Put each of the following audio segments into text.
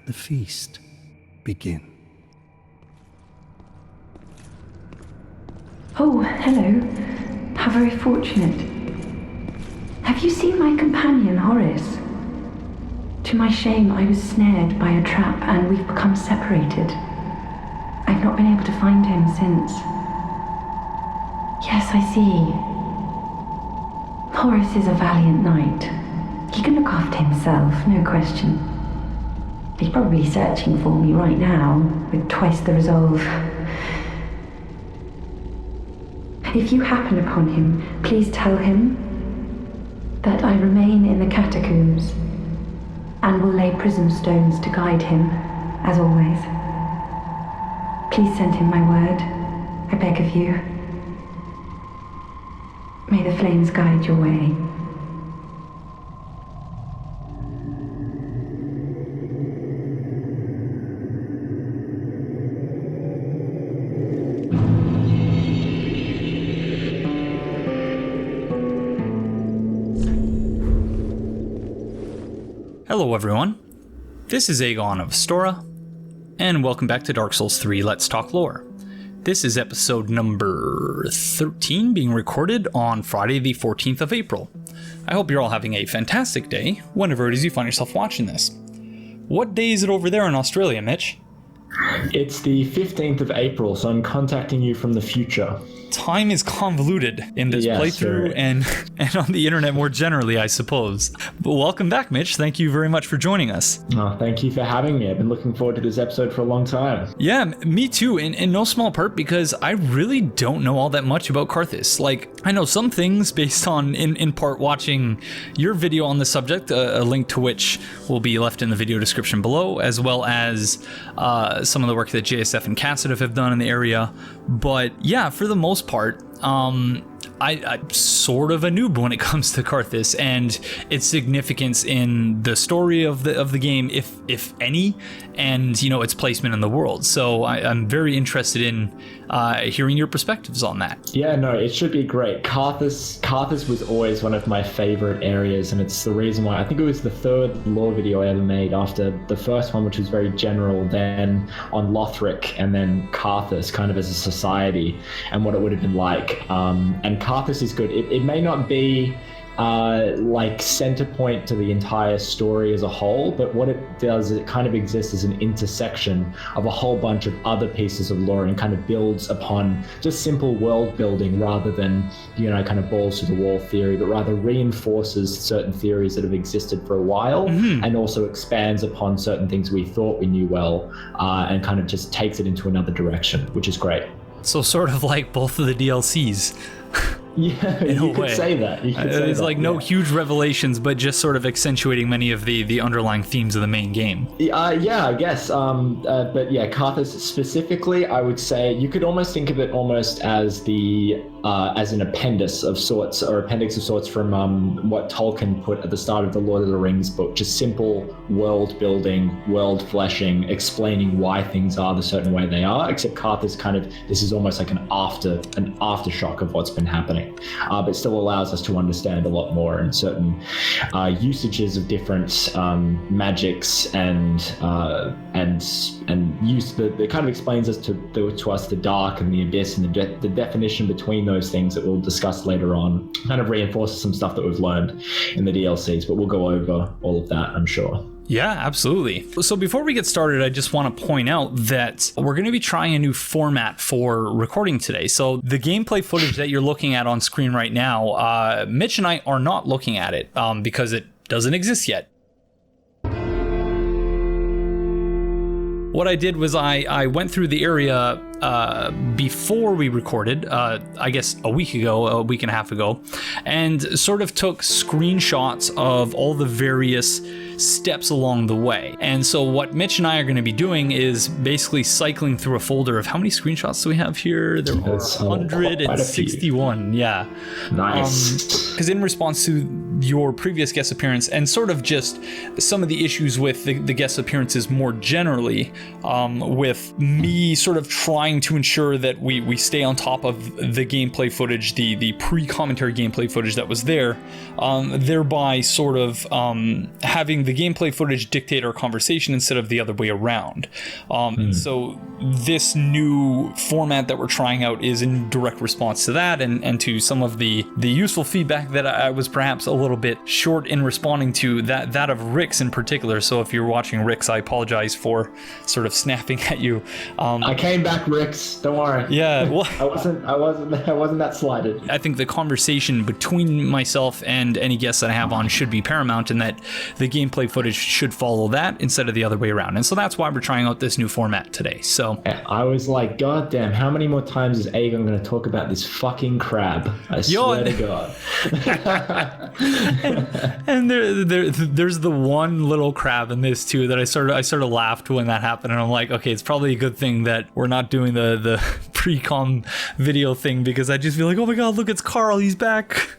the feast begin. Oh, hello. How very fortunate. Have you seen my companion, Horace? To my shame, I was snared by a trap and we've become separated. I've not been able to find him since. Yes, I see. Horace is a valiant knight. He can look after himself, no question. He's probably searching for me right now, with twice the resolve. If you happen upon him, please tell him that I remain in the catacombs and will lay prism stones to guide him, as always. Please send him my word, I beg of you. May the flames guide your way. Hello everyone, this is Aegon of Astora, and welcome back to Dark Souls 3 Let's Talk Lore. This is episode number 13, being recorded on Friday the 14th of April. I hope you're all having a fantastic day, whenever it is you find yourself watching this. What day is it over there in Australia, Mitch? It's the 15th of April, so I'm contacting you from the future. Time is convoluted in this playthrough sure. and on the internet more generally, I suppose. But welcome back, Mitch. Thank you very much for joining us. Oh, thank you for having me. I've been looking forward to this episode for a long time. Yeah, me too, in no small part because I really don't know all that much about Carthus. Like, I know some things based on, in part, watching your video on the subject, a link to which will be left in the video description below, as well as some of the work that JSF and Cassative have done in the area. But yeah, for the most part, I'm sort of a noob when it comes to Carthus and its significance in the story of the game, if any, and you know, its placement in the world. So I'm very interested in hearing your perspectives on that. Yeah, no, it should be great. Carthus was always one of my favorite areas, and it's the reason why I think it was the third lore video I ever made after the first one, which was very general, then on Lothric, and then Carthus kind of as a society and what it would have been like. And Carthus is good. It may not be like center point to the entire story as a whole, but what it does is it kind of exists as an intersection of a whole bunch of other pieces of lore and kind of builds upon just simple world building rather than, you know, kind of balls to the wall theory, but rather reinforces certain theories that have existed for a while and also expands upon certain things we thought we knew well and kind of just takes it into another direction, which is great. So sort of like both of the DLCs. Yeah, you could say that. It's like no huge revelations, but just sort of accentuating many of the underlying themes of the main game. Yeah, I guess. But yeah, Carthus specifically, I would say you could almost think of it almost as as an appendix of sorts from what Tolkien put at the start of the Lord of the Rings book. Just simple world building, world fleshing, explaining why things are the certain way they are. Except Carthus this is almost like an aftershock of what's been happening. But still allows us to understand a lot more and certain usages of different magics and use that kind of explains us to us the dark and the abyss and the definition between those things that we'll discuss later on. Kind of reinforces some stuff that we've learned in the DLCs, but we'll go over all of that, I'm sure. Yeah, absolutely. So before we get started, I just want to point out that we're going to be trying a new format for recording today. So the gameplay footage that you're looking at on screen right now, Mitch and I are not looking at it because it doesn't exist yet. What I did was I went through the area before we recorded, I guess a week and a half ago, and sort of took screenshots of all the various steps along the way. And so what Mitch and I are going to be doing is basically cycling through a folder of how many screenshots do we have here? There are 161. Yeah. Nice. Because in response to your previous guest appearance and sort of just some of the issues with the guest appearances more generally, with me sort of trying to ensure that we stay on top of the gameplay footage, the pre-commentary gameplay footage that was there, thereby sort of having the gameplay footage dictate our conversation instead of the other way around. And so this new format that we're trying out is in direct response to that, and to some of the useful feedback that I was perhaps a little bit short in responding to, that of Rick's in particular. So if you're watching Rick's, I apologize for sort of snapping at you. I came back, Rick's. Don't worry. Yeah, well, I wasn't that slighted. I think the conversation between myself and any guests that I have on should be paramount, and that the gameplay footage should follow that instead of the other way around. And so that's why we're trying out this new format today. So I was like, God damn, how many more times is Aegon going to talk about this fucking crab? I swear to God. and there's the one little crab in this too that I sort of laughed when that happened, and I'm like, okay, it's probably a good thing that we're not doing the pre-com video thing, because I just feel like, oh my God, look, it's Carl, he's back.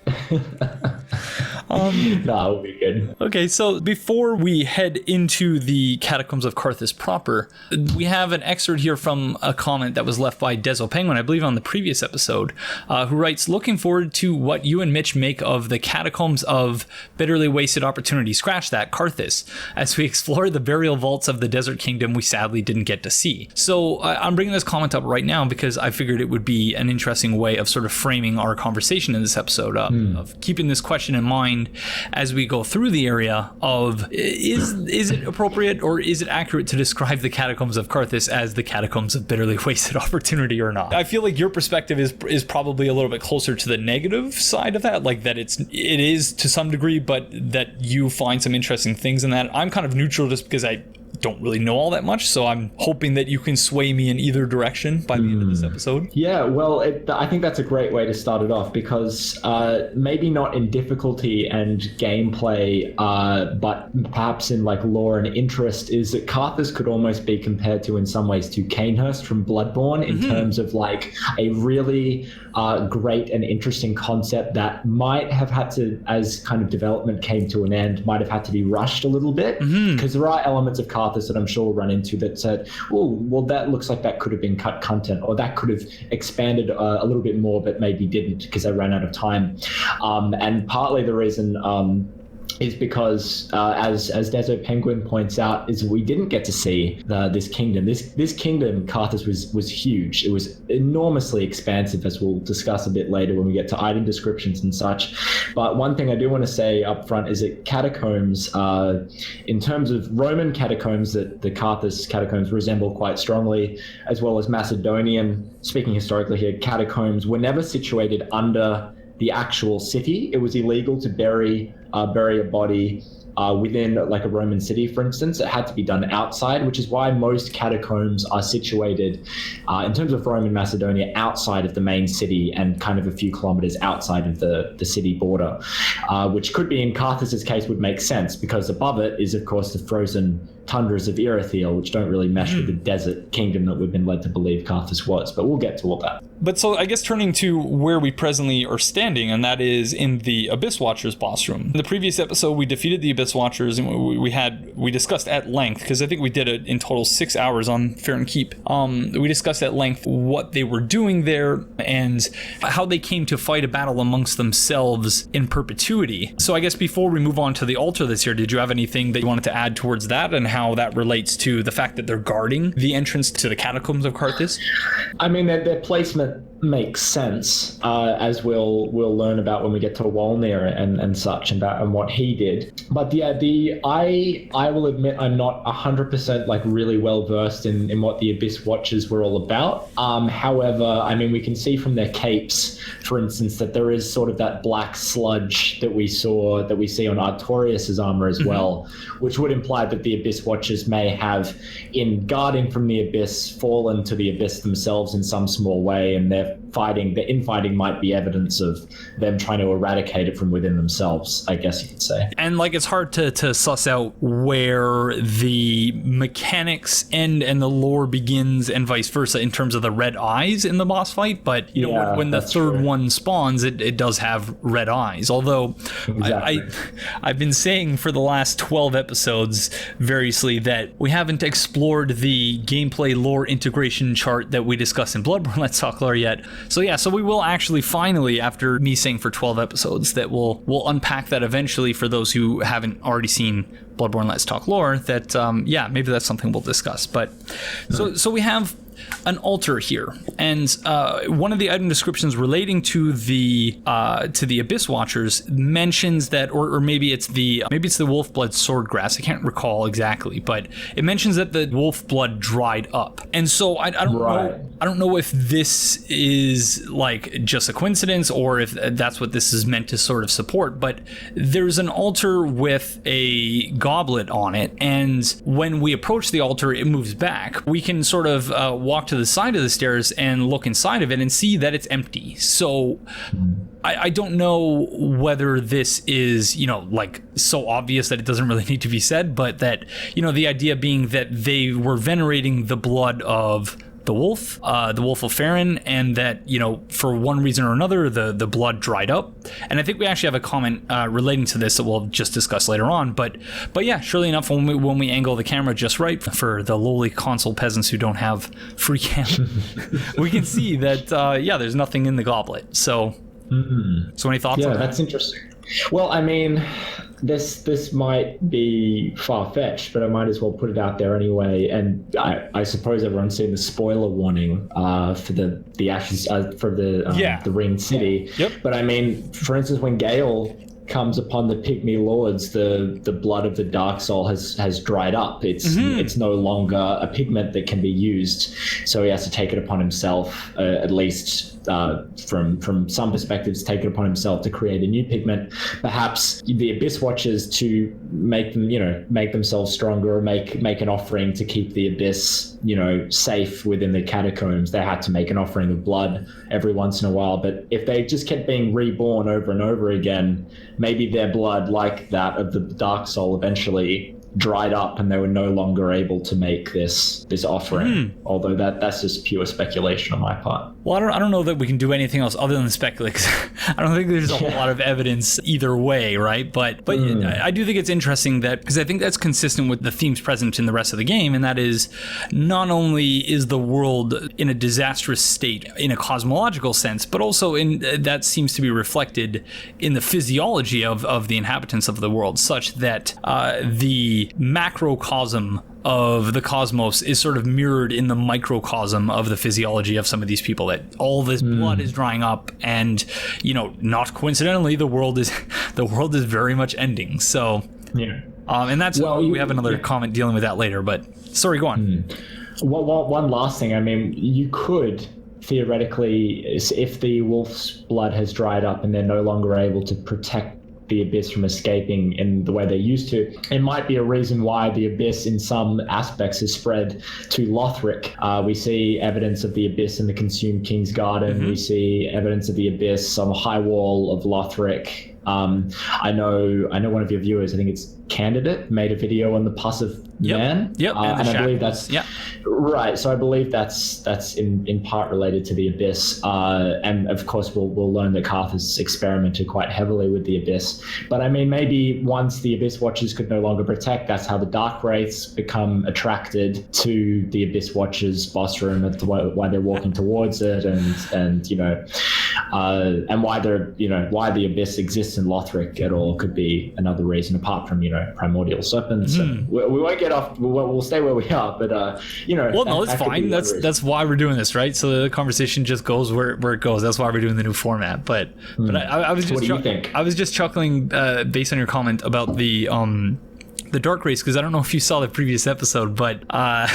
No, it'll be good. Okay, so before we head into the Catacombs of Carthus proper, we have an excerpt here from a comment that was left by Deso Penguin, I believe on the previous episode, who writes, looking forward to what you and Mitch make of the Catacombs of Bitterly Wasted Opportunity, scratch that, Carthus, as we explore the burial vaults of the Desert Kingdom we sadly didn't get to see. So I'm bringing this comment up right now because I figured it would be an interesting way of sort of framing our conversation in this episode, of keeping this question in mind as we go through the area of, is it appropriate or is it accurate to describe the Catacombs of Carthus as the Catacombs of Bitterly Wasted Opportunity or not? I feel like your perspective is probably a little bit closer to the negative side of that, like that it is to some degree, but that you find some interesting things in that. I'm kind of neutral just because I don't really know all that much, so I'm hoping that you can sway me in either direction by the end of this episode. Yeah, well, I think that's a great way to start it off, because maybe not in difficulty and gameplay, but perhaps in like lore and interest, is that Carthus could almost be compared to, in some ways, to Cainhurst from Bloodborne, in terms of like a really great and interesting concept that might have had to, as kind of development came to an end, might have had to be rushed a little bit, because there are elements of Carthus that I'm sure we'll run into that said, oh, well, that looks like that could have been cut content, or that could have expanded a little bit more, but maybe didn't because they ran out of time. And partly the reason is because, as Deso Penguin points out, is we didn't get to see this kingdom. This kingdom, Carthus, was huge. It was enormously expansive, as we'll discuss a bit later when we get to item descriptions and such. But one thing I do want to say up front is that catacombs, in terms of Roman catacombs, that the Carthus catacombs resemble quite strongly, as well as Macedonian, speaking historically here, catacombs were never situated under the actual city. It was illegal to bury a body within like a Roman city, for instance. It had to be done outside, which is why most catacombs are situated, in terms of Roman Macedonia, outside of the main city and kind of a few kilometers outside of the city border, which could be in Carthus's case would make sense, because above it is, of course, the frozen tundras of Irithiel, which don't really mesh with the desert kingdom that we've been led to believe Carthus was, but we'll get to all that. But so I guess turning to where we presently are standing, and that is in the Abyss Watchers boss room. In the previous episode, we defeated the Abyss Watchers, and we discussed at length, because I think we did it in total 6 hours on Fair Keep. We discussed at length what they were doing there and how they came to fight a battle amongst themselves in perpetuity. So I guess before we move on to the altar this year, did you have anything that you wanted to add towards that, and how that relates to the fact that they're guarding the entrance to the Catacombs of Carthus? I mean, their placement makes sense, as we'll learn about when we get to Wolnir and such, and what he did. But yeah, I will admit I'm not 100% like really well versed in what the Abyss Watchers were all about. However, I mean, we can see from their capes, for instance, that there is sort of that black sludge that we see on Artorius's armor as well, which would imply that the Abyss Watchers may have, in guarding from the Abyss, fallen to the Abyss themselves in some small way, and their infighting might be evidence of them trying to eradicate it from within themselves, I guess you could say. And like it's hard to suss out where the mechanics end and the lore begins and vice versa in terms of the red eyes in the boss fight, but you know when the third one spawns, it does have red eyes. Although exactly. I've been saying for the last 12 episodes variously that we haven't explored the gameplay lore integration chart that we discussed in Bloodborne Let's Talk Lore yet. So yeah, so we will actually finally, after me saying for 12 episodes, that we'll unpack that eventually for those who haven't already seen Bloodborne Let's Talk Lore, that maybe that's something we'll discuss. But so we have an altar here, and one of the item descriptions relating to the Abyss Watchers mentions that, or maybe it's the Wolfblood Swordgrass. I can't recall exactly, but it mentions that the wolf blood dried up, and so I don't know. I don't know if this is like just a coincidence or if that's what this is meant to sort of support, but there's an altar with a goblet on it, and when we approach the altar, it moves back. We can sort of walk to the side of the stairs and look inside of it and see that it's empty. So I don't know whether this is, like so obvious that it doesn't really need to be said, but that, the idea being that they were venerating the blood of the wolf of Farron, and that, for one reason or another, the blood dried up. And I think we actually have a comment relating to this that we'll just discuss later on. But yeah, surely enough, when we angle the camera just right for the lowly console peasants who don't have free cam, we can see that there's nothing in the goblet. So, so any thoughts on that? Yeah, that's interesting. Well, I mean, this might be far-fetched, but I might as well put it out there anyway. And I suppose everyone's seen the spoiler warning for the ashes for the Ringed City. Yep. But I mean, for instance, when Gale comes upon the Pygmy Lords, the blood of the Dark Soul has dried up. It's no longer a pigment that can be used, so he has to take it upon himself, at least from some perspectives, take it upon himself to create a new pigment. Perhaps the Abyss Watchers, to make themselves stronger, or make an offering to keep the Abyss, safe within the catacombs. They had to make an offering of blood every once in a while. But if they just kept being reborn over and over again, maybe their blood, like that of the Dark Soul, eventually dried up and they were no longer able to make this offering. Although that's just pure speculation on my part. Well, I don't know that we can do anything else other than speculate, because I don't think there's a whole lot of evidence either way, right? But I do think it's interesting that, because I think that's consistent with the themes present in the rest of the game, and that is, not only is the world in a disastrous state in a cosmological sense, but also that seems to be reflected in the physiology of the inhabitants of the world, such that the macrocosm of the cosmos is sort of mirrored in the microcosm of the physiology of some of these people, that all this blood is drying up, and not coincidentally, the world is very much ending. So and that's we have another comment dealing with that later, but sorry, go on. One last thing. I mean, you could theoretically, if the wolf's blood has dried up and they're no longer able to protect the Abyss from escaping in the way they used to, it might be a reason why the Abyss in some aspects has spread to Lothric. We see evidence of the Abyss in the Consumed King's Garden. We see evidence of the Abyss on the high wall of Lothric. I know one of your viewers, I think it's Candidate, made a video on the Pus of Man. Yep. And I believe that's right. So I believe that's in part related to the Abyss. And of course, we'll learn that Carthus experimented quite heavily with the Abyss. But I mean, maybe once the Abyss Watchers could no longer protect, that's how the Dark Wraiths become attracted to the Abyss Watchers boss room, and why they're walking towards it, and why why the Abyss exists in Lothric at all could be another reason, apart from primordial serpents. And we won't get off. We'll stay where we are. But well, no, it's fine. That's why we're doing this, right? So the conversation just goes where it goes. That's why we're doing the new format. But I was just what do you think? I was just chuckling based on your comment about the Dark Race, because I don't know if you saw the previous episode, but I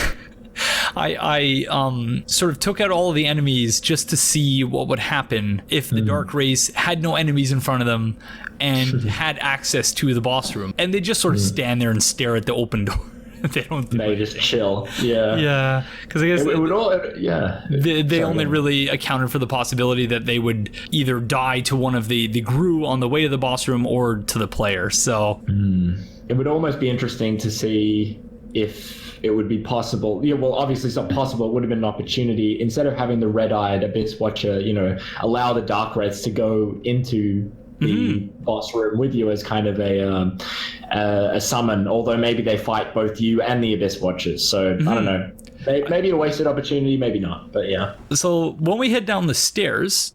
sort of took out all of the enemies just to see what would happen if the Dark Race had no enemies in front of them and had access to the boss room, and they just sort of stand there and stare at the open door. they don't. They just chill. Yeah. Yeah, because I guess It would all. Yeah. they only really accounted for the possibility that they would either die to one of the Gru on the way to the boss room or to the player. So It would almost be interesting to see if it would be possible. Yeah, well, obviously it's not possible. It would have been an opportunity, instead of having the red-eyed Abyss Watcher, allow the Dark Wraiths to go into the boss room with you as kind of a summon, although maybe they fight both you and the Abyss Watchers. So I don't know. Maybe a wasted opportunity, maybe not. But yeah. So when we head down the stairs,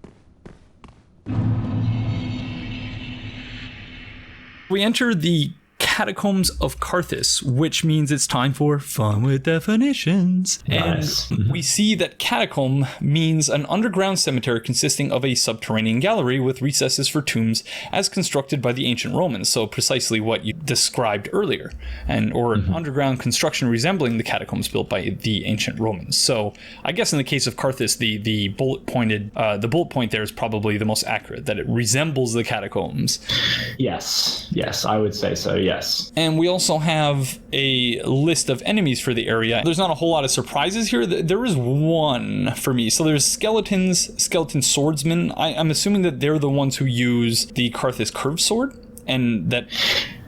we enter the Catacombs of Carthus, which means it's time for fun with definitions. Nice. And we see that catacomb means an underground cemetery consisting of a subterranean gallery with recesses for tombs as constructed by the ancient Romans. So precisely what you described earlier, or an underground construction resembling the catacombs built by the ancient Romans. So I guess in the case of Carthus, the bullet point there is probably the most accurate, that it resembles the catacombs. Yes, I would say so. Yes. And we also have a list of enemies for the area. There's not a whole lot of surprises here. There is one for me. So there's skeleton swordsmen. I'm assuming that they're the ones who use the Carthus curved sword and that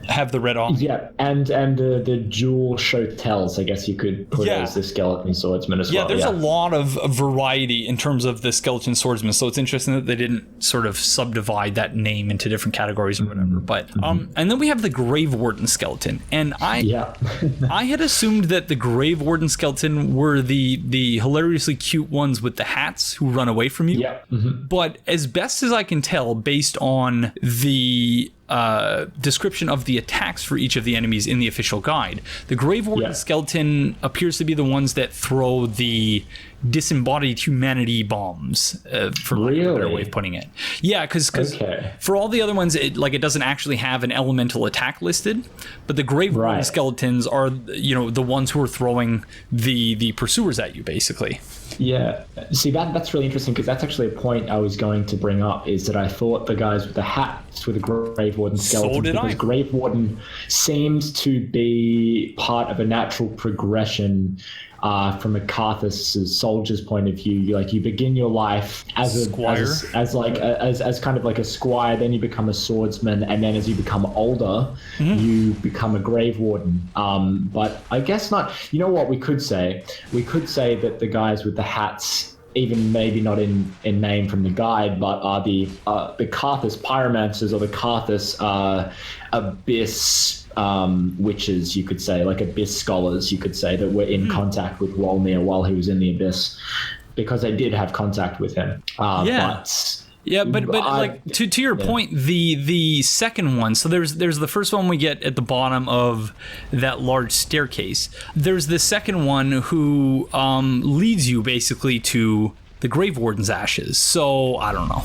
have the red eyes. Yeah, and the jewel shotels, I guess you could put as the skeleton swordsman as well. Yeah, there's a lot of variety in terms of the skeleton swordsman, so it's interesting that they didn't sort of subdivide that name into different categories or whatever. But and then we have the Grave Warden skeleton, and I had assumed that the Grave Warden skeleton were the hilariously cute ones with the hats who run away from you. Yeah. But as best as I can tell, based on the description of the attacks for each of the enemies in the official guide, the Grave Warden skeleton appears to be the ones that throw the disembodied humanity bombs, for lack of a better way of putting it. Yeah, because for all the other ones, it doesn't actually have an elemental attack listed, but the Grave Warden skeletons are the ones who are throwing the pursuers at you, basically. Yeah, see, that's really interesting, because that's actually a point I was going to bring up, is that I thought the guys with the hats were the Grave Warden skeletons. So did because Grave Warden seems to be part of a natural progression from a Carthus soldier's point of view. You begin your life as a squire, as kind of like a squire, then you become a swordsman, and then as you become older, you become a Grave Warden. But I guess not. You know what we could say? We could say that the guys with the hats, even maybe not in name from the guide, but are the Carthus pyromancies, or the Carthus abyss witches, you could say, like abyss scholars, you could say, that were in contact with Wolnir while he was in the abyss, because they did have contact with him. But like to your point, the second one. So there's the first one we get at the bottom of that large staircase. There's the second one who leads you basically to the Grave Warden's ashes. So I don't know.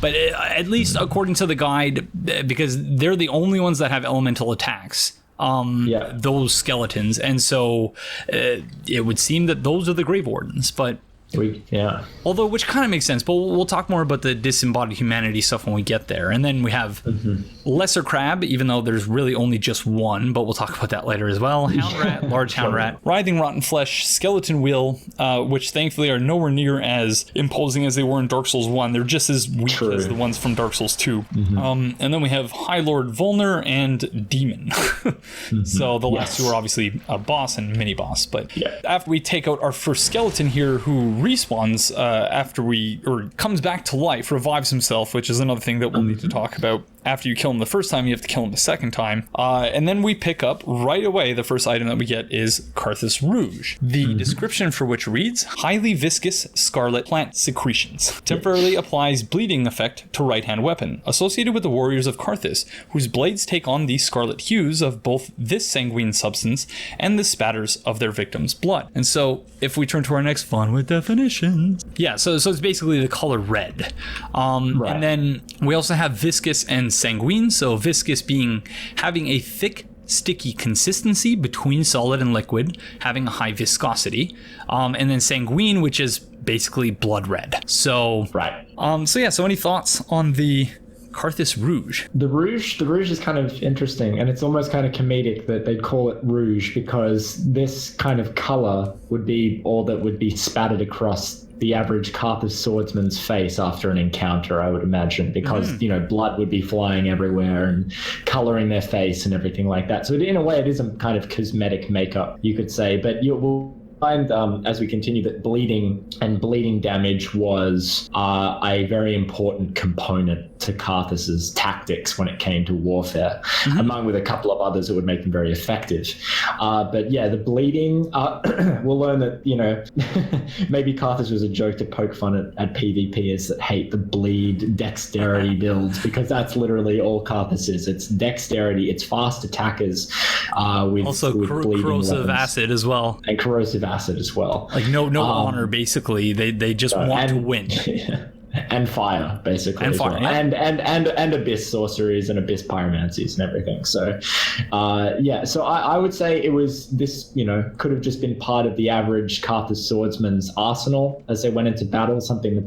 But at least according to the guide, because they're the only ones that have elemental attacks, those skeletons. And so it would seem that those are the Grave Wardens. But although, which kind of makes sense, but we'll talk more about the disembodied humanity stuff when we get there. And then we have Lesser Crab, even though there's really only just one, but we'll talk about that later as well. Hound Rat, Large Hound Rat, Writhing Rotten Flesh, Skeleton Wheel, which thankfully are nowhere near as imposing as they were in Dark Souls 1. They're just as weak as the ones from Dark Souls 2. And then we have High Lord Wolnir and Demon. So the last two are obviously a boss and mini boss. But after we take out our first skeleton here, who respawns comes back to life, revives himself, which is another thing that we'll need to talk about. After you kill him the first time, you have to kill him the second time. And then we pick up right away, the first item that we get is Carthus Rouge. The description for which reads, highly viscous scarlet plant secretions. Temporarily applies bleeding effect to right hand weapon. Associated with the warriors of Carthus, whose blades take on the scarlet hues of both this sanguine substance and the spatters of their victims' blood. And so if we turn to our next fun with definitions. So it's basically the color red. And then we also have viscous and sanguine. So viscous being having a thick sticky consistency between solid and liquid, having a high viscosity, and then sanguine, which is basically blood red. So right. So any thoughts on the Carthus Rouge? The Rouge is kind of interesting, and it's almost kind of comedic that they'd call it Rouge, because this kind of color would be all that would be spattered across the average Carthus swordsman's face after an encounter, I would imagine, because blood would be flying everywhere and coloring their face and everything like that. So in a way, it is a kind of cosmetic makeup, you could say, but we'll find as we continue that bleeding damage was a very important component to Carthus's tactics when it came to warfare, among with a couple of others that would make them very effective. But yeah, the bleeding, we'll learn that, maybe Carthus was a joke to poke fun at PvPers that hate the bleed dexterity builds, because that's literally all Carthus is. It's dexterity, it's fast attackers with bleeding corrosive weapons. Acid as well. And corrosive acid as well. Like no honor, basically. They just want to win. And fire, basically, and as fire, well. yeah. and abyss sorceries and abyss pyromancies and everything. So, So I would say it was this. Could have just been part of the average Carthus swordsman's arsenal as they went into battle, something to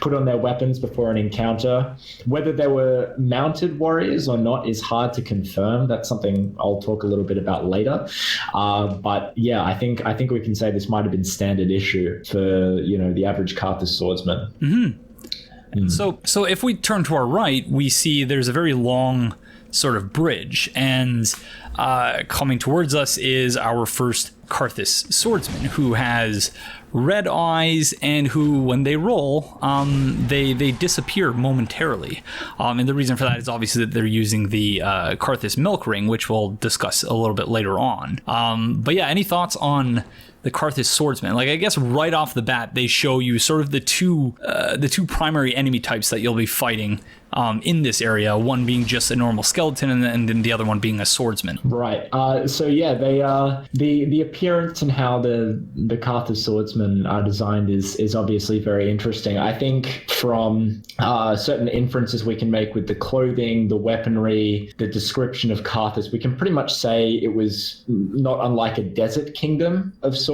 put on their weapons before an encounter. Whether they were mounted warriors or not is hard to confirm. That's something I'll talk a little bit about later. But yeah, I think we can say this might have been standard issue for the average Carthus swordsman. Mm-hmm. So if we turn to our right, we see there's a very long sort of bridge, and coming towards us is our first Carthus swordsman, who has red eyes and who, when they roll, they disappear momentarily. And the reason for that is obviously that they're using the Carthus milk ring, which we'll discuss a little bit later on. But yeah, any thoughts on the Carthus swordsman? Like, I guess right off the bat, they show you sort of the two primary enemy types that you'll be fighting in this area. One being just a normal skeleton, and then the other one being a swordsman. Right. So yeah, they the appearance and how the Carthus swordsmen are designed is obviously very interesting. I think from certain inferences we can make with the clothing, the weaponry, the description of Carthus, we can pretty much say it was not unlike a desert kingdom of sorts.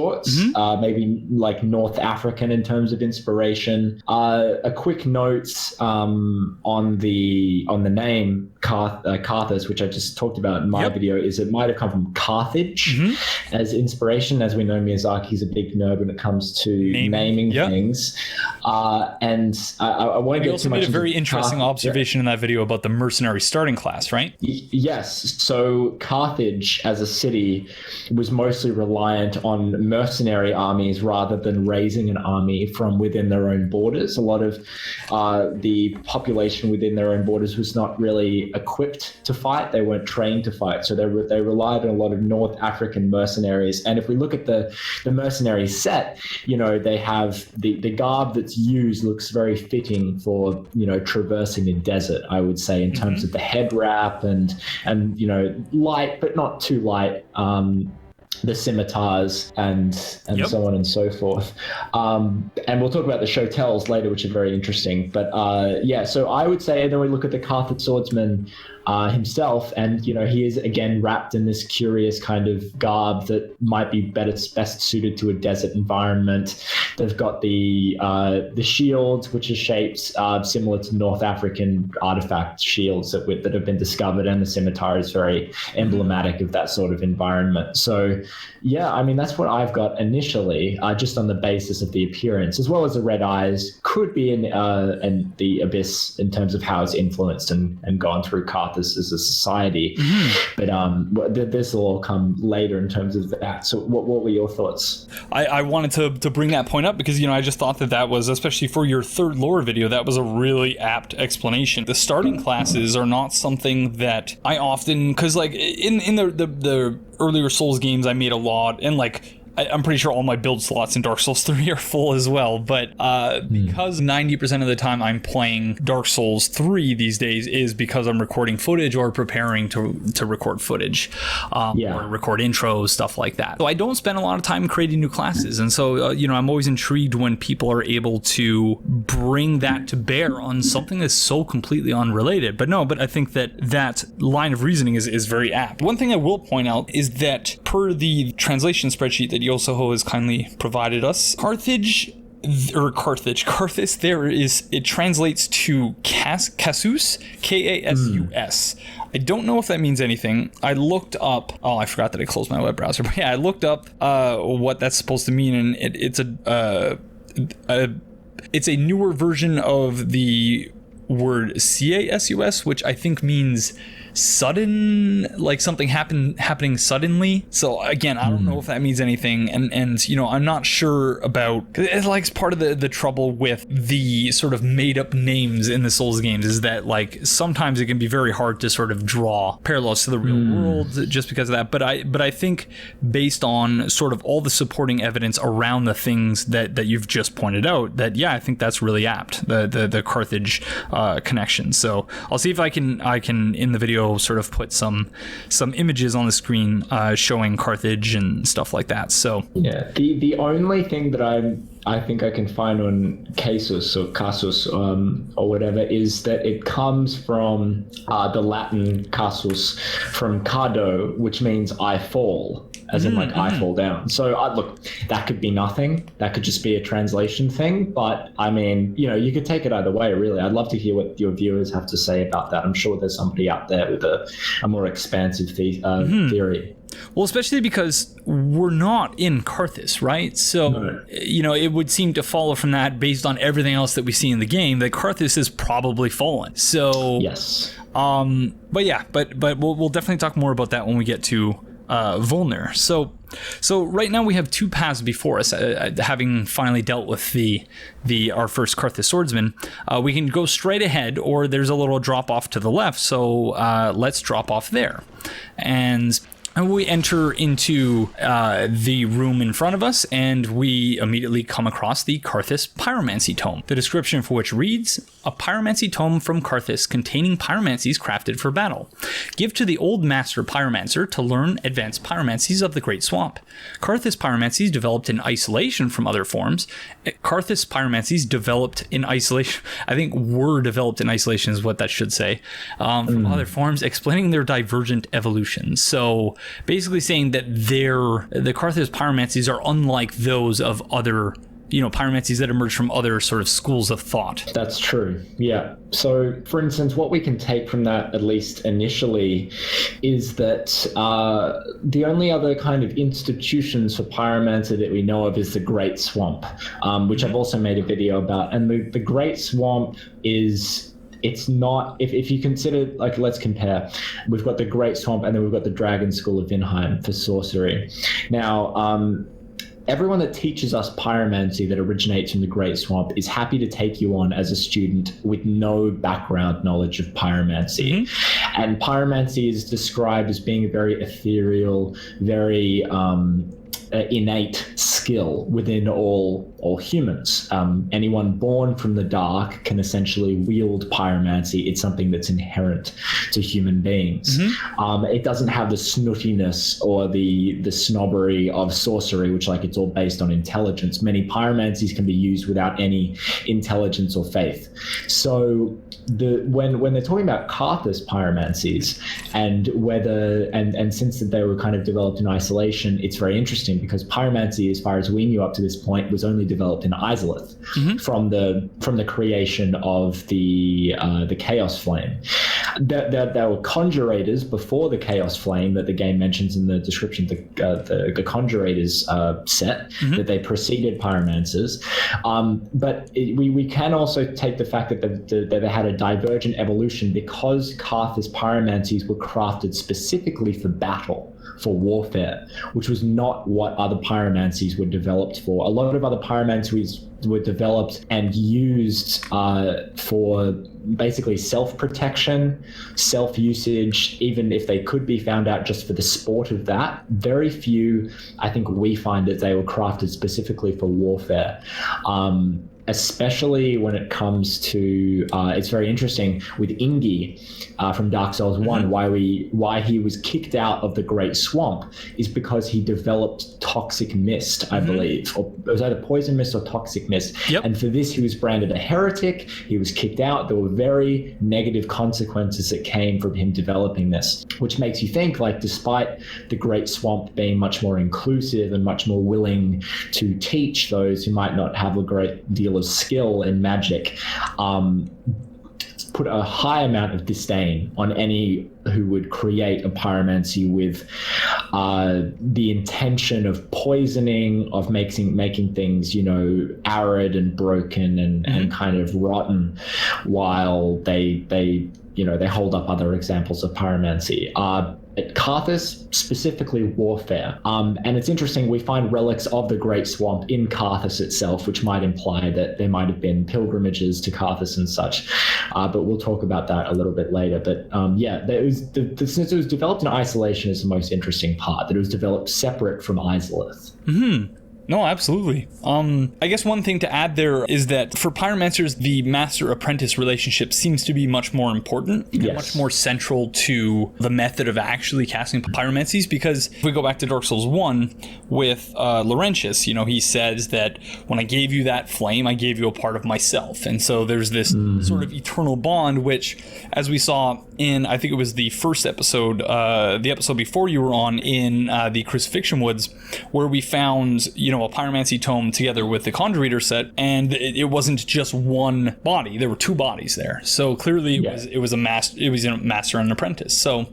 Maybe like North African in terms of inspiration. A quick note on the name Carthus, which I just talked about in my video, is it might have come from Carthage as inspiration. As we know, Miyazaki's a big nerd when it comes to naming things. And I won't get too much. You also made a very interesting observation in that video about the mercenary starting class, right? Yes. So Carthage as a city was mostly reliant on mercenary armies rather than raising an army from within their own borders. A lot of the population within their own borders was not really equipped to fight. They weren't trained to fight. So they relied on a lot of North African mercenaries. And if we look at the mercenary set, they have the garb that's used looks very fitting for, traversing a desert, I would say, in terms of the head wrap and light, but not too light, the scimitars and so on and so forth. And we'll talk about the shotels later, which are very interesting. But so I would say, and then we look at the Carthage swordsman himself, and he is again wrapped in this curious kind of garb that might be best suited to a desert environment. They've got the shields, which are shaped similar to North African artifact shields that have been discovered, and the scimitar is very emblematic of that sort of environment. So yeah, I mean, that's what I've got initially, just on the basis of the appearance, as well as the red eyes could be in the abyss in terms of how it's influenced and gone through Carthus as a society. But this will all come later in terms of that. So what were your thoughts? I wanted to bring that point up because, I just thought that was, especially for your third lore video, that was a really apt explanation. The starting classes are not something that I often, because like in the earlier Souls games, I made a lot, and like I'm pretty sure all my build slots in Dark Souls 3 are full as well, but because 90% of the time I'm playing Dark Souls 3 these days is because I'm recording footage or preparing to record footage, or record intros, stuff like that. So I don't spend a lot of time creating new classes, and so I'm always intrigued when people are able to bring that to bear on something that's so completely unrelated. But I think that line of reasoning is very apt. One thing I will point out is that per the translation spreadsheet that Yosoho has kindly provided us, Carthus, it translates to Casus, Kasus. I don't know if that means anything. I looked up, I forgot that I closed my web browser, but yeah, I looked up what that's supposed to mean, and it's a newer version of the word Casus, which I think means sudden, like something happening suddenly. So again, I don't know if that means anything, and I'm not sure about, it's like part of the trouble with the sort of made up names in the Souls games is that like sometimes it can be very hard to sort of draw parallels to the real world just because of that. But I think based on sort of all the supporting evidence around the things that you've just pointed out, that I think that's really apt, the Carthage connection. So I'll see if I can in the video sort of put some images on the screen showing Carthage and stuff like that. So yeah, the only thing that I think I can find on Casus or Casus or whatever is that it comes from the Latin casus from cado, which means I fall, as in like I fall down. So look, that could be nothing. That could just be a translation thing. But I mean, you could take it either way, really. I'd love to hear what your viewers have to say about that. I'm sure there's somebody out there with a more expansive theory. Well, especially because we're not in Carthus, right? So, it would seem to follow from that, based on everything else that we see in the game, that Carthus is probably fallen. So, yes. But we'll definitely talk more about that when we get to Wolnir. So right now we have two paths before us, having finally dealt with our first Carthus swordsman. We can go straight ahead, or there's a little drop off to the left. So let's drop off there, and we enter into the room in front of us, and we immediately come across the Carthus Pyromancy Tome, the description for which reads, "A pyromancy tome from Carthus containing pyromancies crafted for battle. Give to the old master pyromancer to learn advanced pyromancies of the Great Swamp. Carthus pyromancies developed in isolation from other forms. Carthus pyromancies developed in isolation," I think were developed in isolation is what that should say, "from other forms, explaining their divergent evolution." So basically saying that the Carthus pyromancies are unlike those of other pyromancies that emerge from other sort of schools of thought. That's true. Yeah. So, for instance, what we can take from that, at least initially, is that the only other kind of institutions for pyromancy that we know of is the Great Swamp, which I've also made a video about. And the Great Swamp it's not, if you consider, like, let's compare. We've got the Great Swamp, and then we've got the Dragon School of Vinheim for sorcery. Now, everyone that teaches us pyromancy that originates from the Great Swamp is happy to take you on as a student with no background knowledge of pyromancy. And pyromancy is described as being a very ethereal, very innate skill within all humans. Anyone born from the dark can essentially wield pyromancy. It's something that's inherent to human beings. It doesn't have the snootiness or the snobbery of sorcery, which, like, it's all based on intelligence. Many pyromancies can be used without any intelligence or faith. So when they're talking about Carthus pyromancies and whether and since they were kind of developed in isolation, it's very interesting because pyromancy, as far as we knew up to this point, was only developed in Izalith from the creation of the Chaos Flame. There were conjurators before the Chaos Flame that the game mentions in the description, the conjurators set, that they preceded pyromancers. But we can also take the fact that they had a divergent evolution because Carthus pyromancies were crafted specifically for battle, for warfare, which was not what other pyromancies were developed for. A lot of other pyromancies were developed and used for basically self-protection self-usage, even if they could be found out just for the sport of that, very few, I think we find that they were crafted specifically for warfare. Especially when it comes to, it's very interesting with Ingi from Dark Souls 1, why he was kicked out of the Great Swamp is because he developed toxic mist, I believe, or it was either poison mist or toxic mist. Yep. And for this, he was branded a heretic. He was kicked out. There were very negative consequences that came from him developing this, which makes you think, like, despite the Great Swamp being much more inclusive and much more willing to teach those who might not have a great deal of skill in magic, put a high amount of disdain on any who would create a pyromancy with the intention of poisoning, of making things, arid and broken and kind of rotten, while they hold up other examples of pyromancy. At Carthus, specifically warfare. And it's interesting, we find relics of the Great Swamp in Carthus itself, which might imply that there might have been pilgrimages to Carthus and such. But we'll talk about that a little bit later. But since it was developed in isolation is the most interesting part, that it was developed separate from Izalith. No, absolutely. I guess one thing to add there is that for pyromancers, the master-apprentice relationship seems to be much more important and much more central to the method of actually casting pyromancies, because if we go back to Dark Souls 1 with Laurentius, he says that when I gave you that flame, I gave you a part of myself. And so there's this sort of eternal bond, which, as we saw in, I think it was the first episode, the episode before you were on, in the Crucifixion Woods, where we found, a pyromancy tome together with the Conjure Reader set, and it wasn't just one body. There were two bodies there. So clearly it was a master and an apprentice. So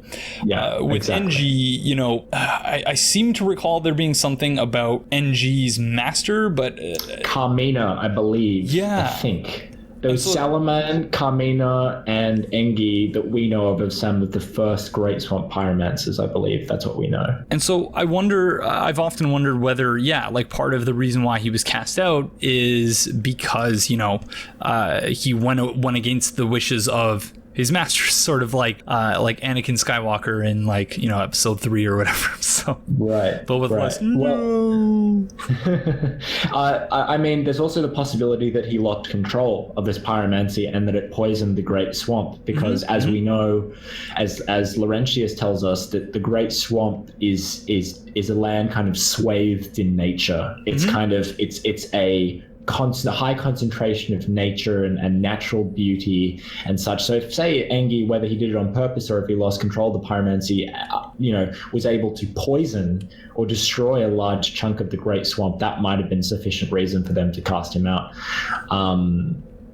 with NG, I seem to recall there being something about NG's master, but Carmina, I believe. Yeah. I think. There was Salaman, Carmina, and Engi that we know of as some of the first Great Swamp pyromancers, I believe. That's what we know. And so I've often wondered whether, part of the reason why he was cast out is because, he went against the wishes of his master, sort of like Anakin Skywalker in episode 3 or whatever. So right, but with less. No. I mean, there's also the possibility that he lost control of this pyromancy and that it poisoned the Great Swamp, because as we know, as Laurentius tells us, that the Great Swamp is a land kind of swathed in nature. It's kind of it's a constant high concentration of nature and natural beauty and such. So if, say, Engi, whether he did it on purpose or if he lost control of the pyromancy, was able to poison or destroy a large chunk of the Great Swamp, that might have been sufficient reason for them to cast him out.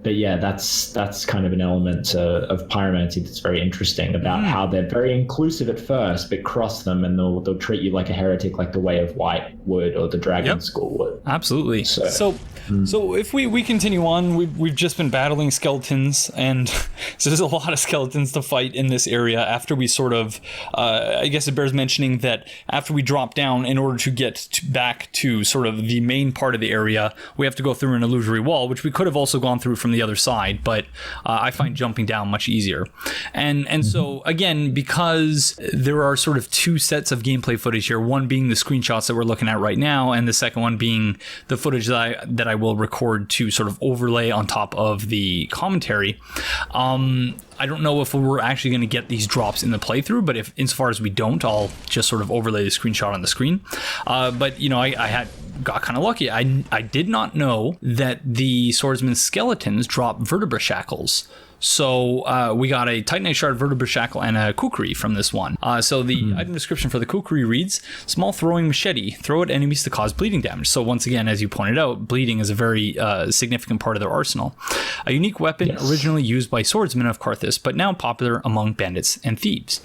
But yeah, that's kind of an element of pyromancy that's very interesting, about how they're very inclusive at first, but cross them and they'll treat you like a heretic, like the Way of White would or the Dragon School would. Absolutely. So if we continue on, we've just been battling skeletons, and so there's a lot of skeletons to fight in this area. After we sort of, I guess it bears mentioning that after we drop down, in order to get back to sort of the main part of the area, we have to go through an illusory wall, which we could have also gone through from the other side, but I find jumping down much easier. And so again, because there are sort of two sets of gameplay footage here, one being the screenshots that we're looking at right now, and the second one being the footage that I will record to sort of overlay on top of the commentary. I don't know if we're actually going to get these drops in the playthrough, but if insofar as we don't, I'll just sort of overlay the screenshot on the screen. But I got kind of lucky. I did not know that the swordsman's skeletons drop vertebra shackles. So we got a Titanite Shard, vertebra shackle, and a kukri from this one. So the item description for the kukri reads, small throwing machete, throw at enemies to cause bleeding damage. So once again, as you pointed out, bleeding is a very significant part of their arsenal. A unique weapon originally used by swordsmen of Carthus, but now popular among bandits and thieves.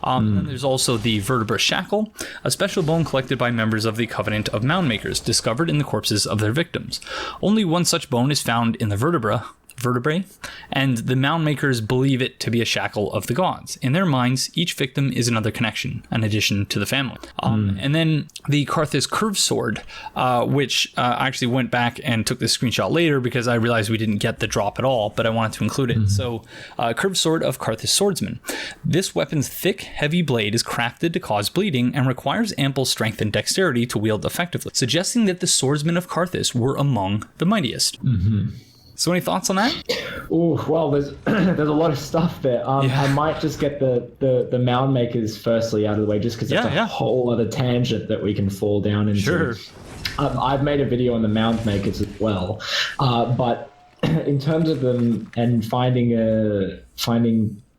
And then there's also the vertebra shackle, a special bone collected by members of the Covenant of Mound Makers, discovered in the corpses of their victims. Only one such bone is found in the vertebra vertebrae, and the mound makers believe it to be a shackle of the gods. In their minds, each victim is another connection, an addition to the family. And then the Carthus curved sword, which I actually went back and took this screenshot later because I realized we didn't get the drop at all, but I wanted to include it. So, curved sword of Carthus swordsman. This weapon's thick, heavy blade is crafted to cause bleeding and requires ample strength and dexterity to wield effectively, suggesting that the swordsmen of Carthus were among the mightiest. So any thoughts on that? Oh, well, there's a lot of stuff there. I might just get the mound makers firstly out of the way, just because it's a whole other tangent that we can fall down into. Sure. I've made a video on the mound makers as well, but in terms of them and finding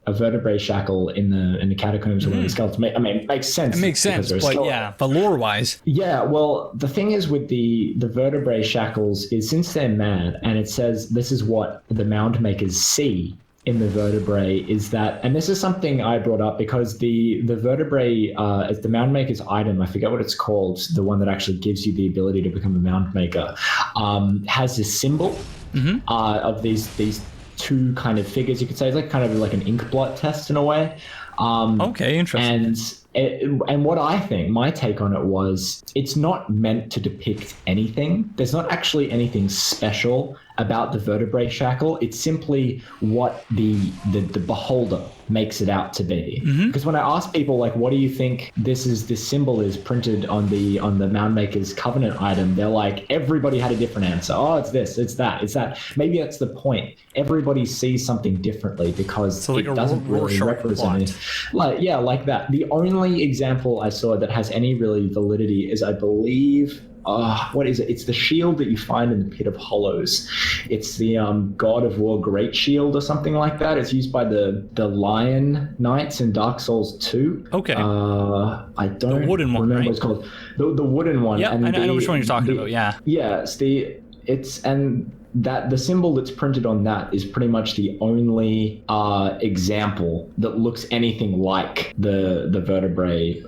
a vertebrae shackle in the catacombs of the skeletons, makes sense. It makes sense, but lore-wise. Yeah, well, the thing is with the vertebrae shackles is, since they're mad, and it says this is what the mound makers see in the vertebrae, is that, and this is something I brought up because the vertebrae, is the mound maker's item, I forget what it's called, the one that actually gives you the ability to become a mound maker, has this symbol of these two kind of figures, you could say. It's like kind of like an ink blot test in a way. Okay, interesting. And what I think, my take on it was, it's not meant to depict anything. There's not actually anything special about the vertebrae shackle. It's simply what the beholder makes it out to be. Because when I ask people, like, what do you think this symbol is printed on the mound maker's covenant item, they're like, everybody had a different answer. Oh, it's this, it's that, it's that. Maybe that's the point. Everybody sees something differently because it doesn't really represent it. Like that. The only example I saw that has any really validity is, I believe, what is it? It's the shield that you find in the Pit of Hollows. It's the God of War Great Shield or something like that. It's used by the Lion Knights in Dark Souls 2. Okay. I don't the wooden one, remember right? what it's called. The wooden one. Yeah, I know which one you're talking about. Yeah. Yeah, the symbol that's printed on that is pretty much the only example that looks anything like the vertebrae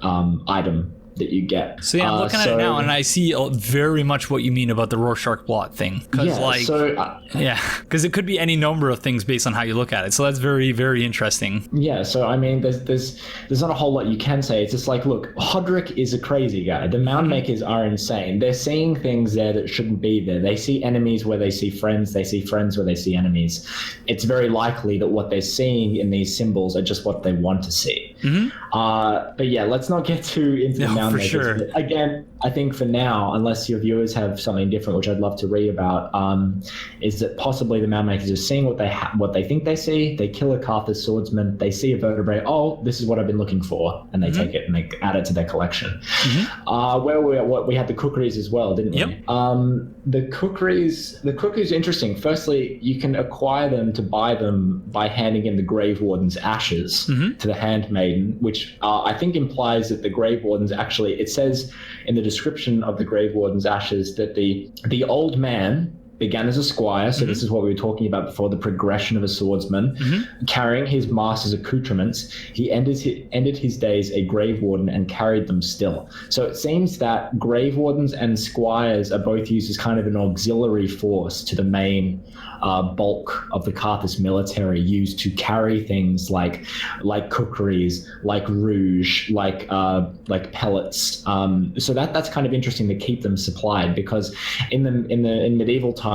item that you get. So yeah, I'm looking at it now, and I see very much what you mean about the Rorschach blot thing. Because it could be any number of things based on how you look at it. So that's very, very interesting. Yeah. So I mean, there's not a whole lot you can say. It's just like, look, Hodrick is a crazy guy. The mound makers are insane. They're seeing things there that shouldn't be there. They see enemies where they see friends. They see friends where they see enemies. It's very likely that what they're seeing in these symbols are just what they want to see. But yeah, let's not get too into the mound makers. Sure. Again, I think for now, unless your viewers have something different, which I'd love to read about, is that possibly the mound makers are seeing what they think they see. They kill a Carthus swordsman. They see a vertebrae. Oh, this is what I've been looking for, and they take it and they add it to their collection. Where we had the kookeries as well, didn't we? The kookeries are interesting. Firstly, you can acquire them to buy them by handing in the Grave Warden's ashes to the Handmaiden, which I think implies that the Grave Warden's actually, it says in the description of the Grave Warden's ashes that the old man began as a squire, so this is what we were talking about before, the progression of a swordsman, carrying his master's accoutrements. He ended his days a grave warden and carried them still. So it seems that grave wardens and squires are both used as kind of an auxiliary force to the main bulk of the Carthus military, used to carry things like kookeries, like rouge, like pellets. So that's kind of interesting to keep them supplied, because in medieval times,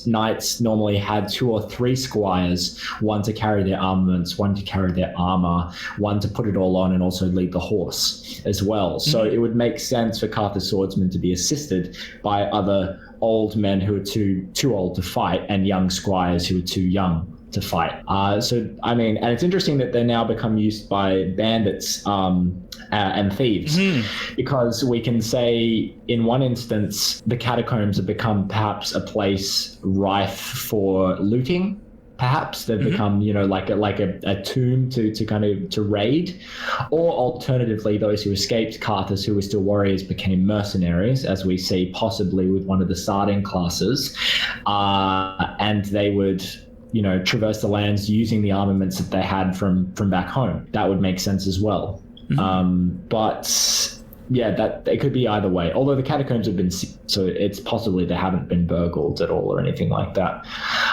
knights normally had 2 or 3 squires, one to carry their armaments, one to carry their armor, one to put it all on and also lead the horse as well. So it would make sense for Carthus swordsmen to be assisted by other old men who are too old to fight and young squires who are too young to fight. So I mean, and it's interesting that they now become used by bandits and thieves, because we can say in one instance the catacombs have become perhaps a place rife for looting. Perhaps they've become, like a tomb to raid, or alternatively, those who escaped Carthus, who were still warriors, became mercenaries, as we see possibly with one of the Sardin classes, and they would, traverse the lands using the armaments that they had from back home. That would make sense as well. But yeah, that it could be either way. Although the catacombs have been, so it's possibly they haven't been burgled at all or anything like that.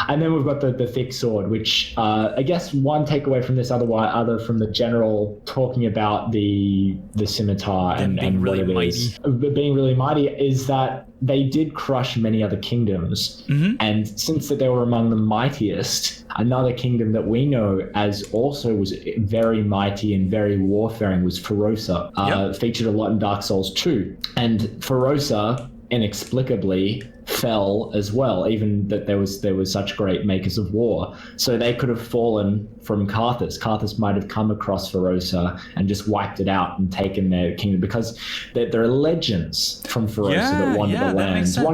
And then we've got the thick sword, which I guess one takeaway from this, other from the general talking about the scimitar and being really mighty, being really mighty, is that they did crush many other kingdoms. And since that they were among the mightiest, another kingdom that we know as also was very mighty and very warfaring was Ferosa. Featured a lot in Dark Souls 2. And Ferosa inexplicably fell as well, even that there was such great makers of war. So they could have fallen from Carthus. Carthus might have come across Ferosa and just wiped it out and taken their kingdom, because there are legends from Ferosa that wander the lands. I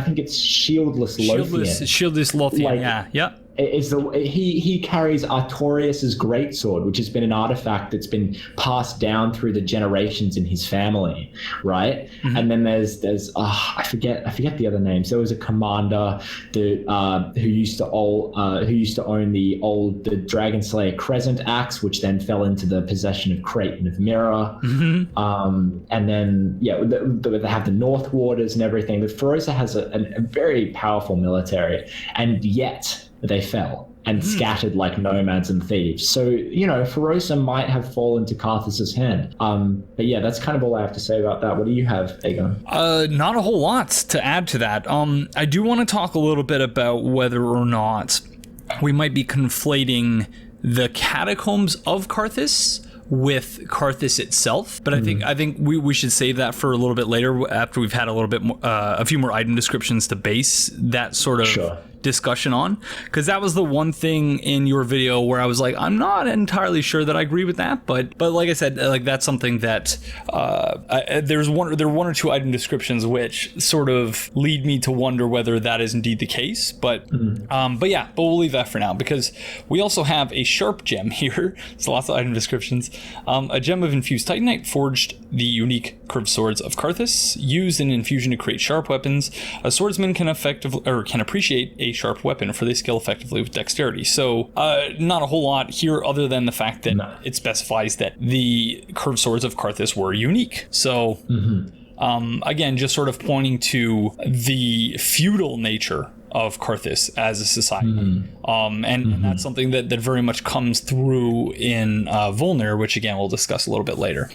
think it's Shieldless Lothian. Shieldless Lothian, Is he carries Artorius's greatsword, which has been an artifact that's been passed down through the generations in his family, right? And then there's I forget the other names. There was a commander who used to own the Dragon Slayer Crescent axe, which then fell into the possession of Creighton of Mirror. And then they have the North Warders and everything. But Ferosa has a very powerful military, and yet they fell and scattered like nomads and thieves. So, Ferosa might have fallen to Carthus's hand. But yeah, that's kind of all I have to say about that. What do you have, Aegon? Not a whole lot to add to that. I do want to talk a little bit about whether or not we might be conflating the Catacombs of Carthus with Carthus itself, but I think we should save that for a little bit later, after we've had a little bit more, a few more item descriptions to base that sort of discussion on, because that was the one thing in your video where I was like, I'm not entirely sure that I agree with that, but like I said, like that's something that there were one or two item descriptions which sort of lead me to wonder whether that is indeed the case, but we'll leave that for now, because we also have a sharp gem here. So lots of item descriptions. A gem of infused titanite forged the unique curved swords of Carthus, used in infusion to create sharp weapons. A swordsman can appreciate a sharp weapon, for they scale effectively with dexterity. So not a whole lot here other than the fact that it specifies that the curved swords of Carthus were unique. So again, just sort of pointing to the feudal nature of Carthus as a society. And that's something that very much comes through in Wolnir, which again we'll discuss a little bit later.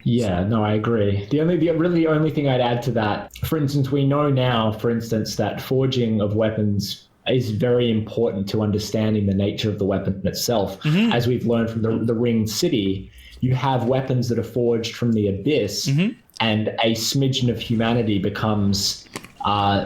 Yeah, no, I agree. The only thing I'd add to that, for instance, we know now, for instance, that forging of weapons is very important to understanding the nature of the weapon itself. As we've learned from the Ringed City, you have weapons that are forged from the abyss, and a smidgen of humanity becomes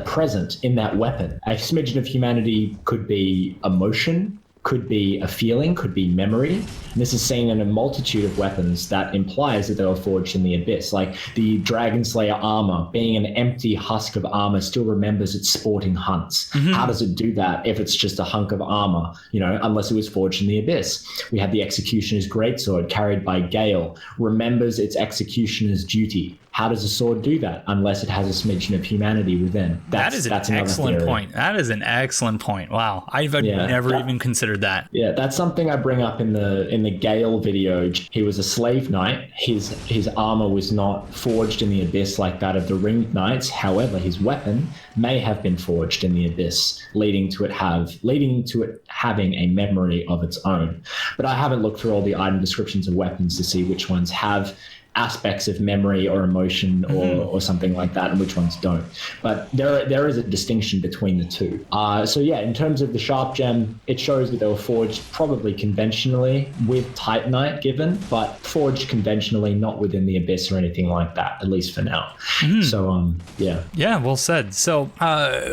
present in that weapon. A smidgen of humanity could be emotion, could be a feeling, could be memory. And this is seen in a multitude of weapons that implies that they were forged in the abyss. Like the Dragon Slayer armor, being an empty husk of armor, still remembers its sporting hunts. How does it do that if it's just a hunk of armor, unless it was forged in the abyss? We have the Executioner's Greatsword, carried by Gale, remembers its executioner's duty. How does a sword do that unless it has a smidgen of humanity within? That's an excellent point. That is an excellent point. Wow, I've never even considered that. Yeah, that's something I bring up in the Gale video. He was a slave knight. His armor was not forged in the abyss like that of the Ringed Knights. However, his weapon may have been forged in the abyss, leading to it having a memory of its own. But I haven't looked through all the item descriptions of weapons to see which ones have aspects of memory or emotion or something like that, and which ones don't. But there is a distinction between the two. So yeah, in terms of the sharp gem, it shows that they were forged probably conventionally with titanite given, but forged conventionally, not within the abyss or anything like that, at least for now. So yeah, well said. So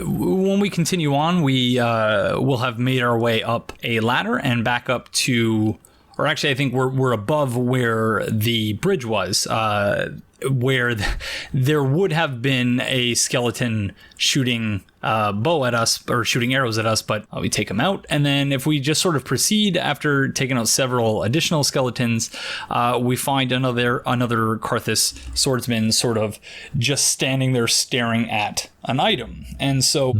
when we continue on, we will have made our way up a ladder and back up to, or actually I think we're above where the bridge was, where there would have been a skeleton shooting bow at us, or shooting arrows at us, but we take them out. And then if we just sort of proceed after taking out several additional skeletons, we find another Carthus swordsman sort of just standing there staring at an item. And so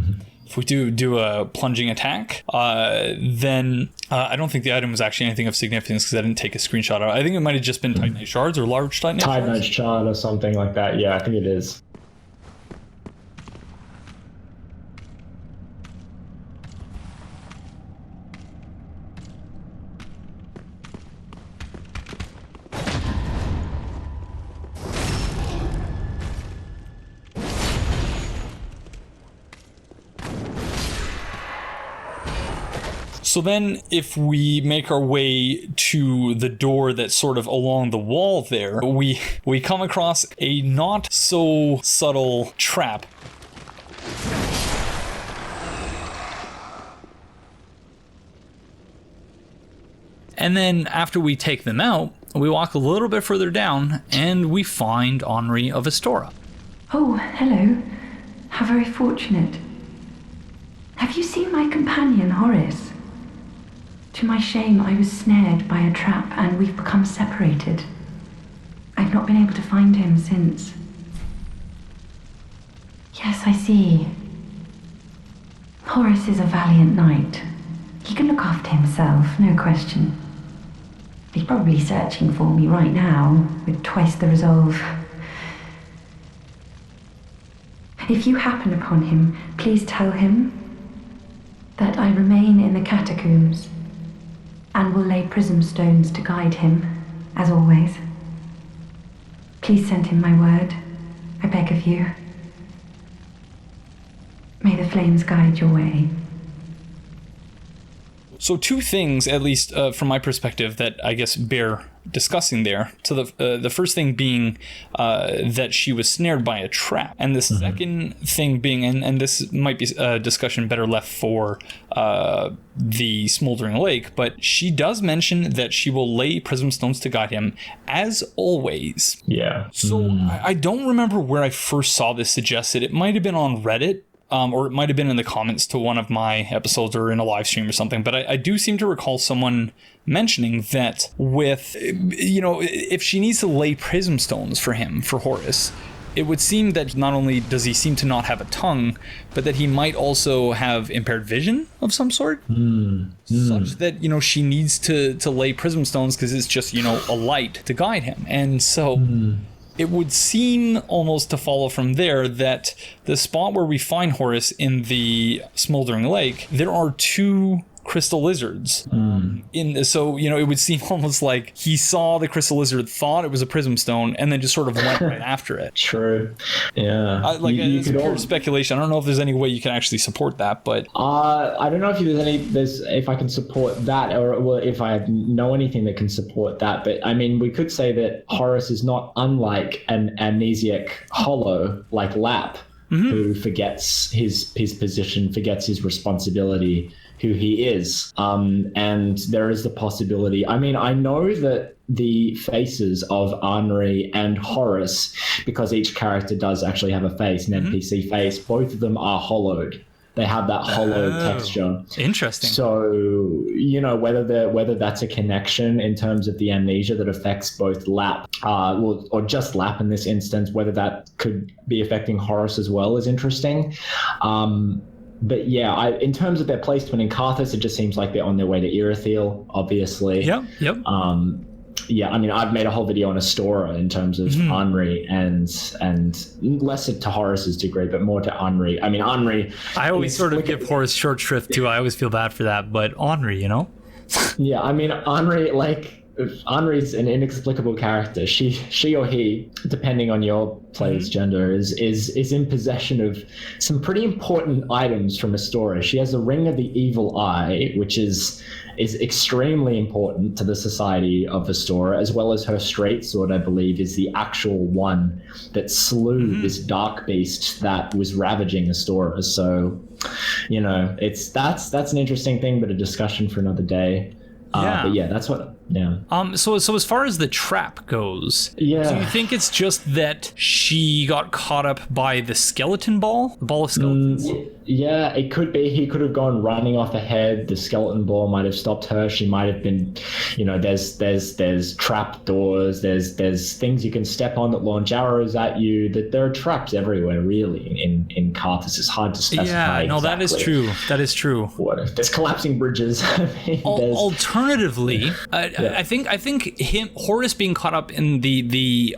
if we do a plunging attack, then I don't think the item was actually anything of significance because I didn't take a screenshot of it. I think it might have just been Titanite shards or large Titanite shards. Titanite shard or something like that. Yeah, I think it is. So then if we make our way to the door that's sort of along the wall there, we come across a not so subtle trap. And then after we take them out, we walk a little bit further down and we find Anri of Astora. Oh, hello. How very fortunate. Have you seen my companion, Horace? To my shame, I was snared by a trap and we've become separated. I've not been able to find him since. Yes, I see. Horace is a valiant knight. He can look after himself, no question. He's probably searching for me right now, with twice the resolve. If you happen upon him, please tell him that I remain in the catacombs and will lay prism stones to guide him, as always. Please send him my word, I beg of you. May the flames guide your way. So two things, at least from my perspective, that I guess bear discussing there. So the first thing being that she was snared by a trap, and the second thing being, and this might be a discussion better left for the smoldering lake, but she does mention that she will lay prism stones to guide him, as always. Yeah. So I don't remember where I first saw this suggested. It might have been on Reddit. Or it might have been in the comments to one of my episodes or in a live stream or something. But I do seem to recall someone mentioning that with, if she needs to lay prism stones for him, for Horace, it would seem that not only does he seem to not have a tongue, but that he might also have impaired vision of some sort. Such that, she needs to lay prism stones because it's just, a light to guide him. And so... It would seem almost to follow from there that the spot where we find Horace in the smoldering lake, there are two crystal lizards. So it would seem almost like he saw the crystal lizard, thought it was a prism stone, and then just sort of went right after it. True. Yeah. It's pure speculation. I don't know if there's any way you can actually support that, but I don't know if if I can support that, or if I know anything that can support that. But I mean, we could say that Horace is not unlike an amnesiac hollow like Lap, who forgets his position, forgets his responsibility, who he is. And there is the possibility. I mean, I know that the faces of Anri and Horace, because each character does actually have a face, an NPC face, both of them are hollowed. They have that hollowed texture. Interesting. So, whether that's a connection in terms of the amnesia that affects both Lap, or just Lap in this instance, whether that could be affecting Horace as well is interesting. But yeah, in terms of their placement in Carthus, it just seems like they're on their way to Irithyll, obviously. Yep. Yeah, I mean, I've made a whole video on Astora in terms of Anri and less to Horace's degree, but more to Anri. I mean, Anri... I always sort of give Horace short shrift too. I always feel bad for that, but Anri, Yeah, I mean, Anri's an inexplicable character. She or he, depending on your player's gender, is in possession of some pretty important items from Astora. She has the Ring of the Evil Eye, which is extremely important to the society of Astora, as well as her straight sword, I believe, is the actual one that slew this dark beast that was ravaging Astora. So, that's an interesting thing, but a discussion for another day. But yeah, that's what. Yeah. So as far as the trap goes, do you think it's just that she got caught up by the skeleton ball, the ball of skeletons? Yeah, it could be. He could have gone running off ahead. The skeleton ball might have stopped her. She might have been you know, there's trap doors, there's things you can step on that launch arrows at you. That there are traps everywhere, really. In Carthus, it's hard to specify. Yeah, no, that is true. That is true. What? There's collapsing bridges. I mean, alternatively, I think Horace being caught up in the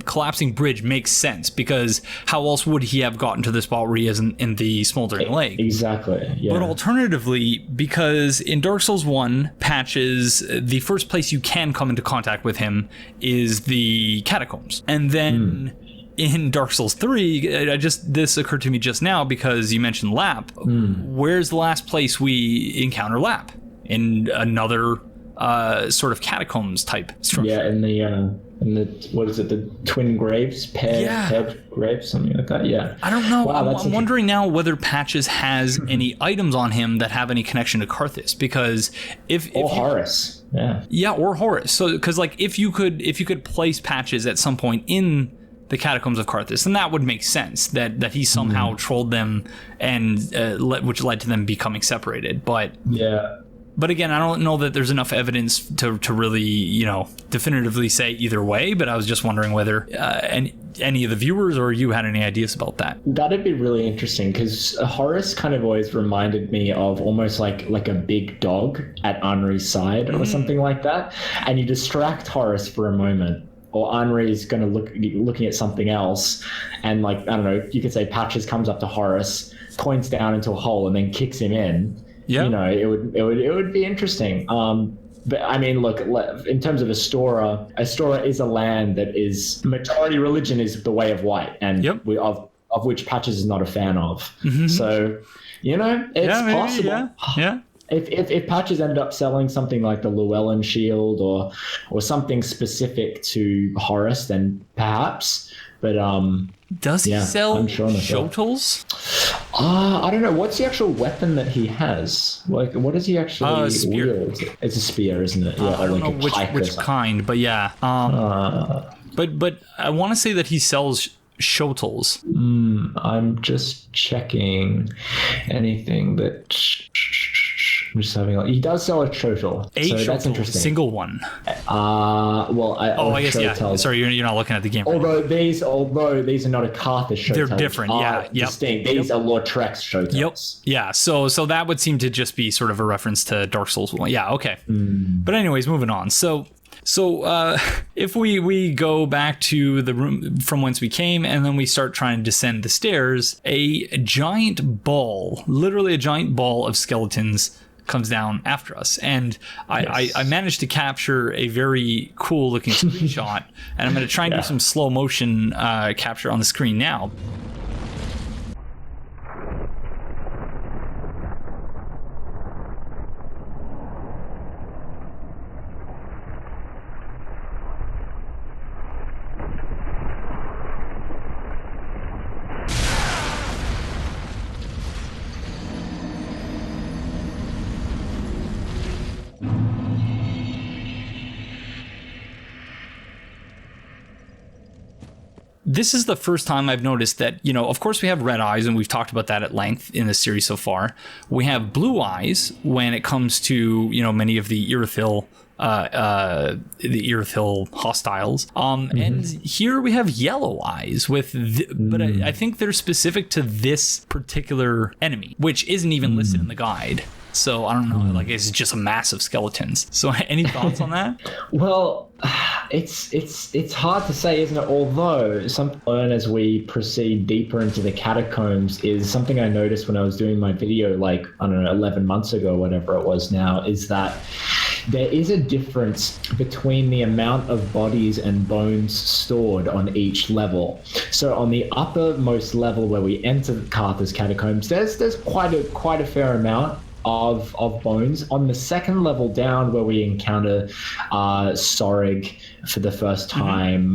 collapsing bridge makes sense, because how else would he have gotten to the spot where he is in the smoldering lake? Exactly. Yeah. But alternatively, because in Dark Souls 1 patches, the first place you can come into contact with him is the catacombs, and then. In Dark Souls 3, this occurred to me just now because you mentioned Lap. Where's the last place we encounter Lap? In another sort of catacombs type structure. Yeah, in the what is it? The twin graves, paired graves, something like that. Yeah. I don't know. Wow, I'm wondering now whether Patches has any items on him that have any connection to Carthus, because if Horace. Yeah, or Horace. So because like if you could place Patches at some point in the Catacombs of Carthus, then that would make sense that he somehow trolled them, and which led to them becoming separated. But again, I don't know that there's enough evidence to really, you know, definitively say either way. But I was just wondering whether any of the viewers or you had any ideas about that. That'd be really interesting, because Horace kind of always reminded me of almost like a big dog at Anri's side or something like that. And you distract Horace for a moment, or Anri is going to looking at something else, and like, I don't know, you could say Patches comes up to Horace, points down into a hole, and then kicks him in. Yeah. You know, it would be interesting. But I mean, look, in terms of Astora is a land that is majority religion is the way of white, and of which Patches is not a fan of. So, you know, it's possible. Yeah. If Patches ended up selling something like the Llewellyn shield or something specific to Horace, then perhaps. But does he sell shotels? I don't know. What's the actual weapon that he has? Like, what does he actually wield? It's a spear, isn't it? I don't know which kind, but yeah. But I want to say that he sells shotels. I'm just checking anything that. I'm just having he does sell a shotel. So that's interesting. Single one. I guess yeah. Sorry, you're not looking at the game. Although these are not a Carthus shotel. They're different. Distinct. These are Lord Trex shotels. Yeah. So that would seem to just be sort of a reference to Dark Souls 1. Yeah. Okay. But anyways, moving on. So if we go back to the room from whence we came, and then we start trying to descend the stairs, a giant ball, literally a giant ball of skeletons, comes down after us, and I managed to capture a very cool looking screenshot, and I'm going to try and do some slow motion capture on the screen now. This is the first time I've noticed that, you know, of course we have red eyes, and we've talked about that at length in this series so far. We have blue eyes when it comes to, you know, many of the Irithyll hostiles. And here we have yellow eyes but I think they're specific to this particular enemy, which isn't even listed in the guide. So I don't know, like it's just a mass of skeletons. So any thoughts on that? Well, it's hard to say, isn't it? Although something I learn as we proceed deeper into the catacombs is something I noticed when I was doing my video, like, I don't know, 11 months ago, whatever it was now, is that there is a difference between the amount of bodies and bones stored on each level. So on the uppermost level where we enter the Carthus catacombs, there's quite a fair amount of bones. On the second level down, where we encounter Tsorig for the first time,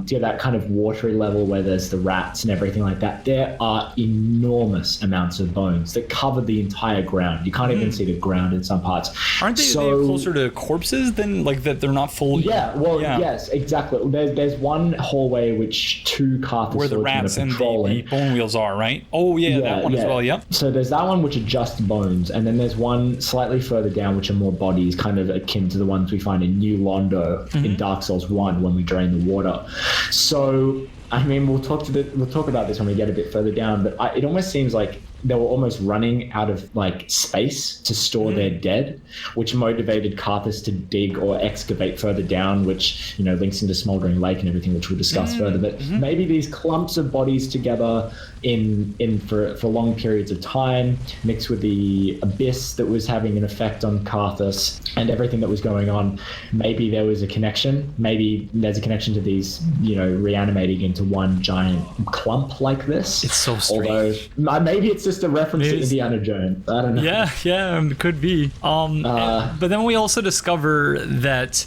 to that kind of watery level where there's the rats and everything like that, there are enormous amounts of bones that cover the entire ground. You can't even see the ground in some parts. Aren't they closer to corpses than, like, that they're not full? Yes, exactly. There's one hallway which two Carthus where the rats and the bone wheels are, right? That one as well. Yep. So there's that one which are just bones, and then then there's one slightly further down, which are more bodies, kind of akin to the ones we find in New Londo in Dark Souls 1 when we drain the water. So, I mean, we'll talk about this when we get a bit further down, but it almost seems like they were almost running out of like space to store their dead, which motivated Carthus to dig or excavate further down, which, you know, links into Smoldering Lake and everything, which we'll discuss further. But maybe these clumps of bodies together for long periods of time, mixed with the abyss that was having an effect on Carthus and everything that was going on, maybe there was a connection. Maybe there's a connection to these, you know, reanimating into one giant clump like this. It's so strange. Although maybe it's just a reference to Indiana Jones. I don't know. Yeah, it could be. But then we also discover that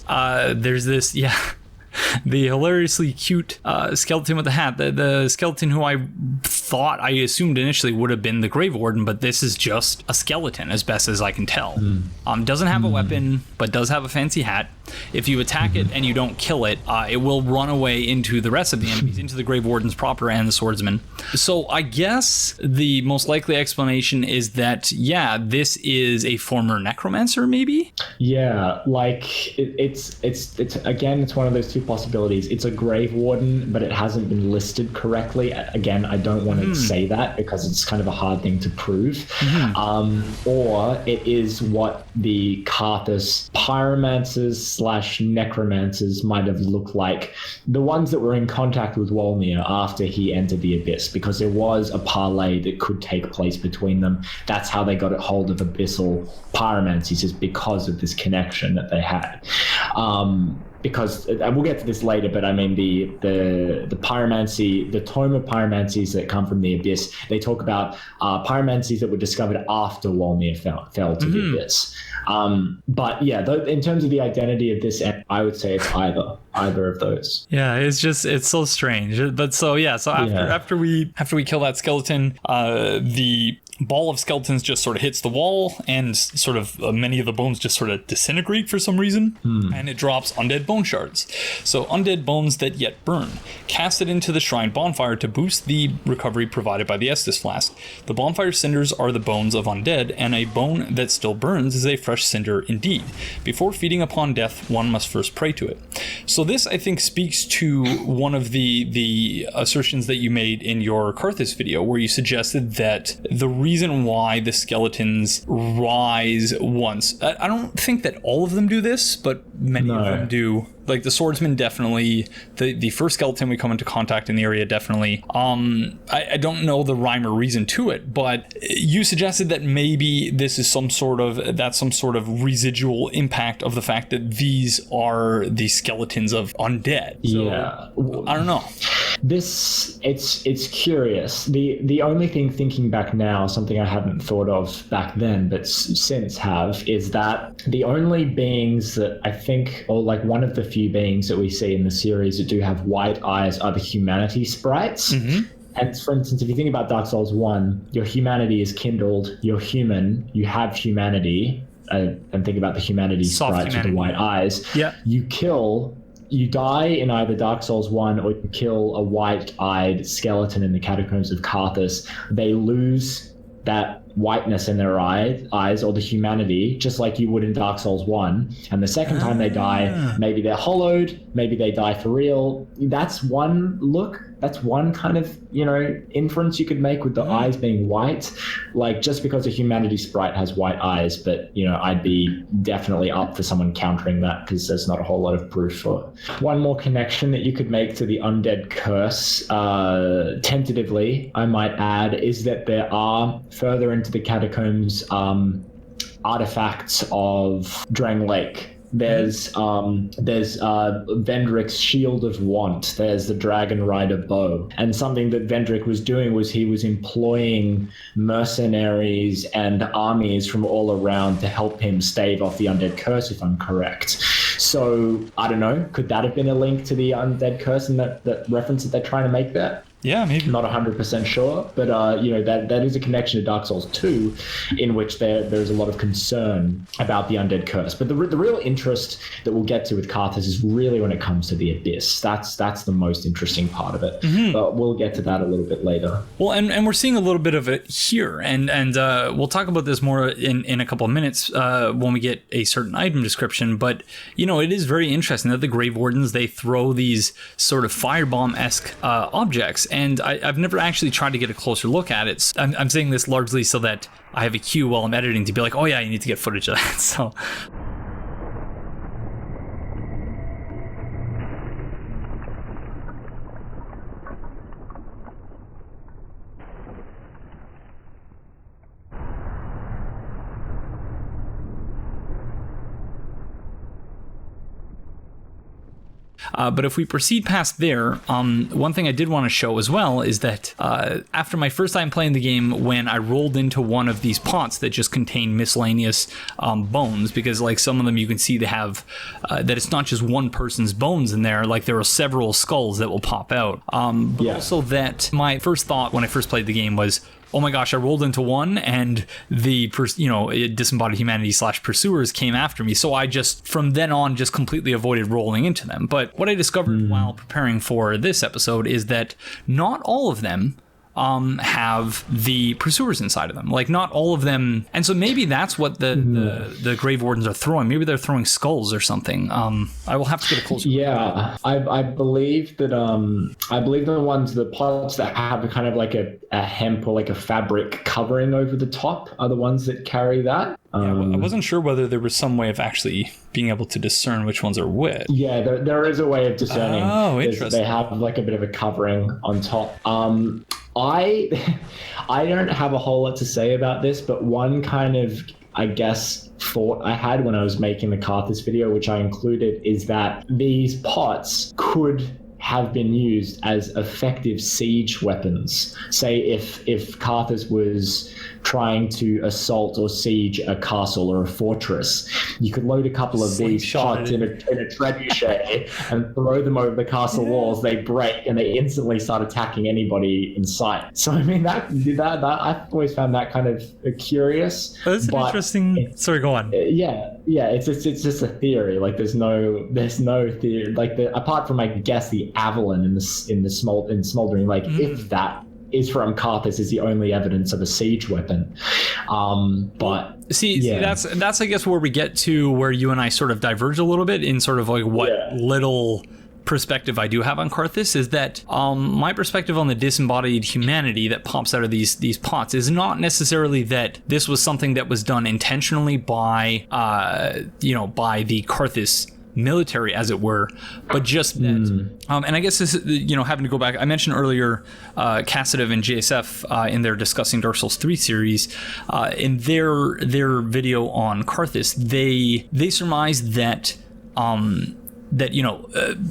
there's this, the hilariously cute skeleton with the hat. The skeleton who I assumed initially would have been the Grave Warden, but this is just a skeleton as best as I can tell. Doesn't have a weapon, but does have a fancy hat. If you attack it and you don't kill it, it will run away into the rest of the enemies, into the Grave Wardens proper and the swordsman. So I guess the most likely explanation is that, this is a former necromancer, maybe? Yeah, like it's again, it's one of those two possibilities. It's a Grave Warden, but it hasn't been listed correctly. Again, I don't want to say that because it's kind of a hard thing to prove. Or it is what the Carthus pyromancers / necromancers might have looked like, the ones that were in contact with Wolnir after he entered the Abyss, because there was a parlay that could take place between them. That's how they got a hold of abyssal pyromancies, is because of this connection that they had. Because we'll get to this later, but I mean the pyromancy, the tome of pyromancies that come from the Abyss, they talk about pyromancies that were discovered after Wolnir fell to the Abyss. But yeah, in terms of the identity of this, I would say it's either of those. Yeah, it's so strange. But after we kill that skeleton, the ball of skeletons just sort of hits the wall, and sort of many of the bones just sort of disintegrate for some reason, and it drops undead bone shards. So undead bones that yet burn, casted into the shrine bonfire to boost the recovery provided by the Estus flask. The bonfire cinders are the bones of undead, and a bone that still burns is a fresh cinder indeed. Before feeding upon death, one must first pray to it. So this, I think, speaks to one of the assertions that you made in your Carthus video, where you suggested that the reason why the skeletons rise once, I don't think that all of them do this, but many of them do. Like the swordsman definitely, the first skeleton we come into contact in the area definitely. I don't know the rhyme or reason to it, but you suggested that maybe this is some sort of residual impact of the fact that these are the skeletons of undead. So, I don't know. It's curious. The only thing, thinking back now, something I hadn't thought of back then, but since have, is that the only beings that I think, or like one of the few beings that we see in the series that do have white eyes, are the humanity sprites. And for instance, if you think about Dark Souls 1, your humanity is kindled, you're human, you have humanity, and think about the humanity sprites with the white eyes. You die in either Dark Souls 1 or you kill a white-eyed skeleton in the Catacombs of Carthus. They lose that whiteness in their eyes, or the humanity, just like you would in Dark Souls 1. And the second time they die, maybe they're hollowed, maybe they die for real. That's one look. That's one kind of, inference you could make with the eyes being white. Like, just because a humanity sprite has white eyes, but, I'd be definitely up for someone countering that, because there's not a whole lot of proof for it. One more connection that you could make to the undead curse, tentatively, I might add, is that there are, further into the catacombs, artifacts of Drang Lake. There's Vendrick's Shield of Want. There's the Dragon Rider bow. And something that Vendrick was doing was he was employing mercenaries and armies from all around to help him stave off the undead curse, if I'm correct. So, I don't know, could that have been a link to the undead curse and that reference that they're trying to make there? Yeah, maybe. Not 100% sure, but that is a connection to Dark Souls 2, in which there's a lot of concern about the undead curse. But the real interest that we'll get to with Carthus is really when it comes to the Abyss. That's the most interesting part of it. But we'll get to that a little bit later. Well, and we're seeing a little bit of it here, and we'll talk about this more in a couple of minutes when we get a certain item description. But it is very interesting that the Grave Wardens, they throw these sort of firebomb-esque objects, and I've never actually tried to get a closer look at it. I'm saying this largely so that I have a cue while I'm editing to be like, oh yeah, you need to get footage of that. So. But if we proceed past there, one thing I did want to show as well is that after my first time playing the game, when I rolled into one of these pots that just contain miscellaneous bones, because like some of them you can see they have that it's not just one person's bones in there, like there are several skulls that will pop out. But also that my first thought when I first played the game was, oh my gosh, I rolled into one and the disembodied humanity / pursuers came after me. So I just, from then on, just completely avoided rolling into them. But what I discovered while preparing for this episode is that not all of them have the pursuers inside of them. Like not all of them. And so maybe that's what the Grave Wardens are throwing. Maybe they're throwing skulls or something. I will have to get a closer look. Yeah, I believe that the pots that have kind of like a hemp or like a fabric covering over the top are the ones that carry that. I wasn't sure whether there was some way of actually being able to discern which ones are which. Yeah, there is a way of discerning. Oh, interesting. They have like a bit of a covering on top. I don't have a whole lot to say about this, but one kind of, I guess, thought I had when I was making the Carthus video, which I included, is that these pots could have been used as effective siege weapons. Say if Carthus was trying to assault or siege a castle or a fortress, you could load a couple of these pots in a trebuchet and throw them over the castle walls. They break and they instantly start attacking anybody in sight. So I mean that I've always found that kind of curious. Oh, that's interesting. Sorry, go on. Yeah, it's just a theory. Like there's no theory. Like apart from I guess the Avalon in smoldering. Like if that is from Carthus is the only evidence of a siege weapon. But see, that's I guess where we get to where you and I sort of diverge a little bit in sort of like what little perspective I do have on Carthus is that my perspective on the disembodied humanity that pops out of these pots is not necessarily that this was something that was done intentionally by by the Carthus military, as it were, but just that and I guess this having to go back, I mentioned earlier Cassadev and JSF in their discussing Dark Souls 3 series, in their video on Carthus, they surmised that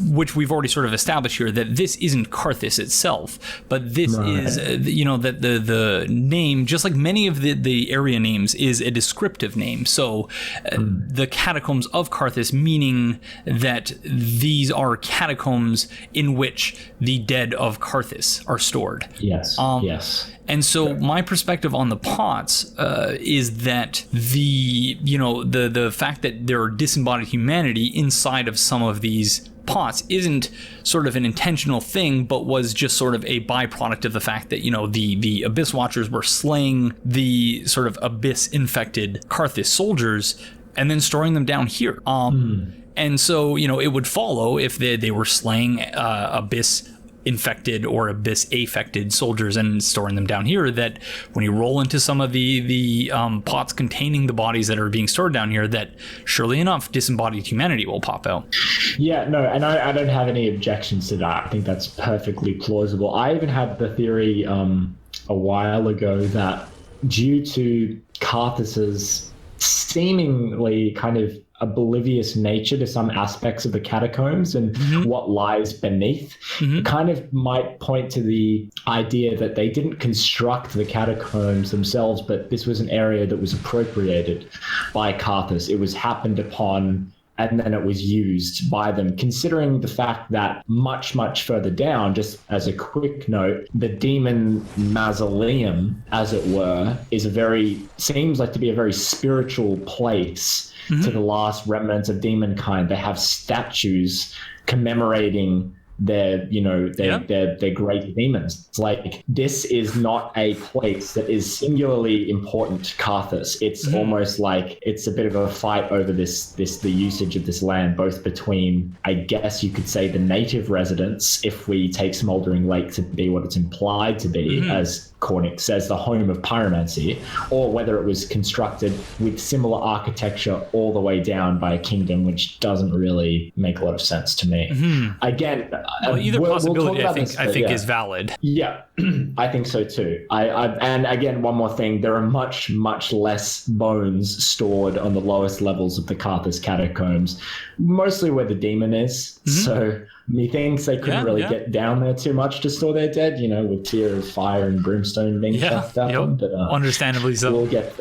which we've already sort of established here, that this isn't Carthus itself, but this is, that the name, just like many of the area names, is a descriptive name. So the Catacombs of Carthus, meaning that these are catacombs in which the dead of Carthus are stored. Yes. Yes. And so my perspective on the pots is that the fact that there are disembodied humanity inside of some of these pots isn't sort of an intentional thing, but was just sort of a byproduct of the fact that the Abyss Watchers were slaying the sort of Abyss infected Carthus soldiers and then storing them down here. And so it would follow if they were slaying Abyss infected or Abyss affected soldiers and storing them down here, that when you roll into some of the pots containing the bodies that are being stored down here, that surely enough disembodied humanity will pop out. Yeah, no, and I don't have any objections to that. I think that's perfectly plausible. I even had the theory a while ago that due to Carthus's seemingly kind of oblivious nature to some aspects of the catacombs and what lies beneath, it kind of might point to the idea that they didn't construct the catacombs themselves, but this was an area that was appropriated by Carthus. It was happened upon and then it was used by them, considering the fact that much, much further down, just as a quick note, the demon mausoleum, as it were, seems like to be a very spiritual place to the last remnants of demonkind. They have statues commemorating their great demons. It's like, this is not a place that is singularly important to Carthus. It's almost like it's a bit of a fight over the usage of this land, both between, I guess you could say, the native residents, if we take Smoldering Lake to be what it's implied to be, as Cornyx says, the home of pyromancy, or whether it was constructed with similar architecture all the way down by a kingdom, which doesn't really make a lot of sense to me. Again, either possibility I think is valid. Yeah, I think so too. And again, one more thing, there are much, much less bones stored on the lowest levels of the Carthus catacombs, mostly where the demon is. So methinks they couldn't really get down there too much to store their dead, with fear of fire and brimstone being chucked at them. But understandably so. We'll get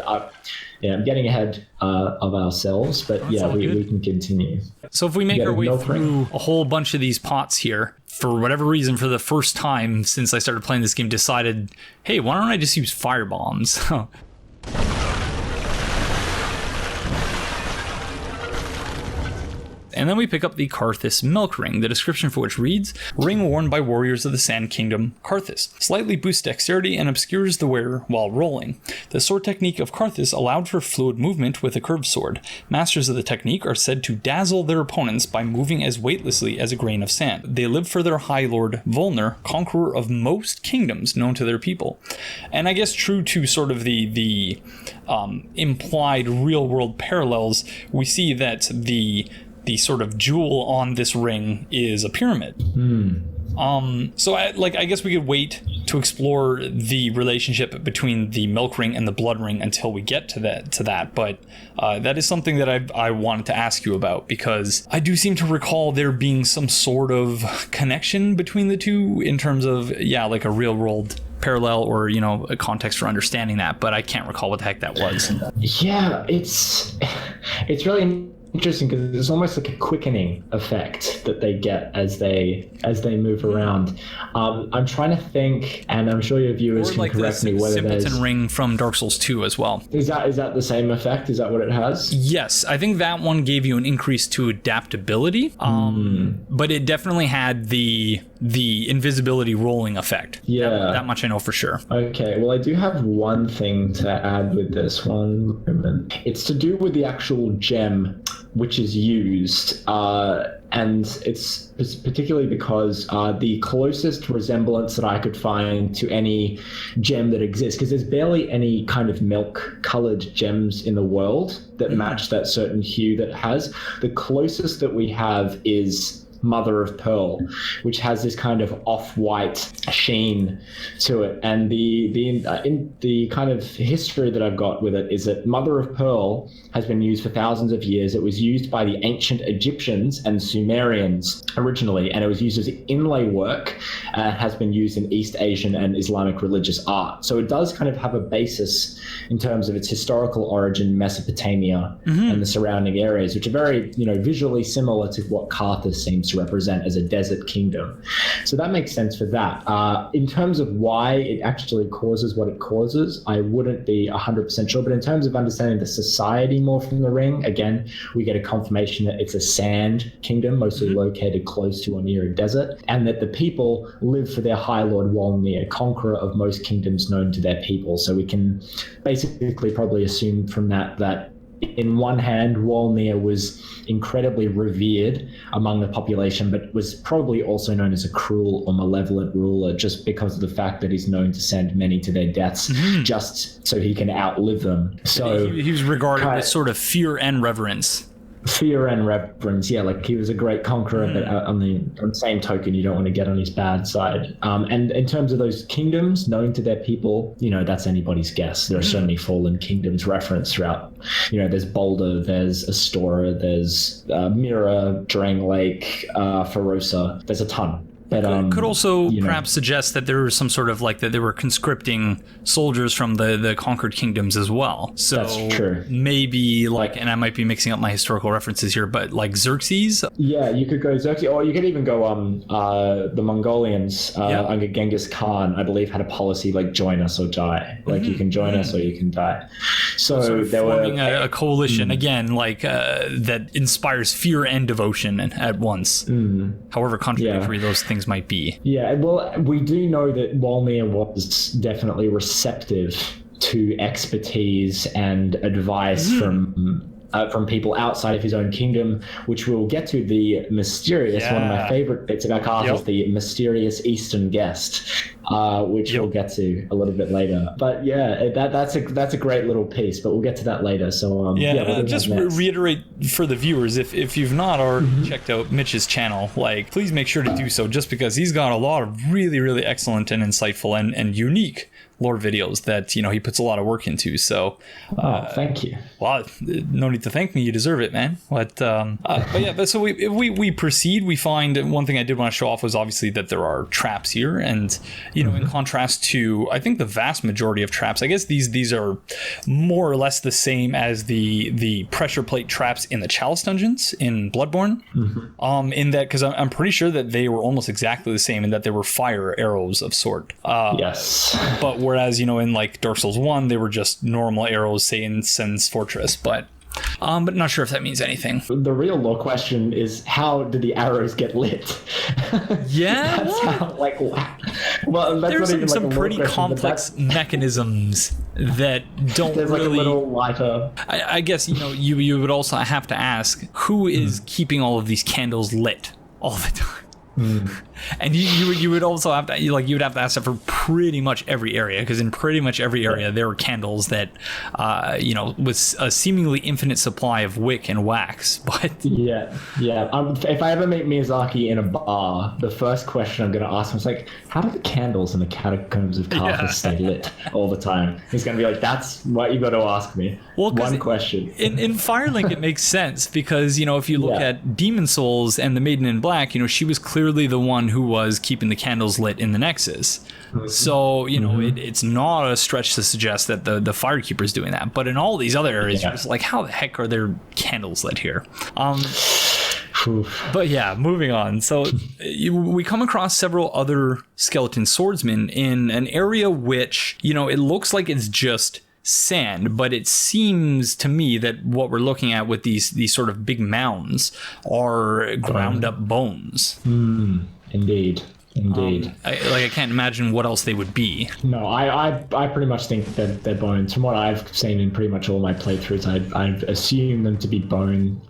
I'm getting ahead of ourselves, but we can continue. So if we make our way through a whole bunch of these pots here, for whatever reason, for the first time since I started playing this game, decided, hey, why don't I just use fire bombs? And then we pick up the Carthus Milk Ring, the description for which reads, ring worn by warriors of the Sand Kingdom, Carthus. Slightly boosts dexterity and obscures the wearer while rolling. The sword technique of Carthus allowed for fluid movement with a curved sword. Masters of the technique are said to dazzle their opponents by moving as weightlessly as a grain of sand. They live for their High Lord Wolnir, conqueror of most kingdoms known to their people. And I guess true to sort of the implied real-world parallels, we see that the sort of jewel on this ring is a pyramid. So I guess we could wait to explore the relationship between the milk ring and the blood ring until we get to that. But that is something that I wanted to ask you about, because I do seem to recall there being some sort of connection between the two in terms of, like a real world parallel or, a context for understanding that, but I can't recall what the heck that was. Yeah, it's really interesting because it's almost like a quickening effect that they get as they move around. I'm trying to think, and I'm sure your viewers can correct me whether there's Simpleton ring from Dark Souls 2 as well. Is that the same effect? Is that what it has? Yes, I think that one gave you an increase to adaptability, but it definitely had the invisibility rolling effect. Yeah, that much I know for sure. Okay, well, I do have one thing to add with this one. It's to do with the actual gem which is used, and it's particularly because the closest resemblance that I could find to any gem that exists, because there's barely any kind of milk-colored gems in the world that match that certain hue that it has. The closest that we have is Mother of Pearl, which has this kind of off-white sheen to it. And the kind of history that I've got with it is that Mother of Pearl has been used for thousands of years. It was used by the ancient Egyptians and Sumerians originally, and it was used as inlay work, has been used in East Asian and Islamic religious art. So it does kind of have a basis in terms of its historical origin in Mesopotamia and the surrounding areas, which are very, visually similar to what Carthus seems to represent as a desert kingdom. So that makes sense for that. In terms of why it actually causes what it causes, I wouldn't be 100% sure, but in terms of understanding the society more from the ring, again, we get a confirmation that it's a sand kingdom, mostly located close to or near a desert, and that the people live for their High Lord Wolnir, conqueror of most kingdoms known to their people. So we can basically probably assume from that in one hand, Wolnir was incredibly revered among the population, but was probably also known as a cruel or malevolent ruler just because of the fact that he's known to send many to their deaths just so he can outlive them. So he was regarded with sort of fear and reverence. Fear and reverence, like he was a great conqueror, but on the same token, you don't want to get on his bad side. And in terms of those kingdoms known to their people, that's anybody's guess. There are so many fallen kingdoms referenced throughout. There's Boulder, there's Astora, there's Mira, Drang Lake, Ferosa. There's a ton. But could also perhaps suggest that there was some sort of like that they were conscripting soldiers from the conquered kingdoms as well. So that's true. Maybe like, and I might be mixing up my historical references here, but like Xerxes. Yeah, you could go Xerxes, or you could even go the Mongolians under Genghis Khan. I believe had a policy like join us or die. Like you can join us or you can die. So they were forming a coalition again, like that inspires fear and devotion at once. However contradictory those things might be. Yeah, well, we do know that Wolnir was definitely receptive to expertise and advice from people outside of his own kingdom, which we'll get to. The mysterious, one of my favorite bits about Carthus, the mysterious Eastern guest, which we'll get to a little bit later. But yeah, that's a great little piece, but we'll get to that later. So just reiterate for the viewers, if you've not already checked out Mitch's channel, like please make sure to do so, just because he's got a lot of really, really excellent and insightful and unique lore videos that he puts a lot of work into. So thank you. Well, no need to thank me, you deserve it, man. But so we proceed. We find one thing I did want to show off was obviously that there are traps here, and in contrast to I think the vast majority of traps, I guess these are more or less the same as the pressure plate traps in the Chalice dungeons in Bloodborne. In that, because I'm pretty sure that they were almost exactly the same in that they were fire arrows of sort. Yes. But whereas, in like Dark Souls 1, they were just normal arrows, say in Sen's Fortress, but not sure if that means anything. The real lore question is, how did the arrows get lit? Yeah, that's how, like, well, that's there's not even some like a pretty question, complex mechanisms that don't there's really. Like a little lighter. I guess you would also have to ask who is keeping all of these candles lit all the time. And you would also have to you would have to ask that for pretty much every area, because in pretty much every area there were candles that with a seemingly infinite supply of wick and wax. But if I ever meet Miyazaki in a bar, the first question I'm going to ask him is like, how do the candles in the Catacombs of Carthus stay lit all the time? He's going to be like, that's what you got to ask me. Well, one question. In Firelink it makes sense, because if you look at Demon Souls and the Maiden in Black, she was clearly the one who was keeping the candles lit in the Nexus. So it's not a stretch to suggest that the Firekeeper's doing that. But in all these other areas, you're just like, how the heck are there candles lit here? But yeah, moving on. So we come across several other skeleton swordsmen in an area which it looks like it's just sand, but it seems to me that what we're looking at with these sort of big mounds are ground up bones. Indeed. I can't imagine what else they would be. No, I pretty much think that they're bones. From what I've seen in pretty much all my playthroughs, I assume them to be bone.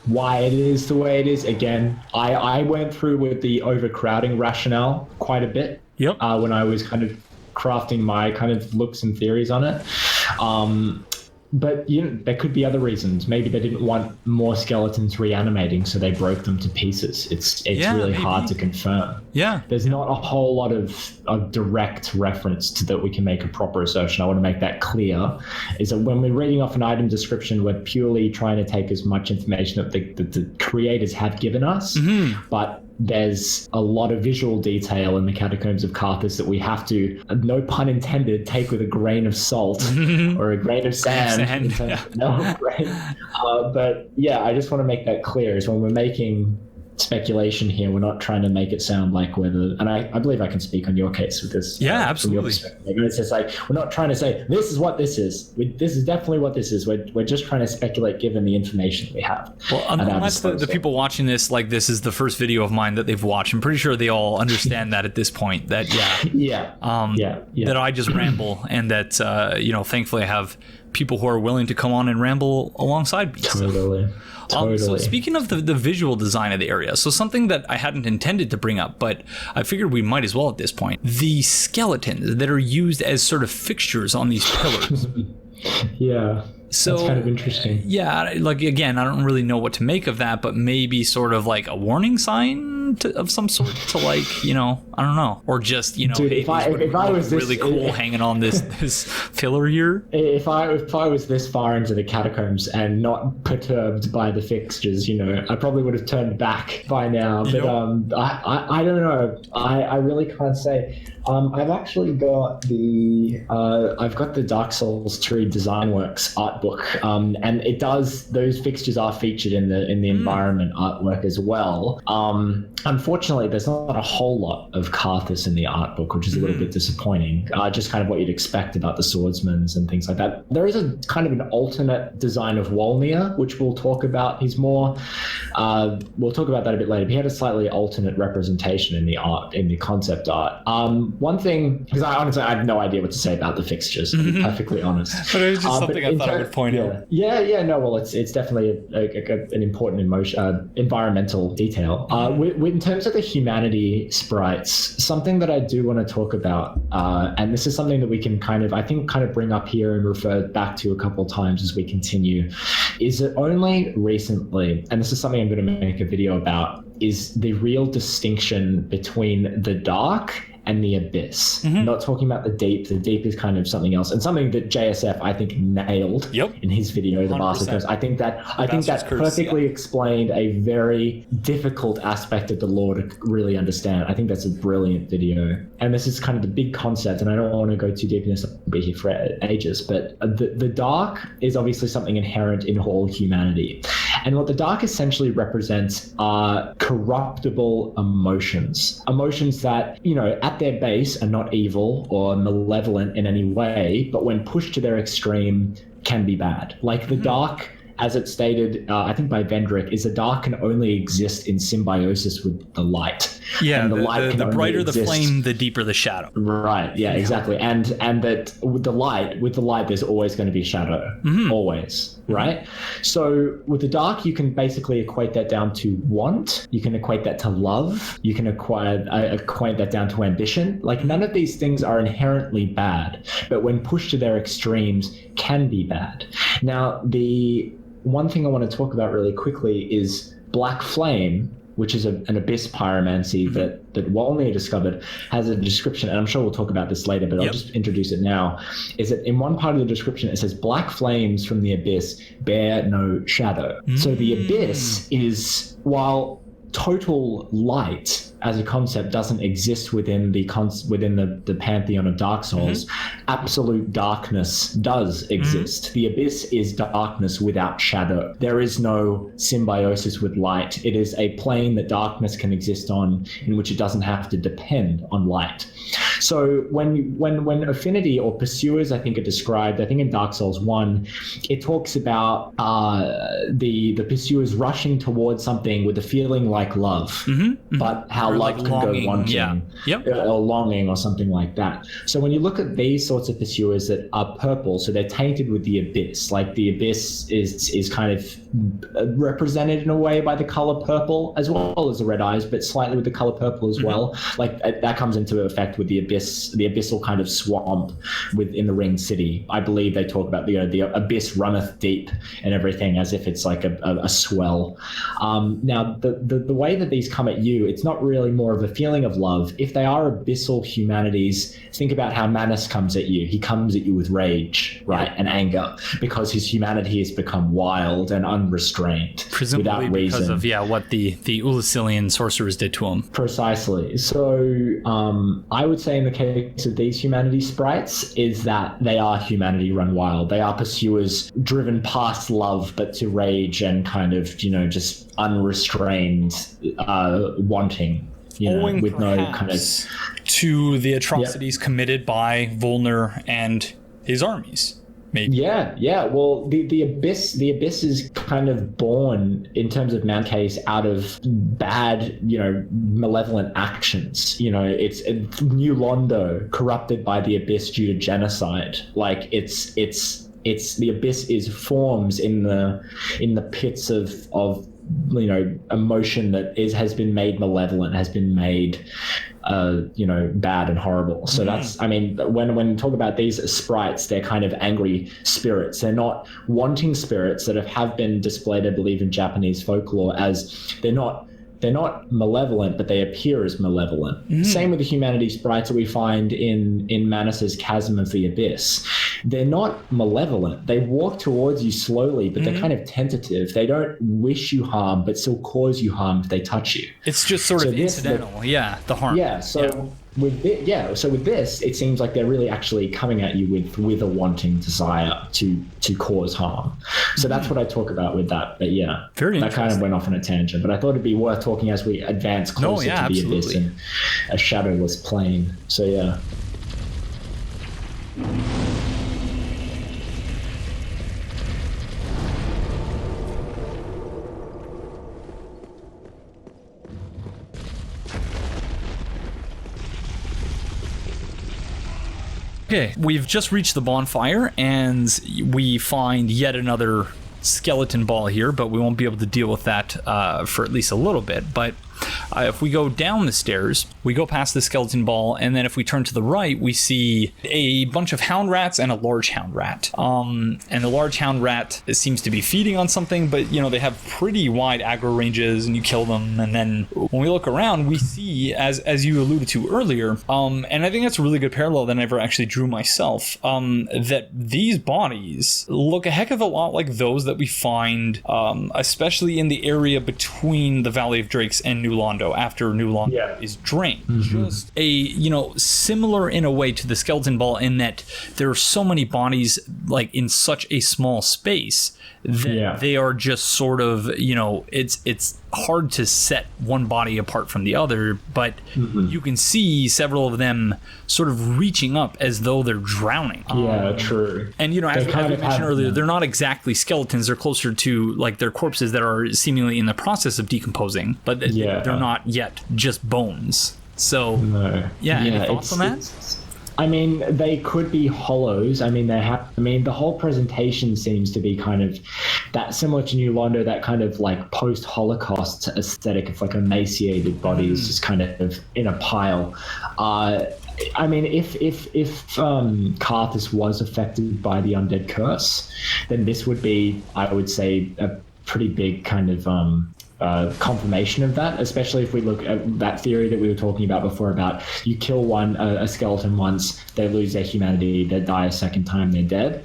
Why it is the way it is, again, I went through with the overcrowding rationale quite a bit. Yep. When I was kind of crafting my kind of looks and theories on it. But there could be other reasons. Maybe they didn't want more skeletons reanimating, so they broke them to pieces. It's really hard to confirm. Yeah. There's not a whole lot of direct reference to that we can make a proper assertion. I want to make that clear, is that when we're reading off an item description, we're purely trying to take as much information that the creators have given us, but there's a lot of visual detail in the Catacombs of Carthus that we have to, no pun intended, take with a grain of salt or a grain of sand. But yeah, I just want to make that clear, is when we're making speculation here, we're not trying to make it sound like and I believe I can speak on your case with this. Yeah, absolutely. It's just like, we're not trying to say this is what this is. This is definitely what this is. We're just trying to speculate given the information that we have. Well, unless the people watching this, like, this is the first video of mine that they've watched, I'm pretty sure they all understand that at this point, that that I just ramble, and that thankfully I have people who are willing to come on and ramble alongside me. Totally. So speaking of the visual design of the area, so something that I hadn't intended to bring up, but I figured we might as well at this point, the skeletons that are used as sort of fixtures on these pillars. Yeah. So that's kind of interesting. Yeah, like, again, I don't really know what to make of that, but maybe sort of like a warning sign weapon of some sort to, like, you know, I don't know, or just, you know, dude, hey, if I was really this, cool hanging on this filler here. If I was this far into the catacombs and not perturbed by the fixtures, you know, I probably would have turned back by now. But I don't know. I really can't say. I've actually got the Dark Souls 3 Design Works art book, and it does, those fixtures are featured in the environment artwork as well. Unfortunately, there's not a whole lot of Carthus in the art book, which is a little bit disappointing. Just kind of what you'd expect about the swordsmen and things like that. There is a kind of an alternate design of Wolnir, which we'll talk about. He's more, we'll talk about that a bit later. He had a slightly alternate representation in the art, in the concept art. One thing, because I honestly I have no idea what to say about the fixtures, to be perfectly honest. But it was just something I thought I would point out. Yeah, no, well, it's definitely an important environmental detail. In terms of the humanity sprites, something that I do want to talk about, and this is something that we can kind of bring up here and refer back to a couple of times as we continue, is that only recently, and this is something I'm going to make a video about, is the real distinction between the dark and the abyss. Not talking about the deep. The deep is kind of something else, and something that JSF I think nailed in his video, The Bastard Curse. I think that perfectly explained a very difficult aspect of the lore to really understand. I think that's a brilliant video, and this is kind of the big concept. And I don't want to go too deep in this. I'll be here for ages, but the dark is obviously something inherent in all humanity, and what the dark essentially represents are corruptible emotions that, you know, at their base are not evil or malevolent in any way, but when pushed to their extreme can be bad. Like the dark, as it's stated, I think by Vendrick, is the dark can only exist in symbiosis with the light. Yeah, and the brighter the flame, the deeper the shadow. Right, yeah, exactly. And that with the light, there's always going to be shadow. Always, right? So with the dark, you can basically equate that down to want. You can equate that to love. You can equate that down to ambition. Like, none of these things are inherently bad, but when pushed to their extremes, can be bad. Now, the one thing I want to talk about really quickly is Black Flame, which is an abyss pyromancy that Wolnir discovered, has a description, and I'm sure we'll talk about this later, but I'll just introduce it now, is that in one part of the description it says, black flames from the abyss bear no shadow. So the abyss is, while total light as a concept doesn't exist within the pantheon of Dark Souls, absolute darkness does exist. The abyss is darkness without shadow. There is no symbiosis with light. It is a plane that darkness can exist on, in which it doesn't have to depend on light. So when affinity or pursuers, I think, are described, I think in Dark Souls 1, it talks about the pursuers rushing towards something with a feeling like love, but how love can go wanting, or longing, or something like that. So when you look at these sorts of pursuers that are purple, so they're tainted with the abyss, like the abyss is kind of represented in a way by the color purple, as well as the red eyes, but slightly with the color purple as well. Like that comes into effect with the abyssal kind of swamp within the Ringed City. I believe they talk about the abyss runneth deep and everything, as if it's like a swell. Now the way that these come at you, it's not really more of a feeling of love. If they are abyssal humanities, think about how Manus comes at you. He comes at you with rage, right, and anger, because his humanity has become wild and unrestrained, presumably without reason. Because of what the Ulyssilian sorcerers did to him. Precisely. So I would say in the case of these humanity sprites is that they are humanity run wild. They are pursuers driven past love, but to rage and kind of, just unrestrained wanting, Owing with no kind of to the atrocities committed by Wolnir and his armies. Maybe. Yeah. Well, the abyss is kind of born, in terms of Mancase, out of bad, malevolent actions. It's New Londo corrupted by the abyss due to genocide. Like it's the abyss forms in the pits of emotion that has been made malevolent, has been made bad and horrible. So that's, when we talk about these sprites, they're kind of angry spirits. They're not wanting spirits that have been displayed, I believe, in Japanese folklore, as they're not they're not malevolent, but they appear as malevolent. Same with the humanity sprites that we find in Manus's Chasm of the Abyss. They're not malevolent. They walk towards you slowly, but they're kind of tentative. They don't wish you harm, but still cause you harm if they touch you. It's just sort of incidental, the harm. Yeah, so with this, it seems like they're really actually coming at you with a wanting desire to cause harm. So that's what I talk about with that. But yeah, that kind of went off on a tangent. But I thought it'd be worth talking as we advance closer to the Abyss and a shadowless plane. So yeah. Okay, we've just reached the bonfire, and we find yet another skeleton ball here, but we won't be able to deal with that for at least a little bit. But if we go down the stairs, we go past the skeleton ball, and then if we turn to the right, we see a bunch of hound rats and a large hound rat. And the large hound rat seems to be feeding on something, but they have pretty wide aggro ranges, and you kill them. And then when we look around, we see, as you alluded to earlier, and I think that's a really good parallel that I never actually drew myself, that these bodies look a heck of a lot like those that we find, especially in the area between the Valley of Drakes and New Londo after New Londo is drained. Just similar in a way to the skeleton ball in that there are so many bodies like in such a small space that they are just sort of, it's hard to set one body apart from the other, but you can see several of them sort of reaching up as though they're drowning. True. And as we mentioned earlier, they're not exactly skeletons. They're closer to like their corpses that are seemingly in the process of decomposing, but they're not yet just bones. So any thoughts on that? I mean, they could be hollows. I mean, the whole presentation seems to be kind of that similar to New Londo, that kind of like post-Holocaust aesthetic of like emaciated bodies just kind of in a pile. I mean, if Carthus was affected by the undead curse, then this would be, I would say, a pretty big kind of confirmation of that, especially if we look at that theory that we were talking about before about you kill a skeleton once, they lose their humanity, they die a second time, they're dead.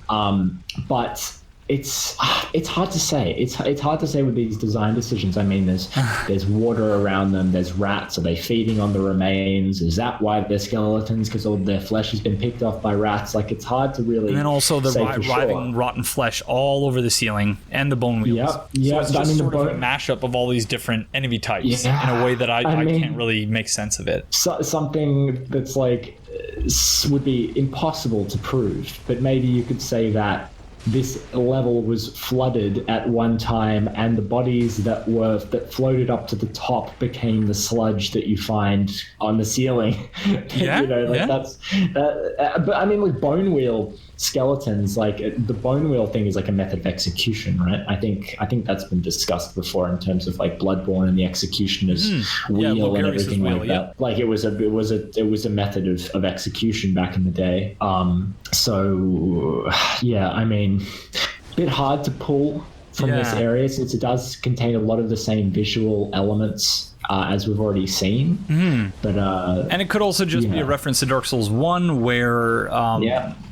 But it's hard to say. It's hard to say with these design decisions. I mean, there's water around them. There's rats. Are they feeding on the remains? Is that why they're skeletons? Because all their flesh has been picked off by rats. Like, it's hard to really. And then also the writhing, rotten flesh all over the ceiling and the bone wheels. Yeah. So it's just sort of a mashup of all these different enemy types in a way that I can't really make sense of it. Something that's like would be impossible to prove, but maybe you could say that this level was flooded at one time, and the bodies that floated up to the top became the sludge that you find on the ceiling. That's that. But I mean, with bone wheel skeletons, like the bone wheel thing is like a method of execution, right? I think that's been discussed before in terms of like Bloodborne and the executioner's wheel and everything like that. Like it was a method of execution back in the day. I mean, a bit hard to pull from this area since it does contain a lot of the same visual elements as we've already seen. But and it could also just be a reference to Dark Souls 1 where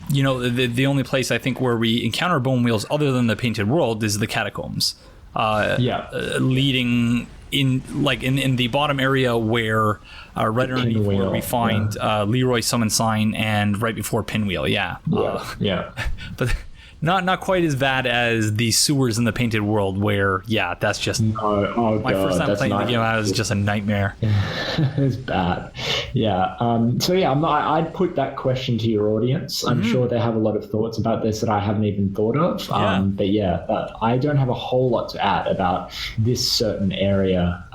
the only place I think where we encounter bone wheels other than the Painted World is the Catacombs. Leading in the bottom area where right underneath where we find Leroy Summon Sign and right before Pinwheel. But not quite as bad as the sewers in the Painted World, where that's just my first time playing the game. It was just a nightmare. It's bad. I'd put that question to your audience. I'm sure they have a lot of thoughts about this that I haven't even thought of. But I don't have a whole lot to add about this certain area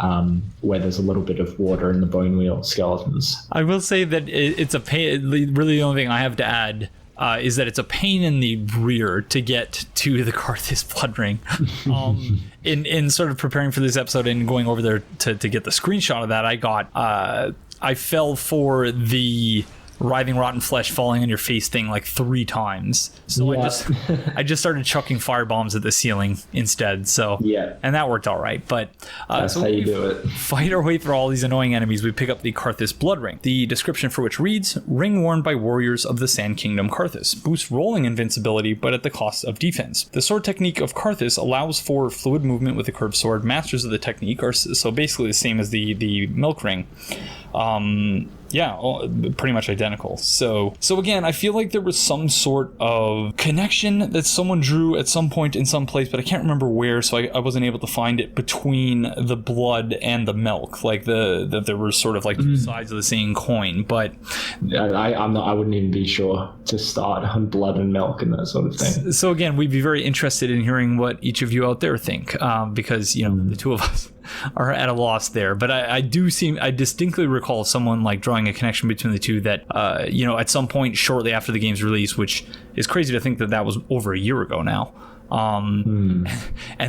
where there's a little bit of water in the bone wheel skeletons. I will say that it's a pain. Really, the only thing I have to add is that it's a pain in the rear to get to the Carthus blood ring. In sort of preparing for this episode and going over there to get the screenshot of that, I fell for the writhing rotten flesh falling on your face thing like 3 times. So Yeah. I just started chucking fire bombs at the ceiling instead. So and that worked all right. But that's so how you do it. Fight our way through all these annoying enemies. We pick up the Carthus Blood Ring, the description for which reads, ring worn by warriors of the Sand Kingdom Carthus. Boosts rolling invincibility, but at the cost of defense. The sword technique of Carthus allows for fluid movement with a curved sword. Masters of the technique are so basically the same as the milk ring. Pretty much identical. So again, I feel like there was some sort of connection that someone drew at some point in some place, but I can't remember where, so I wasn't able to find it between the blood and the milk, like that there were sort of like 2 sides of the same coin. But I wouldn't even be sure to start on blood and milk and that sort of thing. So again, we'd be very interested in hearing what each of you out there think, because the 2 of us are at a loss there. But I distinctly recall someone like drawing a connection between the 2 that at some point shortly after the game's release, which is crazy to think that was over a year ago now, and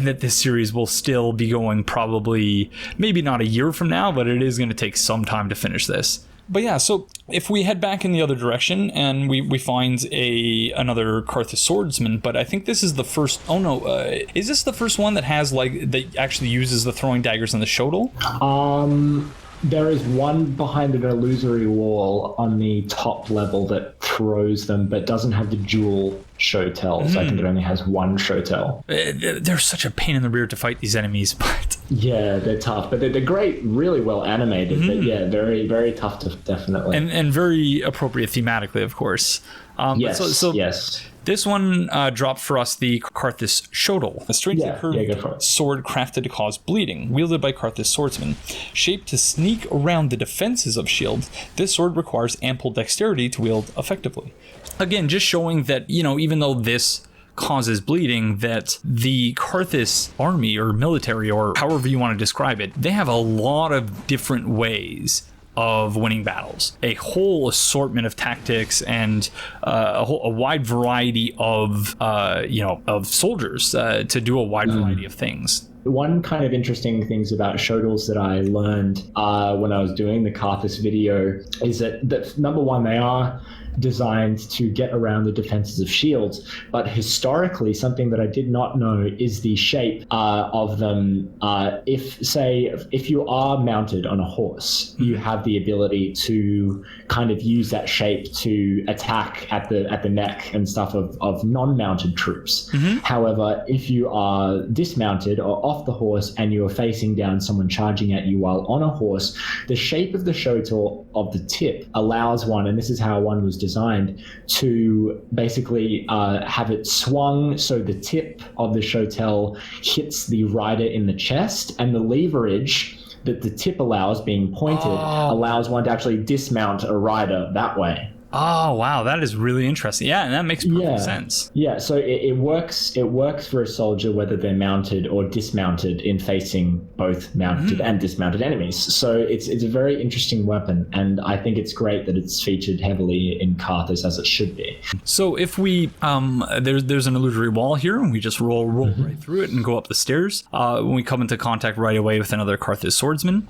that this series will still be going probably maybe not a year from now, but it is going to take some time to finish this. But yeah, so if we head back in the other direction and we find another Carthus swordsman, but I think this is the first. Oh no, is this the first one that has that actually uses the throwing daggers and the shotel? There is one behind an illusory wall on the top level that throws them, but doesn't have the dual shotels. I think it only has one shotel. They're such a pain in the rear to fight these enemies, but yeah, they're tough, but they're great, really well animated. But yeah, very, very tough to definitely, and very appropriate thematically, of course. Yes. This one dropped for us the Carthus shotel, a strangely curved sword crafted to cause bleeding, wielded by Carthus swordsmen. Shaped to sneak around the defenses of shields, this sword requires ample dexterity to wield effectively. Again, just showing that, even though this causes bleeding, that the Carthus army or military, or however you want to describe it, they have a lot of different ways of winning battles, a whole assortment of tactics, and a wide variety of soldiers to do a wide variety of things. One kind of interesting things about shotels that I learned when I was doing the Carthus video is that number one, they are designed to get around the defenses of shields, but historically, something that I did not know is the shape of them. If you are mounted on a horse, you have the ability to kind of use that shape to attack at the neck and stuff of non-mounted troops. However, if you are dismounted or off the horse and you are facing down someone charging at you while on a horse, the shape of the shotel of the tip allows one, and this is how one was designed, to basically have it swung so the tip of the shotel hits the rider in the chest, and the leverage that the tip allows, being pointed, allows one to actually dismount a rider that way. Oh, wow. That is really interesting. Yeah, and that makes perfect sense. Yeah, so it works for a soldier whether they're mounted or dismounted in facing both mounted and dismounted enemies. So it's a very interesting weapon, and I think it's great that it's featured heavily in Carthus, as it should be. So if we, there's an illusory wall here, and we just roll right through it and go up the stairs. When we come into contact right away with another Carthus swordsman.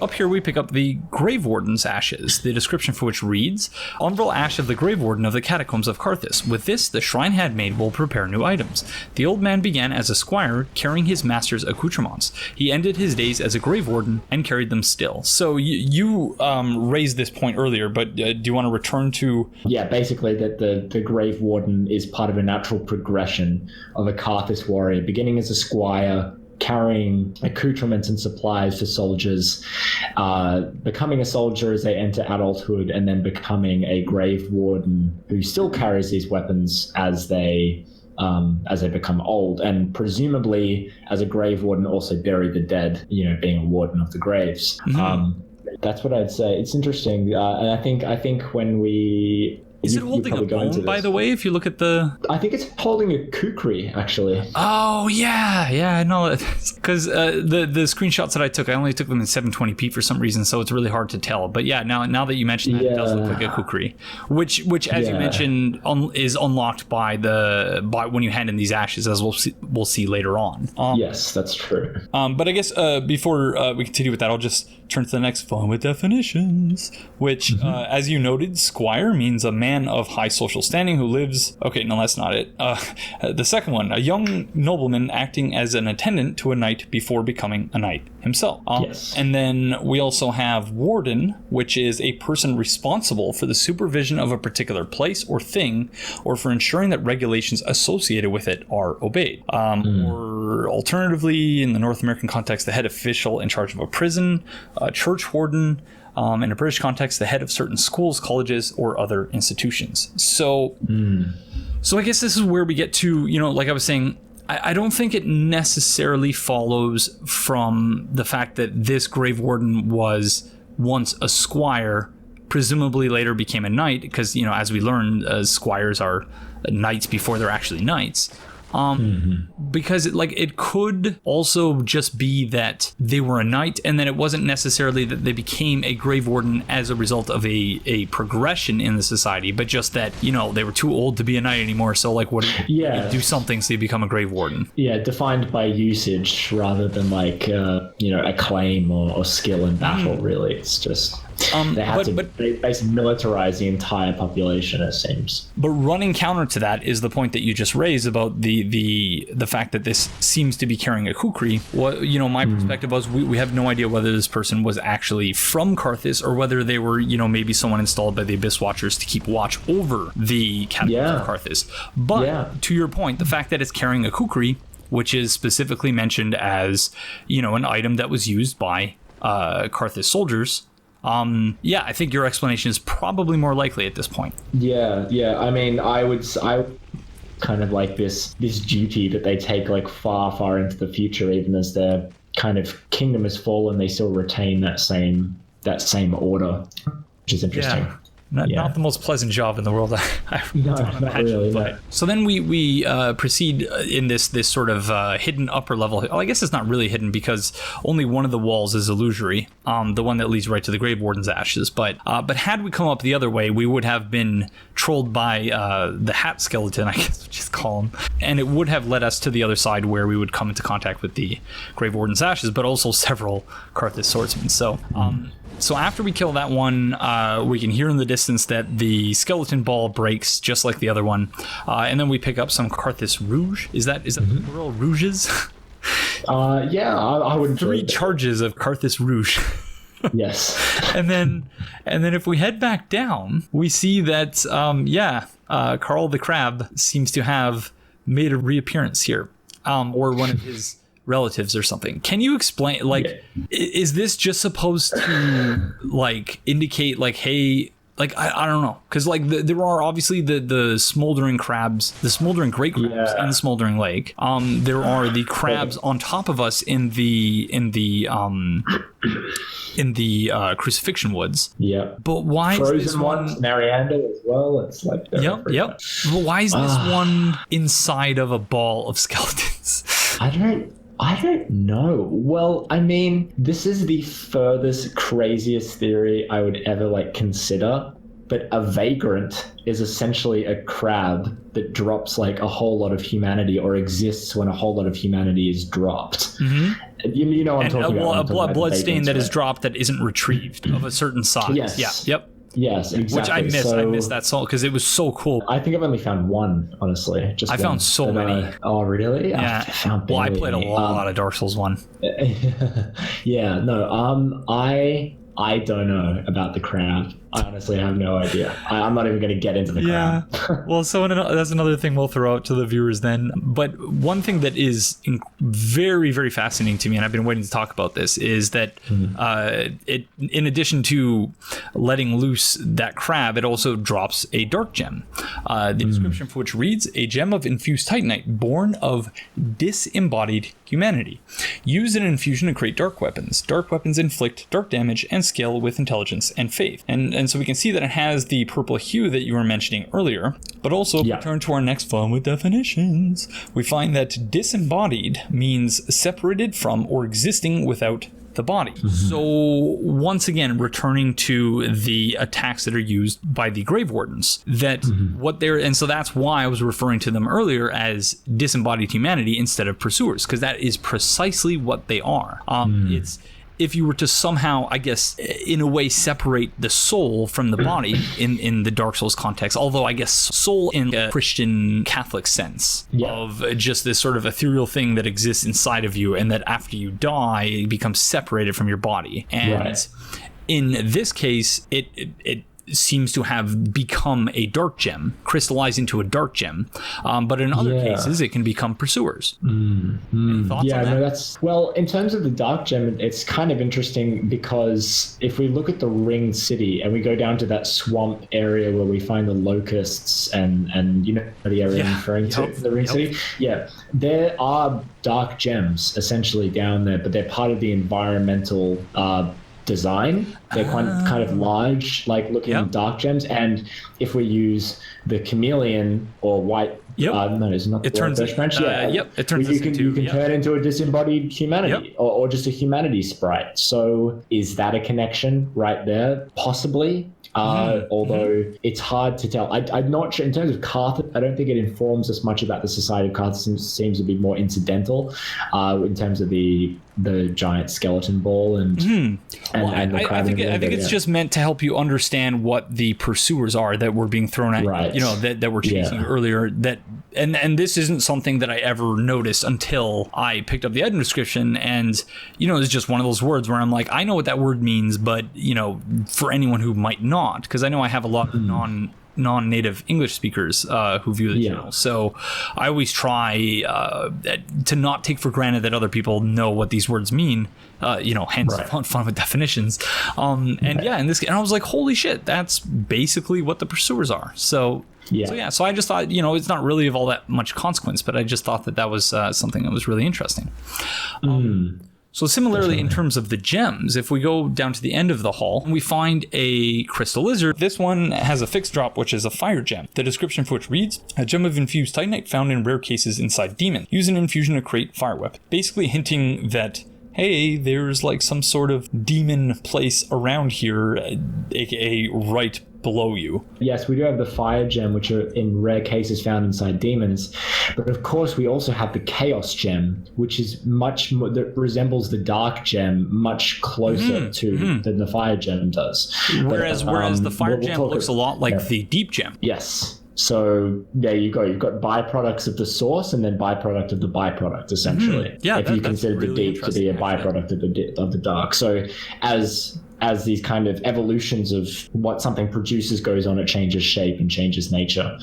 Up here we pick up the Grave Warden's ashes, the description for which reads, Umbral ash of the Grave Warden of the Catacombs of Carthus. With this, the shrine handmaid will prepare new items. The old man began as a squire, carrying his master's accoutrements. He ended his days as a Grave Warden and carried them still. So you raised this point earlier, but do you want to return to... Yeah, basically that the Grave Warden is part of a natural progression of a Carthus warrior, beginning as a squire, carrying accoutrements and supplies to soldiers, becoming a soldier as they enter adulthood, and then becoming a Grave Warden who still carries these weapons as they become old, and presumably as a Grave Warden also bury the dead, being a warden of the graves. That's what I'd say. It's interesting, and I think when we Is it holding a bone, by the way, if you look at the... I think it's holding a kukri, actually. Oh, yeah, no, because the screenshots that I took, I only took them in 720p for some reason, so it's really hard to tell. But yeah, now that you mention that, it does look like a kukri, which as you mentioned, is unlocked by when you hand in these ashes, as we'll see later on. Yes, that's true. But I guess before we continue with that, I'll just turn to the next one with definitions, which, as you noted, squire means a man of high social standing who lives... Okay, no, that's not it. The second one, a young nobleman acting as an attendant to a knight before becoming a knight himself. Yes. And then we also have warden, which is a person responsible for the supervision of a particular place or thing, or for ensuring that regulations associated with it are obeyed. Or alternatively, in the North American context, the head official in charge of a prison, a church warden, in a British context, the head of certain schools, colleges, or other institutions. So I guess this is where we get to, like I was saying, I don't think it necessarily follows from the fact that this grave warden was once a squire, presumably later became a knight, because, as we learned, squires are knights before they're actually knights. Because it could also just be that they were a knight, and then it wasn't necessarily that they became a grave warden as a result of a progression in the society, but just that they were too old to be a knight anymore. So you do something so you become a grave warden. Yeah, defined by usage rather than acclaim or skill in battle. Really, it's just. They had to basically militarize the entire population, it seems. But running counter to that is the point that you just raised about the fact that this seems to be carrying a kukri. My perspective was we have no idea whether this person was actually from Carthus or whether they were, maybe someone installed by the Abyss Watchers to keep watch over the Catacombs of Carthus. But to your point, the fact that it's carrying a kukri, which is specifically mentioned as, an item that was used by Carthus soldiers. I think your explanation is probably more likely at this point. Yeah. I mean, I would kind of like this duty that they take far into the future, even as their kind of kingdom has fallen, they still retain that same order, which is interesting. Yeah. Not the most pleasant job in the world. Not really. But. So then we proceed in this sort of hidden upper level. Well, I guess it's not really hidden because only one of the walls is illusory, the one that leads right to the Grave Warden's ashes. But had we come up the other way, we would have been trolled by the hat skeleton, I guess we'll just call him, and it would have led us to the other side where we would come into contact with the Grave Warden's ashes, but also several Carthus swordsmen. So after we kill that one, we can hear in the distance that the skeleton ball breaks just like the other one. And then we pick up some Carthus Rouge. Is that the plural Rouges? I wouldn't. 3 charges of Carthus Rouge. Yes. And then if we head back down, we see that, Carl the Crab seems to have made a reappearance here. Or one of his relatives or something. Can you explain, is this just supposed to indicate hey, I don't know, because there are obviously the smoldering crabs, the smoldering great crabs in the smoldering lake. There are the crabs on top of us in the crucifixion woods. Yeah. But why frozen is this ones, Marianda as well? It's yep. But why is this one inside of a ball of skeletons? I don't know. Well, I mean, this is the furthest, craziest theory I would ever consider. But a vagrant is essentially a crab that drops a whole lot of humanity, or exists when a whole lot of humanity is dropped. Mm-hmm. You know what I'm talking about. A blood stain that is dropped that isn't retrieved of a certain size. Yes. Yeah. Yep. Yes, exactly. Which I missed. I missed that salt because it was so cool. I think I've only found one, honestly. I found so many. Oh, really? Yeah. I played a lot of Dark Souls 1. Yeah. No. I don't know about the crab. I honestly have no idea. I'm not even going to get into the crab. Yeah. Well, so that's another thing we'll throw out to the viewers then. But one thing that is very, very fascinating to me, and I've been waiting to talk about this, is that it, in addition to letting loose that crab, it also drops a dark gem. The description for which reads, a gem of infused titanite born of disembodied humanity. Used in an infusion to create dark weapons. Dark weapons inflict dark damage and scale with intelligence and faith. And and so we can see that it has the purple hue that you were mentioning earlier. But also, if we turn to our next fun with definitions, we find that disembodied means separated from or existing without the body. So once again, returning to the attacks that are used by the Grave Wardens, that what they're, and so that's why I was referring to them earlier as disembodied humanity instead of pursuers, because that is precisely what they are. It's, if you were to somehow, I guess, in a way, separate the soul from the body in the Dark Souls context, although I guess soul in a Christian Catholic sense of just this sort of ethereal thing that exists inside of you, and that after you die, it becomes separated from your body. And in this case, it seems to have become a dark gem, crystallized into a dark gem. But in other cases, it can become pursuers. Any thoughts on that? No, that's, well, in terms of the dark gem, it's kind of interesting because if we look at the ringed city and we go down to that swamp area where we find the locusts and you know the area I'm referring to, the ringed city, there are dark gems essentially down there, but they're part of the environmental design. They're kind of large, like looking dark gems. And if we use the chameleon or white, no, it's not. It turns it turns you can turn into a disembodied humanity or just a humanity sprite. So is that a connection right there? Possibly. Although it's hard to tell. I'm not sure in terms of Carthus. I don't think it informs us much about the Society of Carthus. It seems to be more incidental in terms of the giant skeleton ball and I think it's just meant to help you understand what the pursuers are that were being thrown at you know, that were chasing you earlier. That and this isn't something that I ever noticed until I picked up the item description, and you know, it's just one of those words where I'm like, I know what that word means, but you know, for anyone who might not, because I know I have a lot of non-native English speakers who view the channel, so I always try to not take for granted that other people know what these words mean. You know, hence fun with definitions. And in this, and I was like, holy shit, that's basically what the pursuers are. So I just thought, you know, it's not really of all that much consequence, but I just thought that was something that was really interesting. So similarly, in terms of the gems, if we go down to the end of the hall, we find a crystal lizard. This one has a fixed drop, which is a fire gem. The description for which reads, a gem of infused titanite found in rare cases inside demons. Use an infusion to create fire weapon. Basically hinting that, hey, there's like some sort of demon place around here, aka right below you. Yes, we do have the fire gem, which are in rare cases found inside demons, but of course we also have the chaos gem, which is much more, that resembles the dark gem much closer than the fire gem does. Whereas the fire gem looks a lot like the deep gem. Yes. So there you go. You've got byproducts of the source and then byproduct of the byproduct, essentially. If you consider the deep to be a byproduct of the dark. So as these kind of evolutions of what something produces goes on, it changes shape and changes nature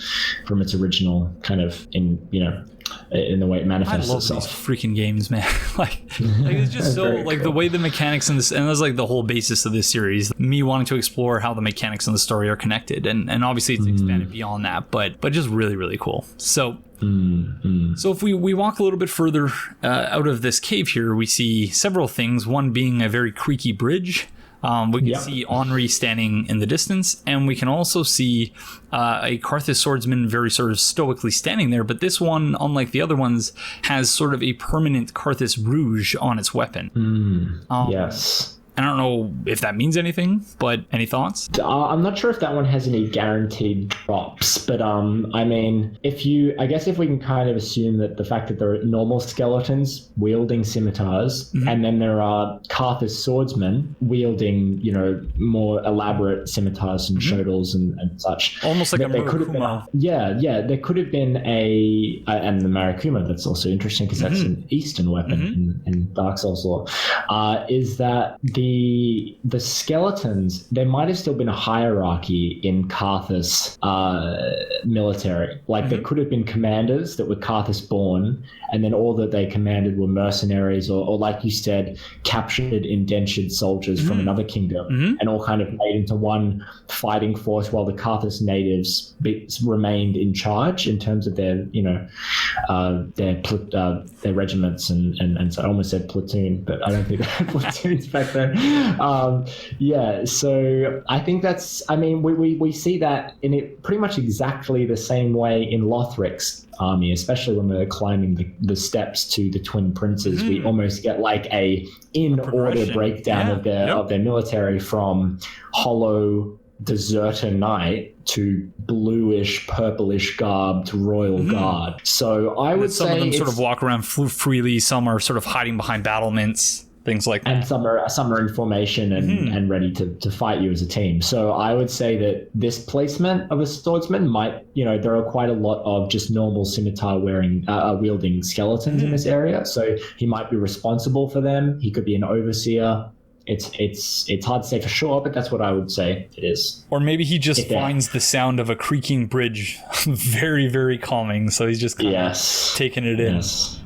from its original kind of in the way it manifests itself. I love these freaking games, man. like it's just so like cool. The way the mechanics in this, and that's like the whole basis of this series, me wanting to explore how the mechanics in the story are connected, and obviously it's expanded beyond that, but just really, really cool. So So if we walk a little bit further out of this cave here, we see several things, one being a very creaky bridge. We can see Anri standing in the distance, and we can also see a Carthus swordsman very sort of stoically standing there, but this one, unlike the other ones, has sort of a permanent Carthus rouge on its weapon. Yes. I don't know if that means anything, but any thoughts? I'm not sure if that one has any guaranteed drops, but I mean, I guess if we can kind of assume that the fact that there are normal skeletons wielding scimitars, and then there are Carthus swordsmen wielding, more elaborate scimitars and shodels and such. Almost like a Murakuma. There could have been and the Murakuma, that's also interesting because that's an Eastern weapon in Dark Souls lore, is that the skeletons, there might have still been a hierarchy in Carthus military. Like there could have been commanders that were Carthus born, and then all that they commanded were mercenaries or like you said, captured indentured soldiers from another kingdom, and all kind of made into one fighting force while the Carthus natives remained in charge in terms of their regiments and so I almost said platoon, but I don't think they had platoons back then. Yeah, so I think we see that in it pretty much exactly the same way in Lothric's army, especially when we're climbing the steps to the Twin Princes. We almost get like a in-order breakdown of their military, from hollow deserter knight to bluish, purplish garbed royal guard. So I would say some of them sort of walk around freely. Some are sort of hiding behind battlements, things like that. And some are in formation and ready to fight you as a team. So I would say that this placement of a swordsman might, there are quite a lot of just normal scimitar wielding skeletons in this area. So he might be responsible for them. He could be an overseer. It's hard to say for sure, but that's what I would say it is. Or maybe he just finds the sound of a creaking bridge very, very calming. So he's just kind of taking it in. Yes.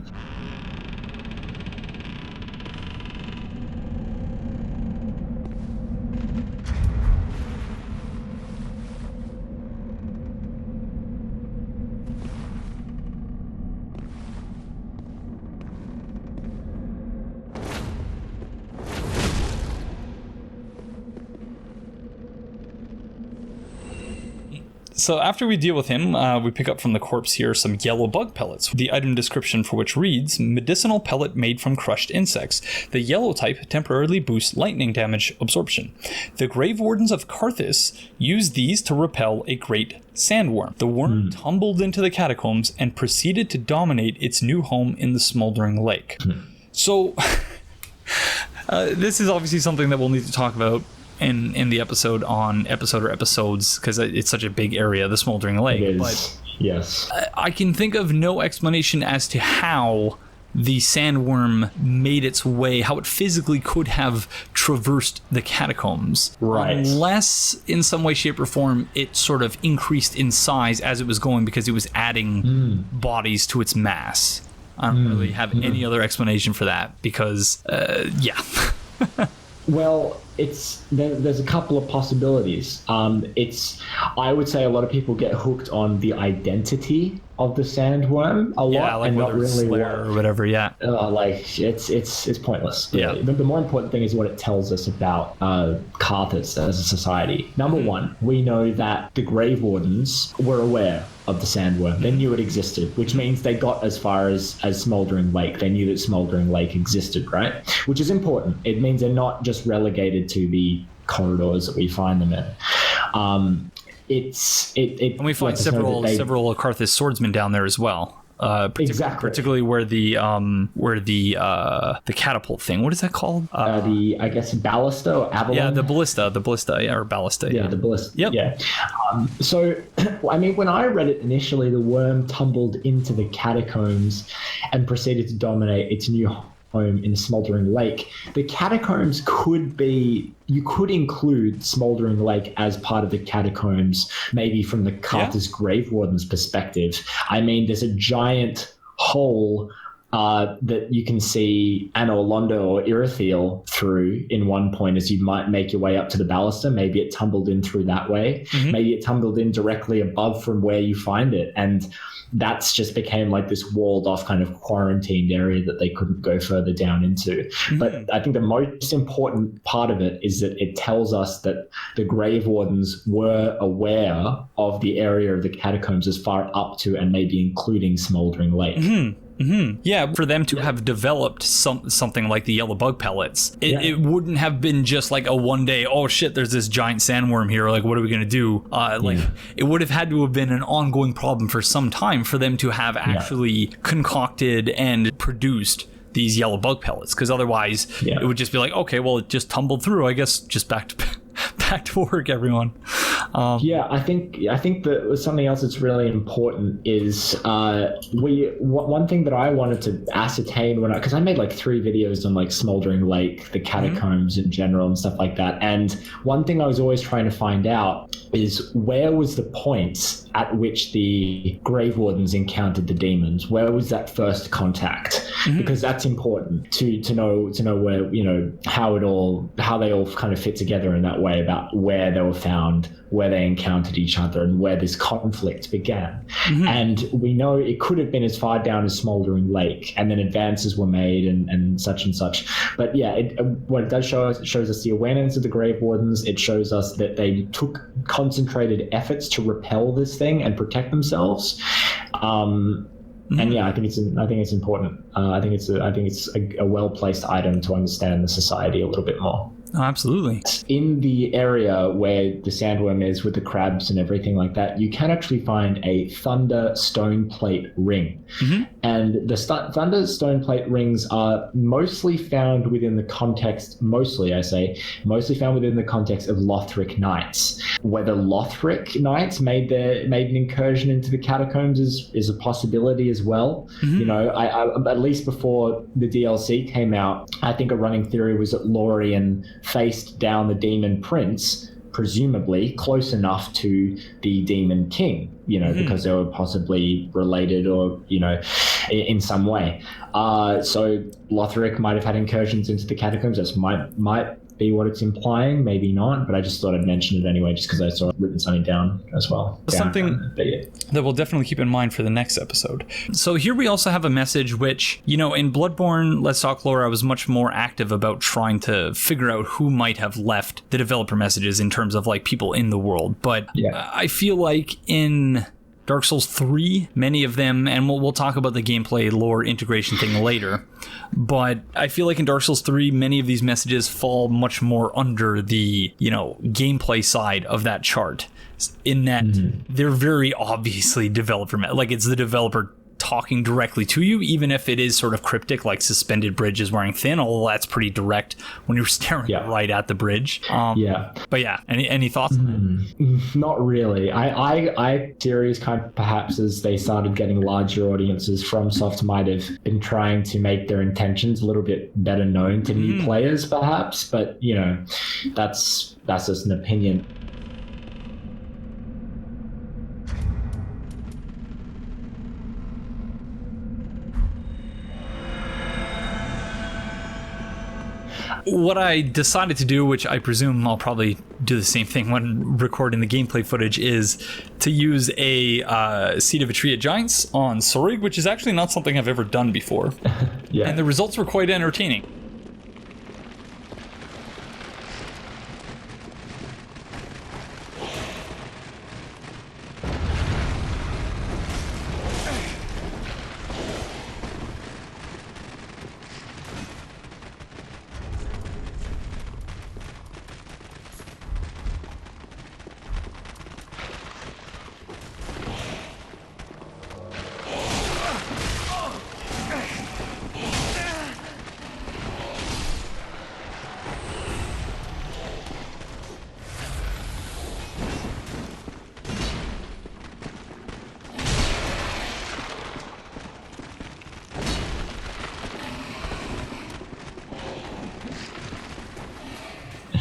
So after we deal with him, we pick up from the corpse here some yellow bug pellets. The item description for which reads, medicinal pellet made from crushed insects. The yellow type temporarily boosts lightning damage absorption. The Grave Wardens of Carthus use these to repel a great sandworm. The worm tumbled into the catacombs and proceeded to dominate its new home in the smoldering lake. So this is obviously something that we'll need to talk about in the episode or episodes, because it's such a big area, the smoldering lake. But yes, I can think of no explanation as to how the sandworm made its way, how it physically could have traversed the catacombs. Right. Unless in some way, shape, or form it sort of increased in size as it was going, because it was adding bodies to its mass. I don't really have any other explanation for that, because Well, there's a couple of possibilities. I would say a lot of people get hooked on the identity of the sandworm a lot, like and not whether it's really Slayer or whatever. Yeah, it's pointless. Yeah. The more important thing is what it tells us about Carthus as a society. Number one, we know that the Grave Wardens were aware of the sandworm. They knew it existed, which means they got as far as Smoldering Lake. They knew that Smoldering Lake existed, right? Which is important. It means they're not just relegated to the corridors that we find them in. And we find several Carthus swordsmen down there as well. Particularly where the catapult thing. What is that called? I guess ballista or avalon. Yeah, the ballista, or ballista. Yeah, the ballista. Yep. Yeah. So, I mean, when I read it initially, the worm tumbled into the catacombs and proceeded to dominate its new home in the Smoldering Lake. The catacombs you could include Smoldering Lake as part of the catacombs, maybe from the Carthus Grave Warden's perspective. I mean, there's a giant hole that you can see Anor Londo or Irithiel through in one point as you might make your way up to the baluster. Maybe it tumbled in through that way. Maybe it tumbled in directly above from where you find it. And that's just became like this walled off kind of quarantined area that they couldn't go further down into. But I think the most important part of it is that it tells us that the Grave Wardens were aware of the area of the catacombs as far up to and maybe including Smoldering Lake. Yeah, for them to have developed something like the yellow bug pellets, it wouldn't have been just like a one day, oh shit, there's this giant sandworm here, like what are we going to do? It would have had to have been an ongoing problem for some time for them to have actually concocted and produced these yellow bug pellets, because otherwise it would just be like, okay, well, it just tumbled through, I guess, just back to work, everyone. I think that something else that's really important is one thing that I wanted to ascertain because I made like 3 videos on like Smoldering Lake, the catacombs in general and stuff like that. And one thing I was always trying to find out is where was the point at which the Grave Wardens encountered the demons? Where was that first contact? Because that's important to know where, you know, how they all kind of fit together in that way, about where they were found, where they encountered each other, and where this conflict began. And we know it could have been as far down as Smoldering Lake, and then advances were made and such. But yeah, what it does shows us the awareness of the Grave Wardens. It shows us that they took concentrated efforts to repel this thing and protect themselves. And yeah, I think it's important. I think it's a well-placed item to understand the society a little bit more. Oh, absolutely. In the area where the sandworm is with the crabs and everything like that, you can actually find a thunder stone plate ring. And the thunder stone plate rings are mostly found within the context, mostly found within the context of Lothric Knights. Whether Lothric Knights made an incursion into the catacombs is a possibility as well. You know, I at least before the DLC came out, I think a running theory was that Lorien faced down the demon prince, presumably close enough to the demon king, you know, because they were possibly related or, you know, in some way. So Lothric might have had incursions into the catacombs. That might be what it's implying, maybe not, but I just thought I'd mention it anyway, just because I saw it written something down as well. Something that we'll definitely keep in mind for the next episode. So here we also have a message which, you know, in Bloodborne Let's Talk Lore, I was much more active about trying to figure out who might have left the developer messages in terms of like people in the world. But I feel like in Dark Souls 3, many of them, and we'll talk about the gameplay lore integration thing later, but I feel like in Dark Souls 3, many of these messages fall much more under the, you know, gameplay side of that chart, in that they're very obviously developer, like it's the developer talking directly to you, even if it is sort of cryptic, like suspended bridge is wearing thin, although that's pretty direct when you're staring right at the bridge. But yeah, any thoughts? Not really. I theories kind of perhaps as they started getting larger audiences, FromSoft might have been trying to make their intentions a little bit better known to new players, perhaps. But you know, that's just an opinion. What I decided to do, which I presume I'll probably do the same thing when recording the gameplay footage, is to use a Seed of a Tree of Giants on Tsorig, which is actually not something I've ever done before. And the results were quite entertaining.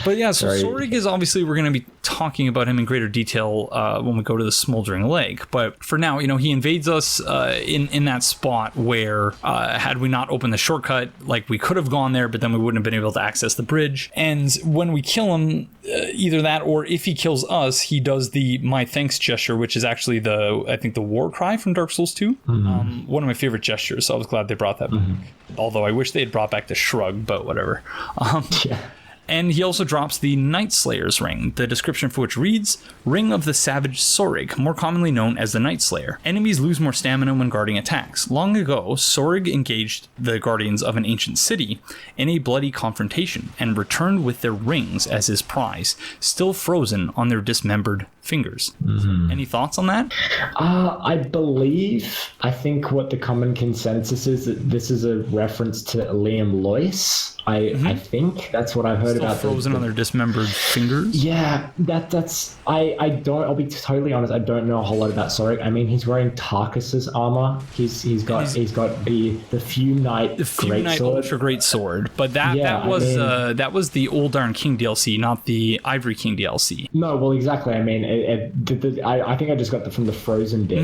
But yeah, so Tsorig is obviously, we're going to be talking about him in greater detail when we go to the Smoldering Lake. But for now, you know, he invades us in that spot where had we not opened the shortcut, like we could have gone there, but then we wouldn't have been able to access the bridge. And when we kill him, either that or if he kills us, he does the my thanks gesture, which is actually I think the war cry from Dark Souls 2. One of my favorite gestures, so I was glad they brought that back. Although I wish they had brought back the shrug, but whatever. And he also drops the Night Slayer's Ring, the description for which reads, Ring of the Savage Tsorig, more commonly known as the Night Slayer. Enemies lose more stamina when guarding attacks. Long ago, Tsorig engaged the guardians of an ancient city in a bloody confrontation and returned with their rings as his prize, still frozen on their dismembered fingers. Any thoughts on that? I think what the common consensus is that this is a reference to Liam Loyce. I think that's what I've heard still about. Frozen on their dismembered fingers? Yeah, I'll be totally honest, I don't know a whole lot about Tsorig. I mean, he's wearing Tarkus's armor. He's got the Fume Knight Ultra Great Sword. But that was the Old Darn King DLC, not the Ivory King DLC. No, well, exactly. I mean, I think I just got from the Frozen bit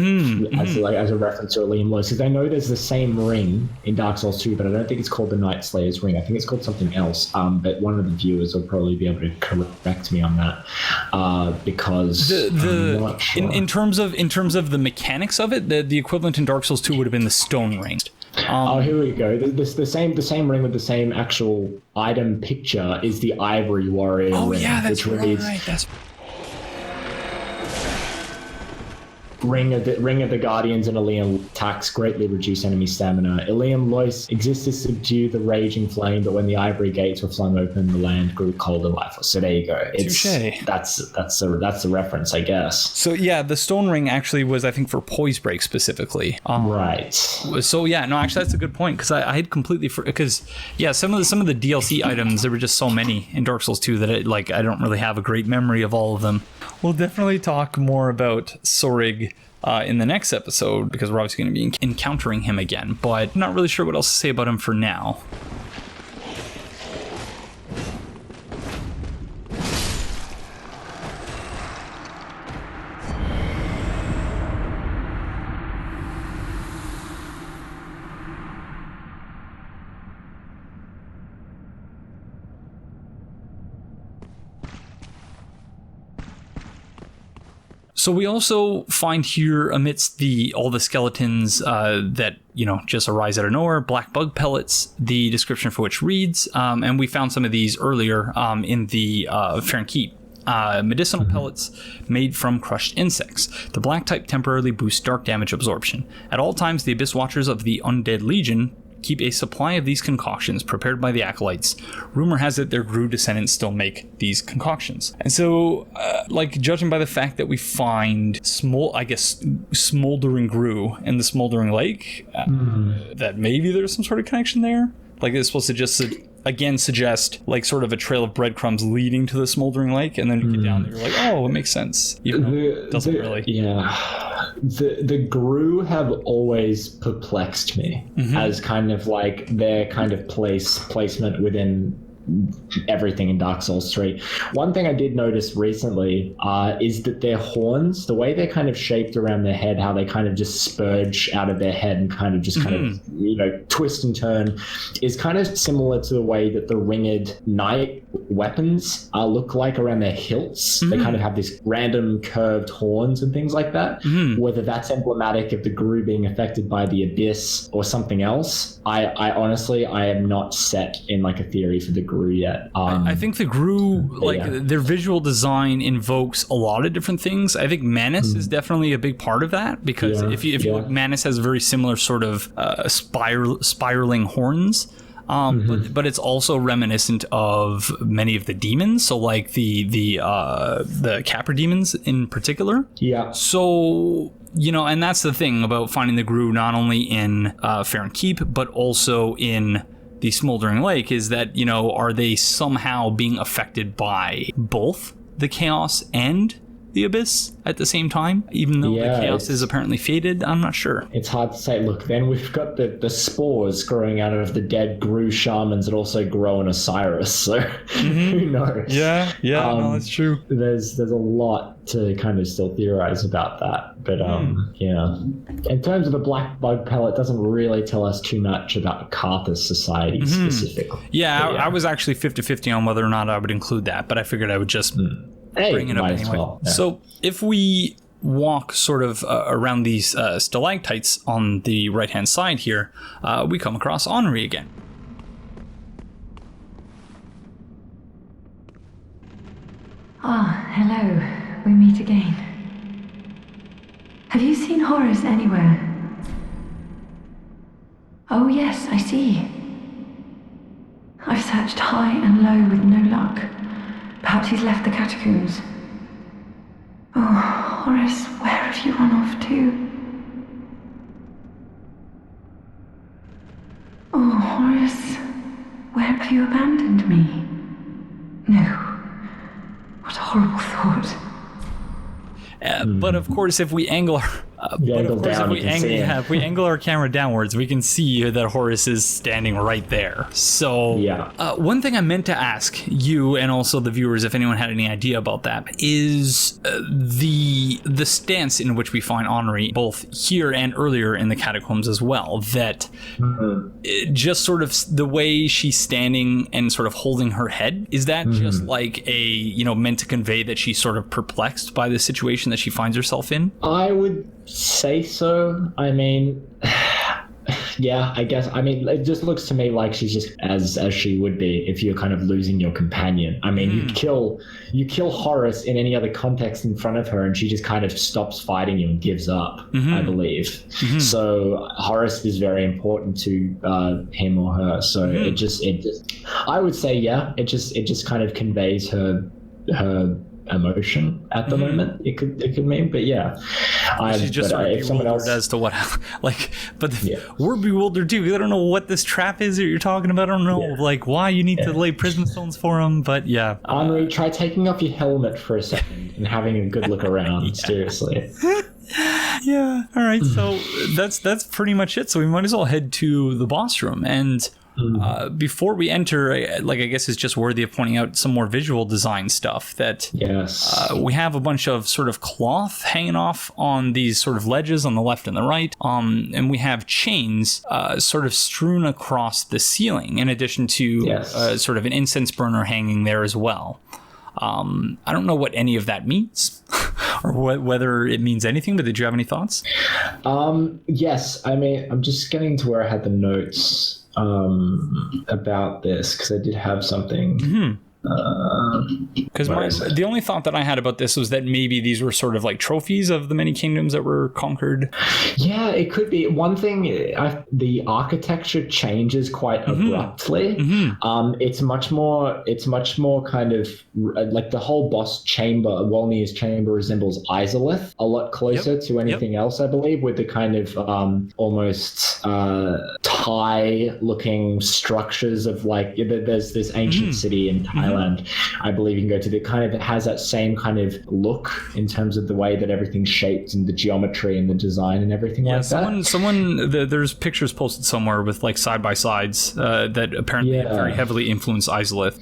as a reference to Liam Lois, because I know there's the same ring in Dark Souls 2, but I don't think it's called the Night Slayer's ring. I think it's called something else. But one of the viewers will probably be able to correct me on that, because I'm not sure. in terms of the mechanics of it, the equivalent in Dark Souls 2 would have been the stone ring. Here we go. The same ring with the same actual item picture is the Ivory Warrior ring. Oh yeah, that's which right. That's Ring of the Guardians and Ilium attacks greatly reduce enemy stamina. Ilium Lois exists to subdue the raging flame, but when the ivory gates were flung open, the land grew cold and lifeless. So there you go. Touché. That's the reference, I guess. So yeah, the stone ring actually was, I think, for poise break specifically. Right. So yeah, no, actually that's a good point, because I had completely because some of the DLC items, there were just so many in Dark Souls 2 that I don't really have a great memory of all of them. We'll definitely talk more about Tsorig in the next episode, because we're obviously going to be encountering him again, but I'm not really sure what else to say about him for now. So we also find here, amidst all the skeletons that just arise out of nowhere, black bug pellets, the description for which reads, and we found some of these earlier in the Firelink Keep. Medicinal pellets made from crushed insects. The black type temporarily boosts dark damage absorption. At all times, the Abyss Watchers of the Undead Legion keep a supply of these concoctions prepared by the Acolytes. Rumor has it their Gru descendants still make these concoctions. And so, judging by the fact that we find smoldering Gru in the smoldering lake, that maybe there's some sort of connection there. Like it's supposed to just suggest sort of a trail of breadcrumbs leading to the smoldering lake, and then you get down there, you're like, oh, it makes sense. Even though it doesn't really. Yeah. The Gru have always perplexed me as kind of their kind of placement within everything in Dark Souls 3. One thing I did notice recently is that their horns, the way they're kind of shaped around their head, how they kind of just spurge out of their head and kind of twist and turn, is kind of similar to the way that the ringed knight weapons look like around their hilts. They kind of have these random curved horns and things like that. Whether that's emblematic of the Gru being affected by the Abyss or something else, I honestly am not set in a theory for the Gru yet. I think the Gru, their visual design invokes a lot of different things. I think Manus is definitely a big part of that, because if you look, Manus has very similar sort of spiraling horns. But it's also reminiscent of many of the demons, so the Capra demons in particular. Yeah. So and that's the thing about finding the Gru not only in Firelink Keep but also in the Smoldering Lake, is that are they somehow being affected by both the Chaos and the Abyss at the same time, even though the Chaos is apparently faded? I'm not sure. It's hard to say. Look, then we've got the spores growing out of the dead Gru shamans that also grow in Osiris, so who knows? No, that's true. There's a lot to kind of still theorize about that, but in terms of the black bug pellet, it doesn't really tell us too much about Carthus society specifically. I was actually 50-50 on whether or not I would include that, but I figured I would just bring it up anyway. Well, yeah. So if we walk sort of around these stalactites on the right-hand side here, we come across Anri again. Hello. We meet again. Have you seen Horace anywhere? Oh yes, I see. I've searched high and low with no luck. Perhaps he's left the catacombs. Oh, Horace, where have you run off to? Oh, Horace, where have you abandoned me? No. What a horrible thought. But of course, if we angle But of course, if we angle our camera downwards, we can see that Horace is standing right there. So one thing I meant to ask you and also the viewers, if anyone had any idea about that, is the stance in which we find Anri, both here and earlier in the catacombs as well, that just sort of the way she's standing and sort of holding her head, is that just like meant to convey that she's sort of perplexed by the situation that she finds herself in? I would say so. I mean, yeah, I guess. I mean, it just looks to me like she's just as she would be if you're kind of losing your companion. I mean, you kill Horace in any other context in front of her, and she just kind of stops fighting you and gives up. I believe. So Horace is very important to him or her. So it just, I would say, it just kind of conveys her emotion at the moment. It could mean, but she's just sort of bewildered as to what, like, but we're bewildered too. I don't know what this trap is that you're talking about. I don't know like why you need to lay prism stones for him, but Anri, try taking off your helmet for a second and having a good look around. Seriously. All right, so that's pretty much it. So we might as well head to the boss room. And before we enter, I guess it's just worthy of pointing out some more visual design stuff that we have a bunch of sort of cloth hanging off on these sort of ledges on the left and the right, and we have chains sort of strewn across the ceiling, in addition to sort of an incense burner hanging there as well. I don't know what any of that means or whether it means anything, but did you have any thoughts? Yes, I mean, I'm just getting to where I had the notes about this, because I did have something. Because the only thought that I had about this was that maybe these were sort of like trophies of the many kingdoms that were conquered. Yeah, it could be. One thing, the architecture changes quite abruptly. It's much more kind of like the whole boss chamber, Wolnir's chamber, resembles Izalith a lot closer to anything else, I believe, with the kind of almost Thai-looking structures of like, there's this ancient city in Thailand. I believe you can go to, that kind of has that same kind of look in terms of the way that everything's shaped and the geometry and the design and everything like that. There's pictures posted somewhere with like side by sides that apparently very heavily influenced Izalith.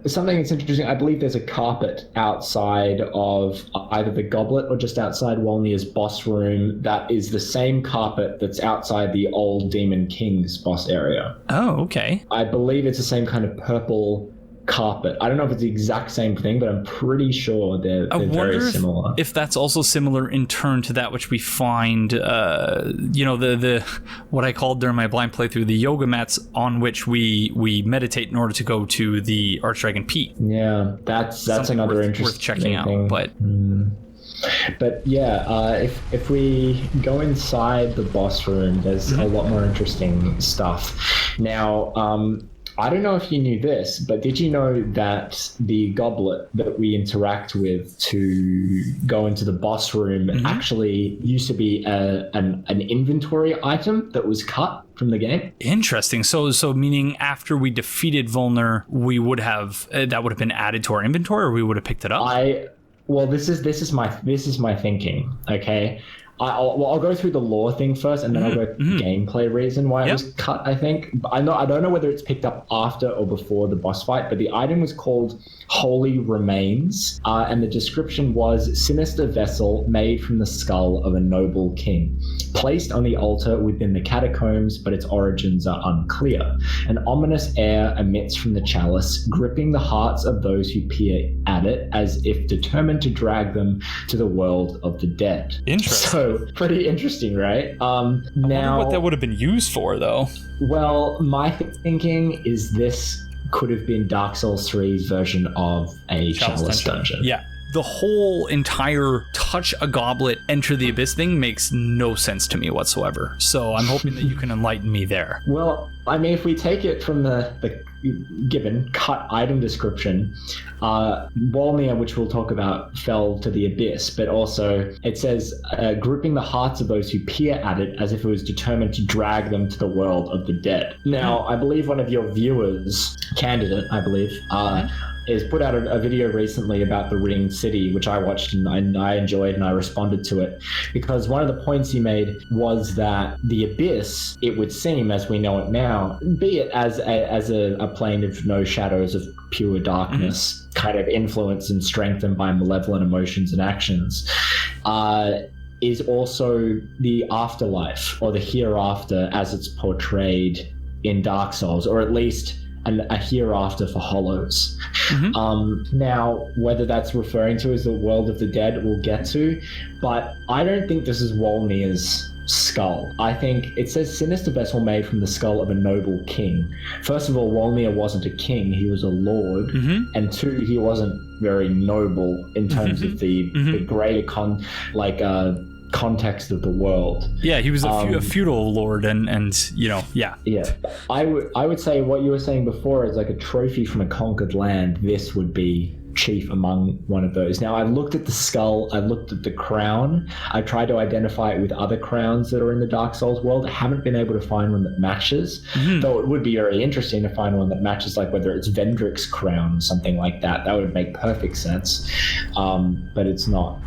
Something that's interesting, I believe there's a carpet outside of either the goblet or just outside Wolnir's boss room that is the same carpet that's outside the old Demon King's boss area. Oh, okay. I believe it's the same kind of purple carpet. I don't know if it's the exact same thing, but I'm pretty sure they're very similar. If that's also similar in turn to that which we find, the what I called during my blind playthrough, the yoga mats on which we meditate in order to go to the Archdragon Peak. Yeah, that's another interesting worth checking out. But if we go inside the boss room, there's a lot more interesting stuff. Now, I don't know if you knew this, but did you know that the goblet that we interact with to go into the boss room actually used to be an inventory item that was cut from the game? Interesting. So meaning after we defeated Wolnir, we would have that would have been added to our inventory, or we would have picked it up? This is my thinking. Okay. I'll go through the lore thing first, and then I'll go gameplay reason why it was cut, I think. But I don't know whether it's picked up after or before the boss fight, but the item was called Holy Remains, and the description was sinister vessel made from the skull of a noble king, placed on the altar within the catacombs, but its origins are unclear. An ominous air emits from the chalice, gripping the hearts of those who peer at it, as if determined to drag them to the world of the dead. Interesting. So pretty interesting, right? I wonder what that would have been used for, though. Well, my thinking is this could have been Dark Souls 3's version of a chalice dungeon. Yeah. The whole entire touch a goblet, enter the abyss thing makes no sense to me whatsoever. So I'm hoping that you can enlighten me there. Well, I mean, if we take it from the given cut item description, Wolnir, which we'll talk about, fell to the abyss, but also it says grouping the hearts of those who peer at it as if it was determined to drag them to the world of the dead. Now, I believe one of your viewers, candidate, I believe, is put out a video recently about the Ringed City, which I watched and I enjoyed and I responded to it, because one of the points he made was that the Abyss, it would seem as we know it now, be it as a plane of no shadows of pure darkness, kind of influenced and strengthened by malevolent emotions and actions, is also the afterlife or the hereafter as it's portrayed in Dark Souls, or at least a hereafter for Hollows. Now, whether that's referring to as the world of the dead, we'll get to, but I don't think this is Wolnir's skull. I think it says sinister vessel made from the skull of a noble king. First of all, Wolnir wasn't a king, he was a lord, and two, he wasn't very noble in terms of the greater context of the world. Yeah, he was a feudal lord, and yeah. I would say what you were saying before is like a trophy from a conquered land. This would be chief among one of those. Now, I looked at the skull, I looked at the crown, I tried to identify it with other crowns that are in the Dark Souls world. I haven't been able to find one that matches, though it would be very interesting to find one that matches, like whether it's Vendrick's crown, something like that. That would make perfect sense, but it's not.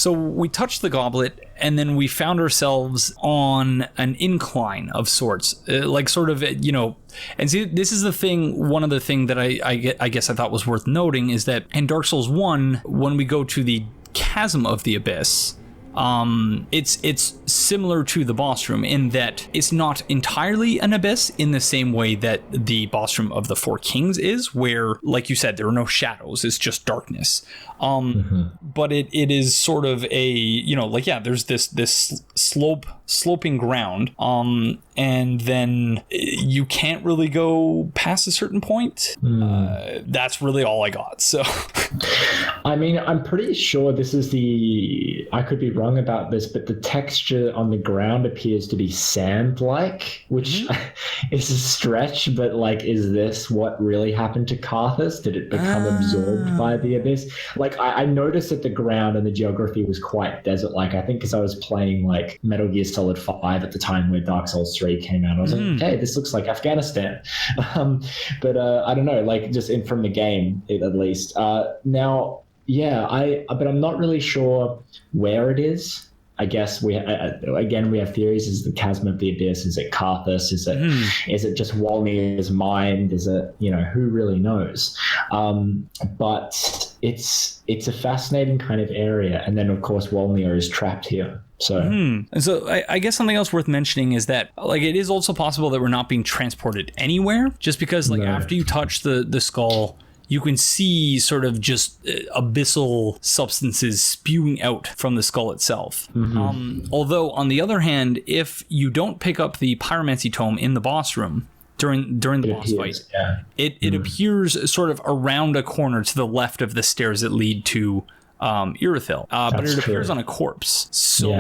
So we touched the goblet, and then we found ourselves on an incline of sorts, like sort of, and see, this is the thing, one of the things that I guess I thought was worth noting is that in Dark Souls 1, when we go to the Chasm of the Abyss, it's similar to the boss room in that it's not entirely an abyss in the same way that the boss room of the Four Kings is, where, like you said, there are no shadows, it's just darkness. But it is sort of a, there's this sloping ground, and then you can't really go past a certain point. That's really all I got. So I mean, I'm pretty sure this is I could be wrong about this, but the texture on the ground appears to be sand-like, which is a stretch, but is this what really happened to Carthus? Did it become absorbed by the abyss? I noticed that the ground and the geography was quite desert-like. I think because I was playing Metal Gear Solid 5 at the time where Dark Souls 3 came out. I was like, okay, this looks like Afghanistan. But I don't know, just from the game at least. Now, but I'm not really sure where it is. I guess we have theories. Is the Chasm of the Abyss? Is it Carthus? Is it just Wolnir's mind? Is it, who really knows? But it's a fascinating kind of area. And then of course Wolnir is trapped here. So, and so I guess something else worth mentioning is that it is also possible that we're not being transported anywhere, just because after you touch the skull, you can see sort of just abyssal substances spewing out from the skull itself. Although, on the other hand, if you don't pick up the pyromancy tome in the boss room during the boss fight, it appears sort of around a corner to the left of the stairs that lead to Irithyll, but it appears on a corpse. So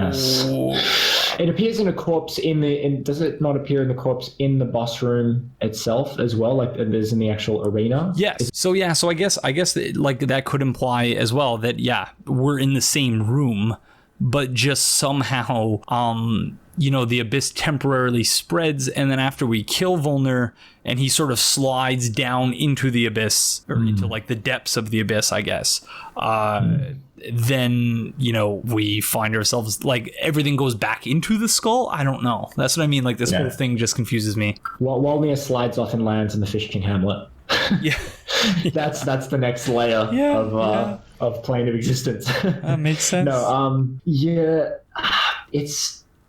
it appears in a corpse does it not appear in the corpse in the boss room itself as well, like it is in the actual arena? Yes. So I guess that could imply as well that we're in the same room, but just somehow the abyss temporarily spreads, and then after we kill Wolnir and he sort of slides down into the abyss, or into the depths of the abyss, I guess, then we find ourselves everything goes back into the skull. I don't know, that's what I mean, this whole thing just confuses me. Wolnir slides off and lands in the fishing hamlet. That's the next layer of plane of existence. That makes sense.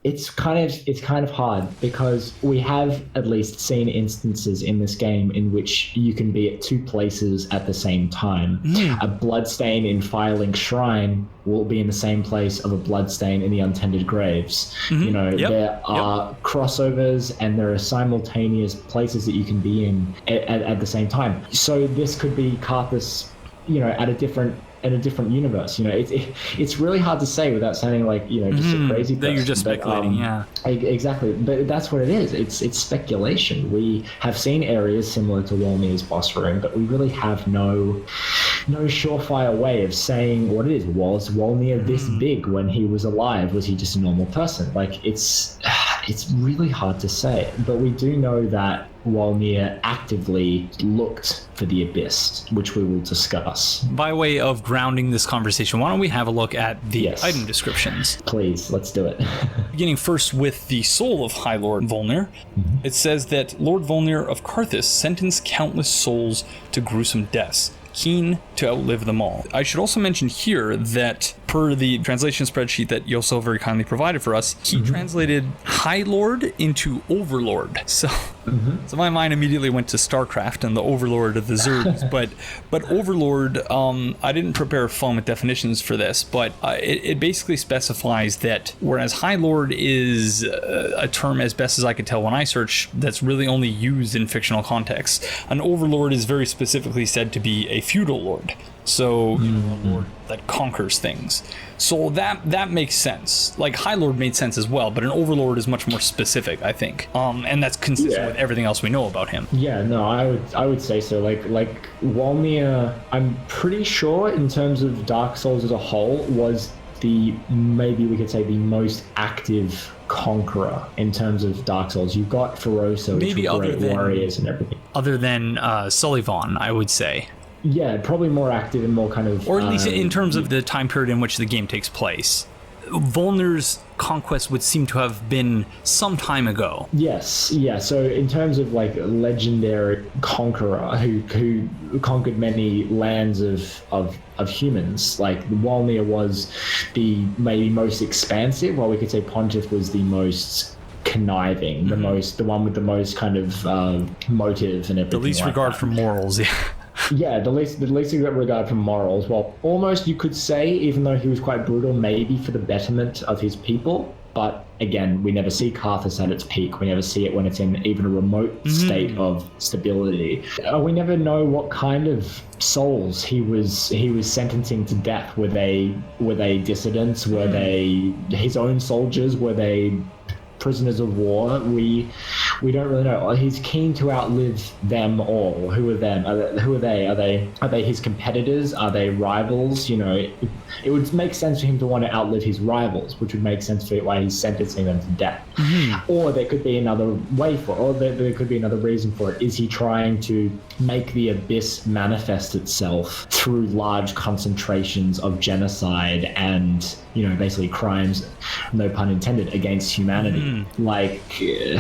It's kind of hard because we have at least seen instances in this game in which you can be at two places at the same time. A bloodstain in Firelink Shrine will be in the same place of a bloodstain in the Untended Graves. There are crossovers and there are simultaneous places that you can be in at the same time. So this could be Carthus, at a different universe. It's really hard to say without sounding just a crazy person. That you're just speculating. Exactly, but that's what it is. It's speculation. We have seen areas similar to Wolnir's boss room, but we really have no surefire way of saying what it is. Was Wolnir this big when he was alive? Was he just a normal person? It's really hard to say, but we do know that Wolnir actively looked for the abyss, which we will discuss. By way of grounding this conversation, why don't we have a look at the item descriptions? Please, let's do it. Beginning first with the soul of High Lord Wolnir. It says that Lord Wolnir of Carthus sentenced countless souls to gruesome deaths, keen to outlive them all. I should also mention here that per the translation spreadsheet that Yoso very kindly provided for us, he translated High Lord into Overlord. So my mind immediately went to StarCraft and the Overlord of the Zergs, but Overlord, I didn't prepare foam with definitions for this, but it basically specifies that whereas High Lord is a term, as best as I could tell when I search, that's really only used in fictional contexts, an Overlord is very specifically said to be a feudal lord. So, a lord that conquers things. So that makes sense. High Lord made sense as well, but an Overlord is much more specific, I think. And that's consistent with everything else we know about him. Yeah, no, I would say so. Wolnir, I'm pretty sure in terms of Dark Souls as a whole, was maybe we could say the most active conqueror in terms of Dark Souls. You've got Feroso, which were great warriors and everything. Other than Sullivan, I would say. Yeah, probably more active and more kind of... Or at least in terms of the time period in which the game takes place. Volnir's conquest would seem to have been some time ago. Yes, yeah. So in terms of like a legendary conqueror who conquered many lands of humans, like Wolnir was the maybe most expansive, while we could say Pontiff was the most conniving, the one with the most kind of motive and everything. The least regard for morals, yeah. Yeah, the least regard for morals. Well, almost you could say, even though he was quite brutal, maybe for the betterment of his people. But again, we never see Carthus at its peak. We never see it when it's in even a remote state of stability. We never know what kind of souls he was sentencing to death. Were they dissidents? Were they his own soldiers? Were they prisoners of war? We don't really know. He's keen to outlive them all. Who are them? Who are they? Are they his competitors? Are they rivals? You know, it would make sense for him to want to outlive his rivals, which would make sense for why he's sentencing them to death. Or there could be another way for it, or there could be another reason for it. Is he trying to make the abyss manifest itself through large concentrations of genocide and, you know, basically crimes, no pun intended, against humanity? Like,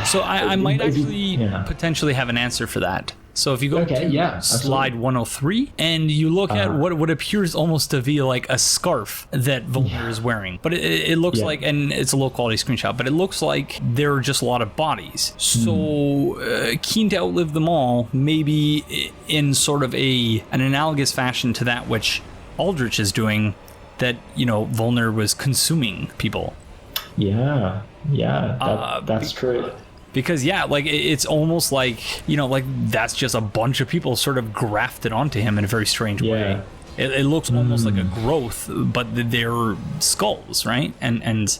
so I might actually potentially have an answer for that. So if you go to slide 103 and you look at what appears almost to be like a scarf that Wolnir is wearing, but it looks like, and it's a low quality screenshot, but it looks like there are just a lot of bodies. So keen to outlive them all, maybe in sort of an analogous fashion to that which Aldrich is doing, that, you know, Wolnir was consuming people. Yeah, that's true. Because, yeah, like, it's almost like, you know, like, that's just a bunch of people sort of grafted onto him in a very strange way. It looks almost like a growth, but they're skulls, right? And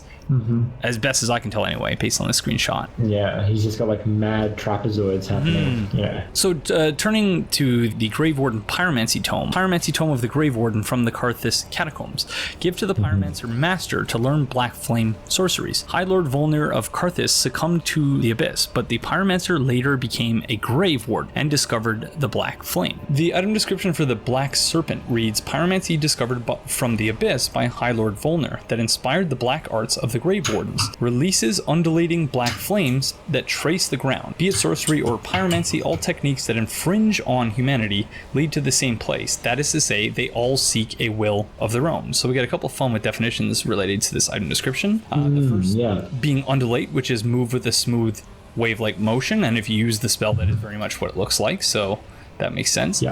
as best as I can tell anyway, based on the screenshot. Yeah, he's just got like mad trapezoids happening. Yeah. So turning to the Grave Warden Pyromancy Tome of the Grave Warden from the Carthus Catacombs. Give to the Pyromancer Master to learn Black Flame sorceries. High Lord Wolnir of Carthus succumbed to the Abyss, but the Pyromancer later became a Grave Warden and discovered the Black Flame. The item description for the Black Serpent reads, Pyromancy discovered from the Abyss by High Lord Wolnir that inspired the black arts of the Grave Wardens. Releases undulating black flames that trace the ground. Be it sorcery or pyromancy, all techniques that infringe on humanity lead to the same place. That is to say, they all seek a will of their own. So we got a couple of fun with definitions related to this item description. The first being undulate, which is move with a smooth wave-like motion, and if you use the spell, that is very much what it looks like, so that makes sense.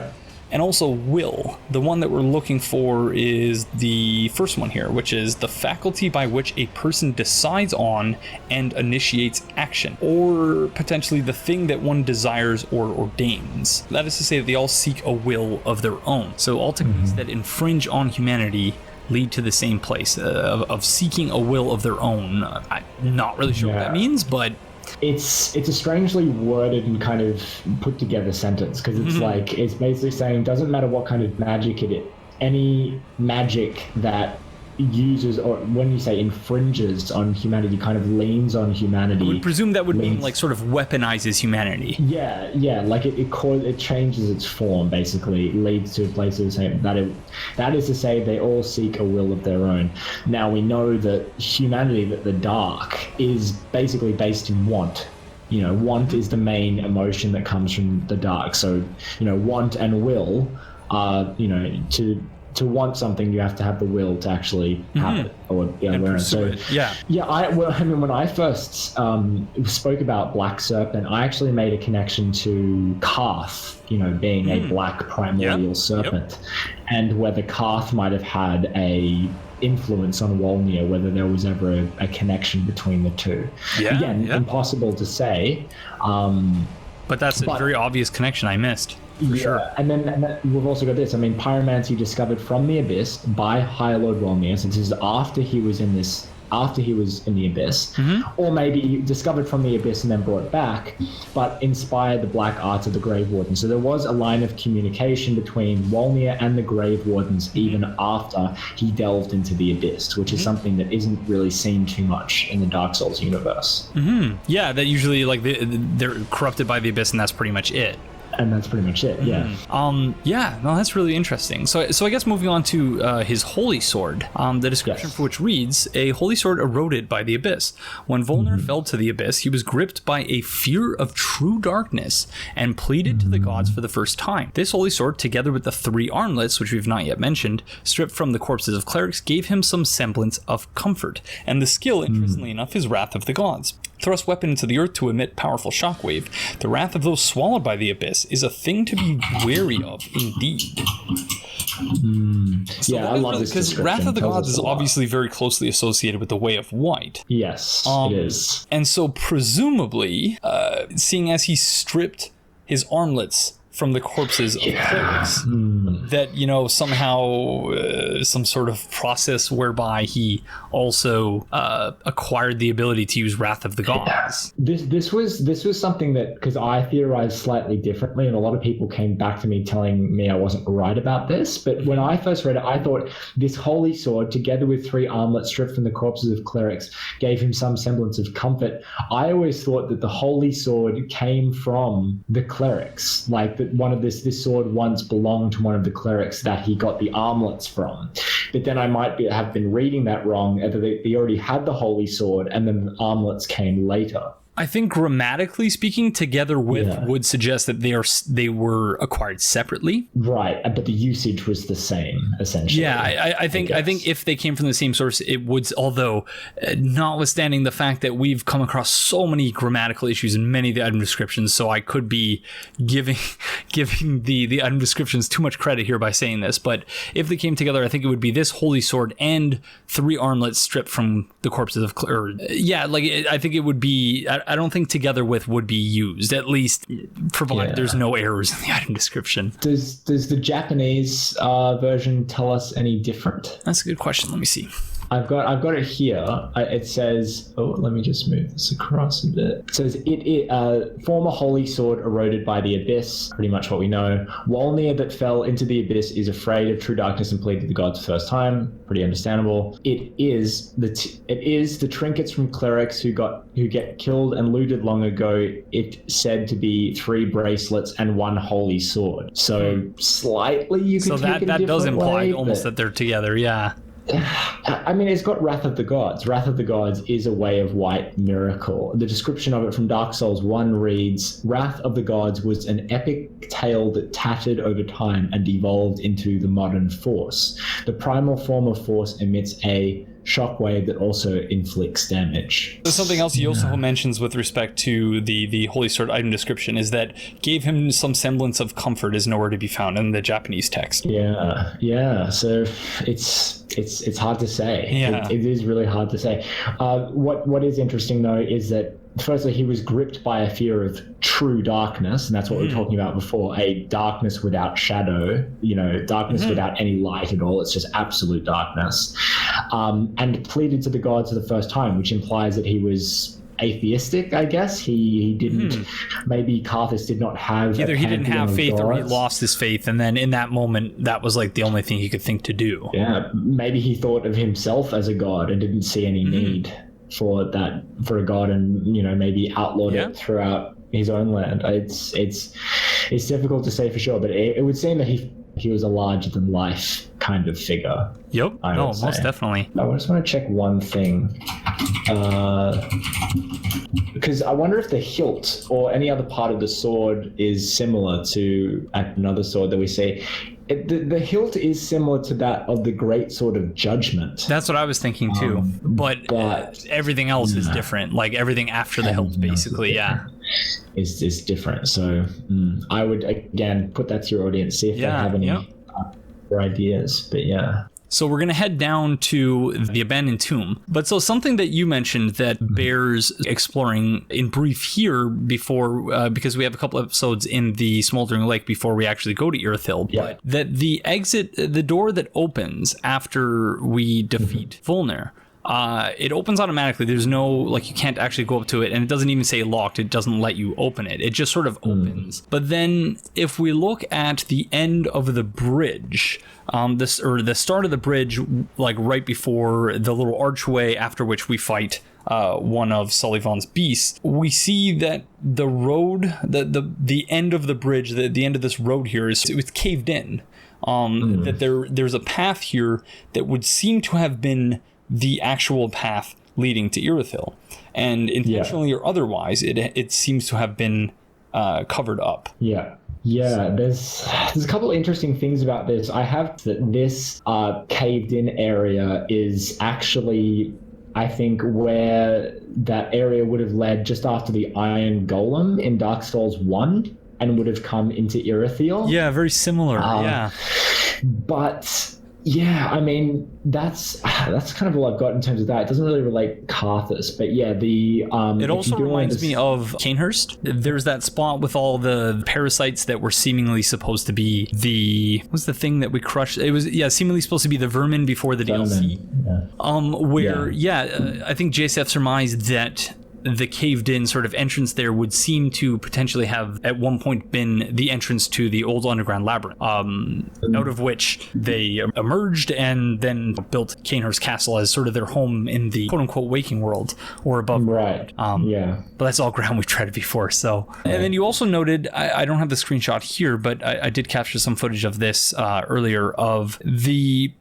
And also will. The one that we're looking for is the first one here, which is the faculty by which a person decides on and initiates action, or potentially the thing that one desires or ordains. That is to say that they all seek a will of their own. So all techniques that infringe on humanity lead to the same place, of seeking a will of their own. I'm not really sure what that means, but it's a strangely worded and kind of put together sentence, because it's like, it's basically saying, doesn't matter what kind of magic it is, any magic that uses, or when you say infringes on humanity, kind of leans on humanity. I would presume that would mean like sort of weaponizes humanity. Yeah, like it changes its form, basically. It leads to places that is to say they all seek a will of their own. Now we know that humanity, that the dark, is basically based in want. You know, want is the main emotion that comes from the dark. So, you know, want and will are, you know, to want something, you have to have the will to actually have it, or pursue it. I mean, when I first spoke about Black Serpent, I actually made a connection to Carth, you know, being a black primordial serpent, and whether Carth might have had a influence on Wolnir, whether there was ever a connection between the two. Impossible to say. But that's a very obvious connection I missed. For sure. And then we've also got this. I mean, pyromancy discovered from the Abyss by High Lord Wolnir. So this is after he was in the Abyss, or maybe discovered from the Abyss and then brought back, but inspired the black arts of the Grave Warden. So there was a line of communication between Wolnir and the Grave Wardens even after he delved into the Abyss, which is something that isn't really seen too much in the Dark Souls universe. Yeah, that usually, like, they're corrupted by the Abyss, and that's pretty much it. And that's pretty much it, yeah. Yeah, no, that's really interesting. So I guess moving on to his holy sword, the description for which reads, a holy sword eroded by the abyss. When Wolnir fell to the abyss, he was gripped by a fear of true darkness and pleaded to the gods for the first time. This holy sword, together with the 3 armlets, which we've not yet mentioned, stripped from the corpses of clerics, gave him some semblance of comfort, and the skill, interestingly enough, is Wrath of the Gods. Thrust weapon into the earth to emit powerful shockwave. The wrath of those swallowed by the abyss is a thing to be wary of, indeed. So I love this because Wrath of the Gods is obviously very closely associated with the Way of White. Yes, it is. And so presumably, seeing as he stripped his armlets from the corpses of clerics, that, you know, somehow some sort of process whereby he also acquired the ability to use Wrath of the Gods. This was something that, because I theorized slightly differently, and a lot of people came back to me telling me I wasn't right about this, but when I first read it, I thought this holy sword, together with 3 armlets stripped from the corpses of clerics, gave him some semblance of comfort. I always thought that the holy sword came from the clerics, like that one of this sword once belonged to one of the clerics that he got the armlets from. But then I might have been reading that wrong, that they already had the holy sword and then the armlets came later. I think grammatically speaking, together with would suggest that they were acquired separately. Right, but the usage was the same, essentially. Yeah, I think if they came from the same source, it would. Although, notwithstanding the fact that we've come across so many grammatical issues in many of the item descriptions, so I could be giving the item descriptions too much credit here by saying this. But if they came together, I think it would be this holy sword and 3 armlets stripped from the corpses of. I think it would be. I don't think together with would be used, at least provided there's no errors in the item description. Does the Japanese version tell us any different? That's a good question. Let me see. I've got it here. It says, let me just move this across a bit. It says, former holy sword eroded by the abyss, pretty much what we know. Wolnir that fell into the abyss is afraid of true darkness and pleaded to the gods first time. Pretty understandable. It is the trinkets from clerics who get killed and looted long ago. It said to be 3 bracelets and 1 holy sword. So slightly you could take it a different does imply way, almost that they're together, yeah. I mean, it's got Wrath of the Gods. Wrath of the Gods is a Way of White miracle. The description of it from Dark Souls 1 reads, Wrath of the Gods was an epic tale that tattered over time and evolved into the modern Force. The primal form of Force emits a shockwave that also inflicts damage. There's something else he also mentions with respect to the Holy Sword item description is that gave him some semblance of comfort is nowhere to be found in the Japanese text. Yeah. So it's hard to say. Yeah. It is really hard to say. What is interesting though is that firstly, he was gripped by a fear of true darkness, and that's what we were talking about before, a darkness without shadow, darkness without any light at all. It's just absolute darkness. And pleaded to the gods for the first time, which implies that he was atheistic, I guess. He didn't, maybe Carthus did not have either he didn't have faith or he lost his faith, and then in that moment, that was like the only thing he could think to do. Yeah, maybe he thought of himself as a god and didn't see any need for a god, and maybe outlawed it throughout his own land. It's difficult to say for sure, but it would seem that he was a larger than life kind of figure. Yep. Most definitely. I just want to check one thing, because I wonder if the hilt or any other part of the sword is similar to another sword that we see. The hilt is similar to that of the Great Sword of Judgment. That's what I was thinking too. But everything else is different. Like everything after the hilt, basically, is different. So I would again put that to your audience, see if they have any other ideas. But So we're going to head down to the abandoned tomb. But so something that you mentioned that bears exploring in brief here before, because we have a couple episodes in the Smoldering Lake before we actually go to Irithyll, but that the door that opens after we defeat Wolnir, it opens automatically. There's no, you can't actually go up to it, and it doesn't even say locked. It doesn't let you open it. It just sort of opens. But then if we look at the end of the bridge, the start of the bridge, right before the little archway after which we fight one of Sullivan's beasts, we see that the road, the end of the bridge, the end of this road here it's caved in. That there's a path here that would seem to have been the actual path leading to Irithyll, and intentionally or otherwise, it seems to have been covered up. Yeah, there's a couple of interesting things about this. I have that this caved-in area is actually, I think, where that area would have led just after the Iron Golem in Dark Souls 1 and would have come into Irithyll. Yeah, very similar, yeah. But... yeah, I mean, that's kind of all I've got in terms of that. It doesn't really relate Carthus, but yeah, it also reminds me of Canehurst. There's that spot with all the parasites that were seemingly supposed to be what's the thing that we crushed? It was seemingly supposed to be the vermin before the DLC. I think JSF surmised that the caved in sort of entrance there would seem to potentially have at one point been the entrance to the old underground labyrinth, out of which they emerged and then built Canehurst Castle as sort of their home in the quote-unquote waking world or above. Right. But that's all ground we've treaded before. So, and then you also noted, I don't have the screenshot here, but I did capture some footage of this earlier of the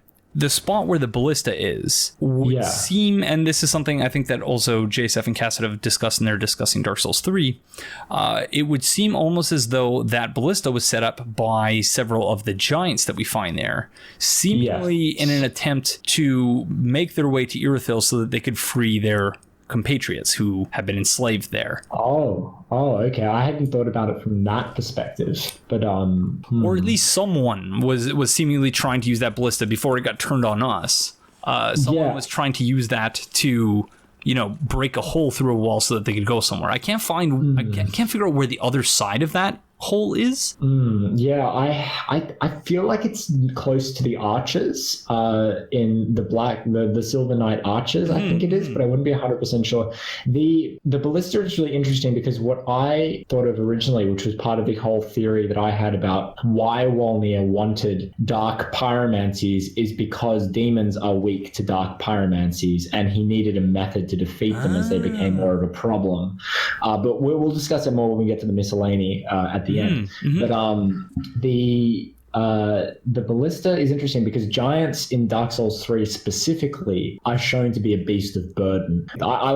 spot where the ballista is would seem, and this is something I think that also JSF and Cassidy have discussed in their discussing Dark Souls 3, it would seem almost as though that ballista was set up by several of the giants that we find there, seemingly in an attempt to make their way to Irithyll so that they could free their compatriots who have been enslaved there. Oh, okay. I hadn't thought about it from that perspective, but or at least someone was seemingly trying to use that ballista before it got turned on us. Someone was trying to use that to, break a hole through a wall so that they could go somewhere. I can't figure out where the other side of that hole is. I feel like it's close to the archers in the Silver Knight archers, I think it is, but I wouldn't be 100% sure. The ballista is really interesting because what I thought of originally, which was part of the whole theory that I had about why Wolnir wanted dark pyromancies, is because demons are weak to dark pyromancies and he needed a method to defeat them as they became more of a problem. But we'll discuss it more when we get to the miscellany at the end. But the ballista is interesting because giants in Dark Souls 3 specifically are shown to be a beast of burden. I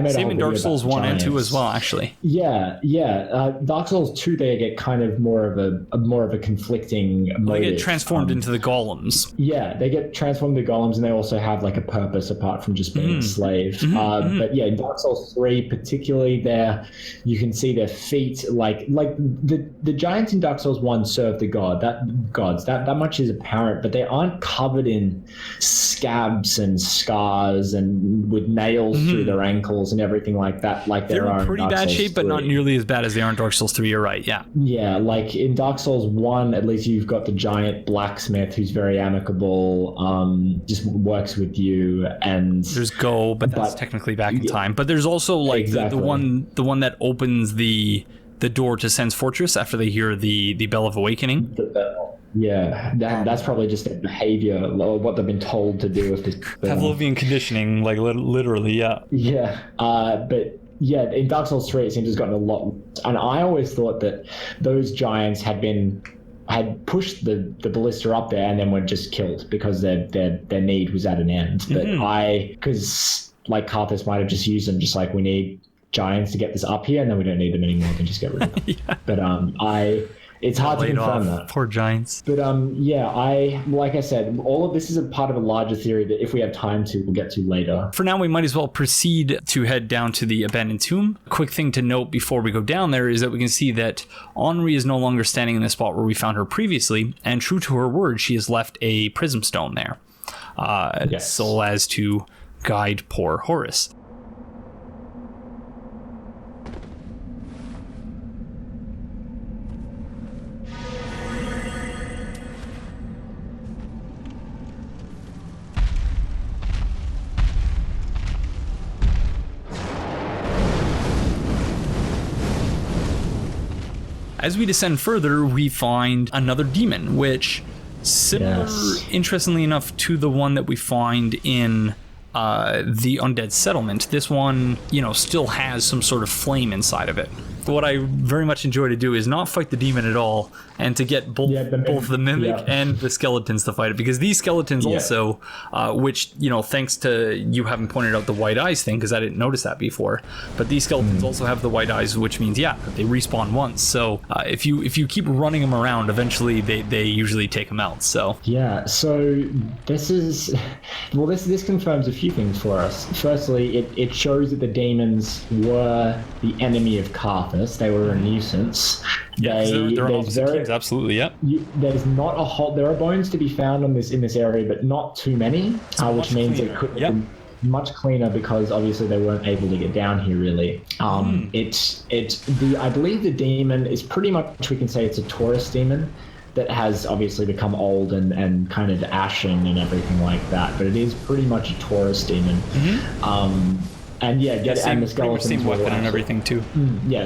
made same in Dark Souls 1 and 2 as well, actually. Dark Souls 2 they get kind of more of a conflicting motive. They get transformed into the golems. Yeah, they get transformed into golems, and they also have like a purpose apart from just being a slave. But yeah, in Dark Souls 3 particularly, there you can see their feet, like the giants in Dark Souls 1 serve the gods. That much is apparent, but they aren't covered in scabs and scars and with nails through their ankles and everything like that. Like they're in pretty Dark bad Souls shape, 3. but not nearly as bad as they are in Dark Souls 3. You're right. Yeah. Yeah, like in Dark Souls 1, at least you've got the giant blacksmith who's very amicable, just works with you, and there's Go, but that's technically back in time. But there's also like the one that opens the door to Sen's Fortress after they hear the Bell of Awakening. That's probably just their behavior, or what they've been told to do with this. Pavlovian conditioning, like literally, yeah. But yeah, in Dark Souls 3, it seems it's gotten a lot. And I always thought that those giants had pushed the ballista up there and then were just killed because their need was at an end. But because like Carthus might have just used them, just like we need giants to get this up here, and then we don't need them anymore. We can just get rid of them. But it's hard to confirm that. Poor giants. But like I said, all of this is a part of a larger theory that if we have time to, we'll get to later. For now, we might as well proceed to head down to the abandoned tomb. A quick thing to note before we go down there is that we can see that Anri is no longer standing in the spot where we found her previously, and true to her word, she has left a prism stone there, so as to guide poor Horace. As we descend further, we find another demon, which similar, interestingly enough, to the one that we find in the undead settlement, this one, still has some sort of flame inside of it. What I very much enjoy to do is not fight the demon at all, and to get both the mimic and the skeletons to fight it, because these skeletons also, which thanks to you having pointed out the white eyes thing, because I didn't notice that before, but these skeletons also have the white eyes, which means they respawn once. So if you keep running them around, eventually they usually take them out. So so this confirms a few things for us. Firstly, it shows that the demons were the enemy of Carthus. They were a nuisance. They're on opposite teams, absolutely. There's not a whole. There are bones to be found in this area, but not too many, which means it could have been much cleaner, because obviously they weren't able to get down here really. I believe the demon is pretty much, we can say it's a Taurus demon that has obviously become old and kind of ashen and everything like that, but it is pretty much a Taurus demon. And the skeletons same weapon and everything too.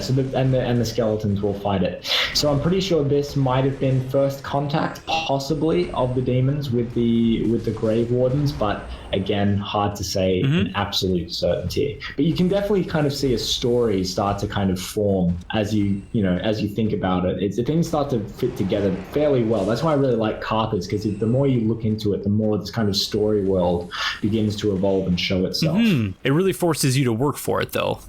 So the skeletons will fight it. So I'm pretty sure this might have been first contact, possibly, of the demons with the Grave Wardens, but again, hard to say in absolute certainty. But you can definitely kind of see a story start to kind of form as you think about it. Things start to fit together fairly well. That's why I really like Carthus, because the more you look into it, the more this kind of story world begins to evolve and show itself. It really forces you to work for it, though.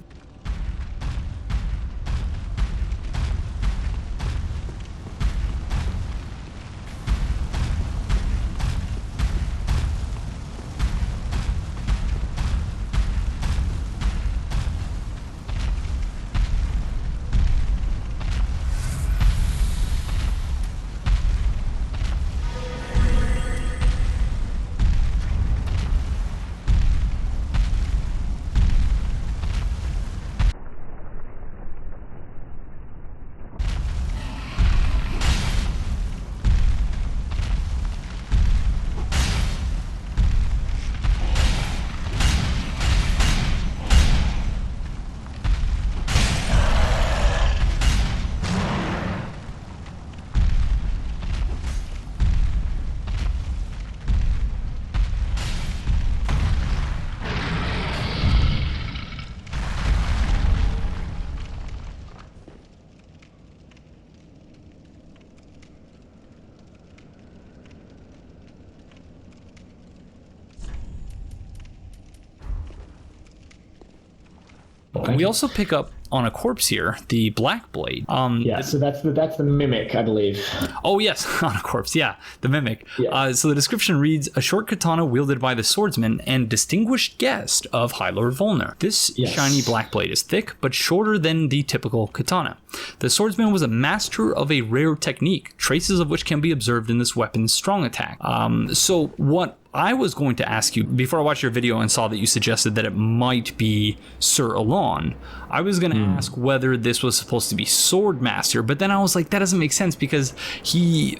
We also pick up on a corpse here, the Black Blade. So that's the mimic, I believe. Oh yes, on a corpse, the mimic. So the description reads, a short katana wielded by the swordsman and distinguished guest of High Lord Wolnir. This shiny black blade is thick, but shorter than the typical katana. The swordsman was a master of a rare technique, traces of which can be observed in this weapon's strong attack. So what I was going to ask you, before I watched your video and saw that you suggested that it might be Sir Alon, I was going to ask whether this was supposed to be Swordmaster, but then I was like, that doesn't make sense, because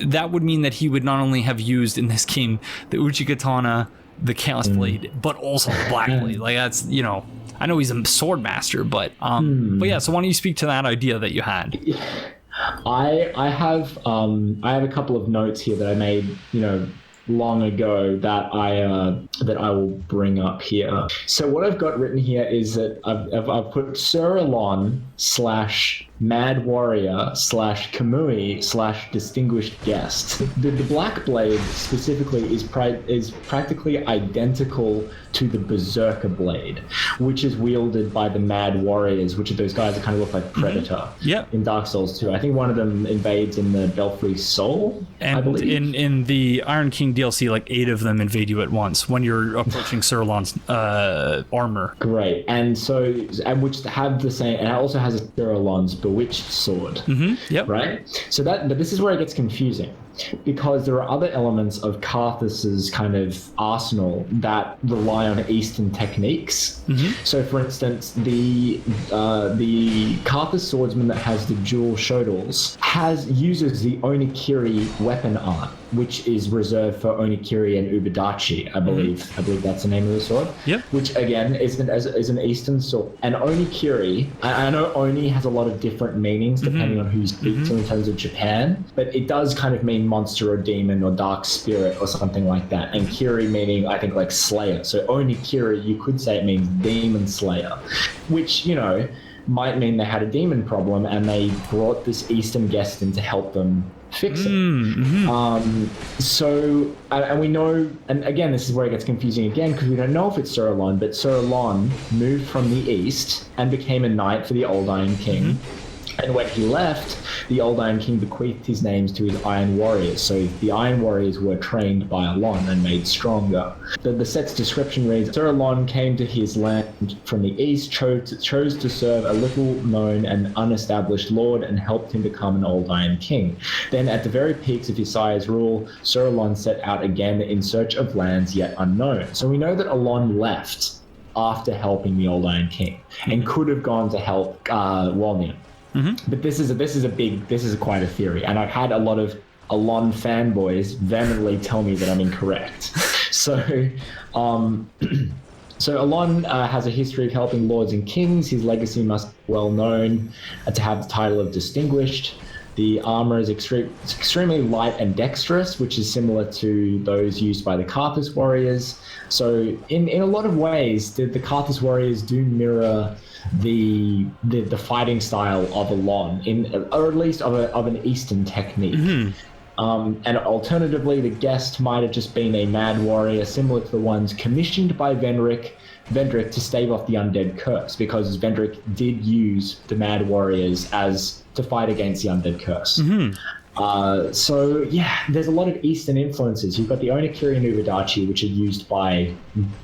that would mean that he would not only have used in this game the Uchikatana, the Chaos Blade, but also the Black Blade. Like, that's, I know he's a Swordmaster, but so why don't you speak to that idea that you had? I have a couple of notes here that I made, long ago that I will bring up here. So what I've got written here is that I've put Sir Alon / Mad Warrior / Kamui / Distinguished Guest. The Black Blade specifically is practically identical to the Berserker Blade, which is wielded by the Mad Warriors, which are those guys that kind of look like Predator in Dark Souls 2. I think one of them invades in the Belfry Soul, and I believe. In the Iron King DLC, like 8 of them invade you at once when you're approaching Sir Alon's armor. Great. And which have the same, and it also has a Sir Alon's Bewitched Sword. Right? But this is where it gets confusing, because there are other elements of Carthus's kind of arsenal that rely on Eastern techniques. So, for instance, the Carthus swordsman that has the dual shodels uses the Onikiri weapon art, which is reserved for Onikiri and Ubadachi, I believe. I believe that's the name of the sword. Which again is an Eastern sword. And Onikiri, I know Oni has a lot of different meanings depending on who you speak to in terms of Japan, but it does kind of mean monster or demon or dark spirit or something like that. And Kiri meaning, I think, like slayer. So only Kiri, you could say it means demon slayer, which, you know, might mean they had a demon problem and they brought this Eastern guest in to help them fix it. And we know, and again, this is where it gets confusing again, because we don't know if it's Sir Alon, but Sir Alon moved from the east and became a knight for the Old Iron King. And when he left, the Old Iron King bequeathed his names to his Iron Warriors. So the Iron Warriors were trained by Alon and made stronger. The set's description reads, Sir Alon came to his land from the east, chose to serve a little-known and unestablished lord, and helped him become an Old Iron King. Then, at the very peaks of his sire's rule, Sir Alon set out again in search of lands yet unknown. So we know that Alon left after helping the Old Iron King and could have gone to help Wolnir. But this is quite a theory, and I've had a lot of Alon fanboys vehemently tell me that I'm incorrect. So Alon has a history of helping lords and kings. His legacy must be well known to have the title of distinguished. The armor is extremely light and dexterous, which is similar to those used by the Carthus warriors. So in a lot of ways, the Carthus warriors do mirror the fighting style of Alon, or at least of an Eastern technique. And alternatively, the guest might have just been a mad warrior similar to the ones commissioned by Vendrick to stave off the undead curse, because Vendrick did use the mad warriors to fight against the undead curse. So yeah, there's a lot of Eastern influences. You've got the Onakiri Nuvadachi, which are used by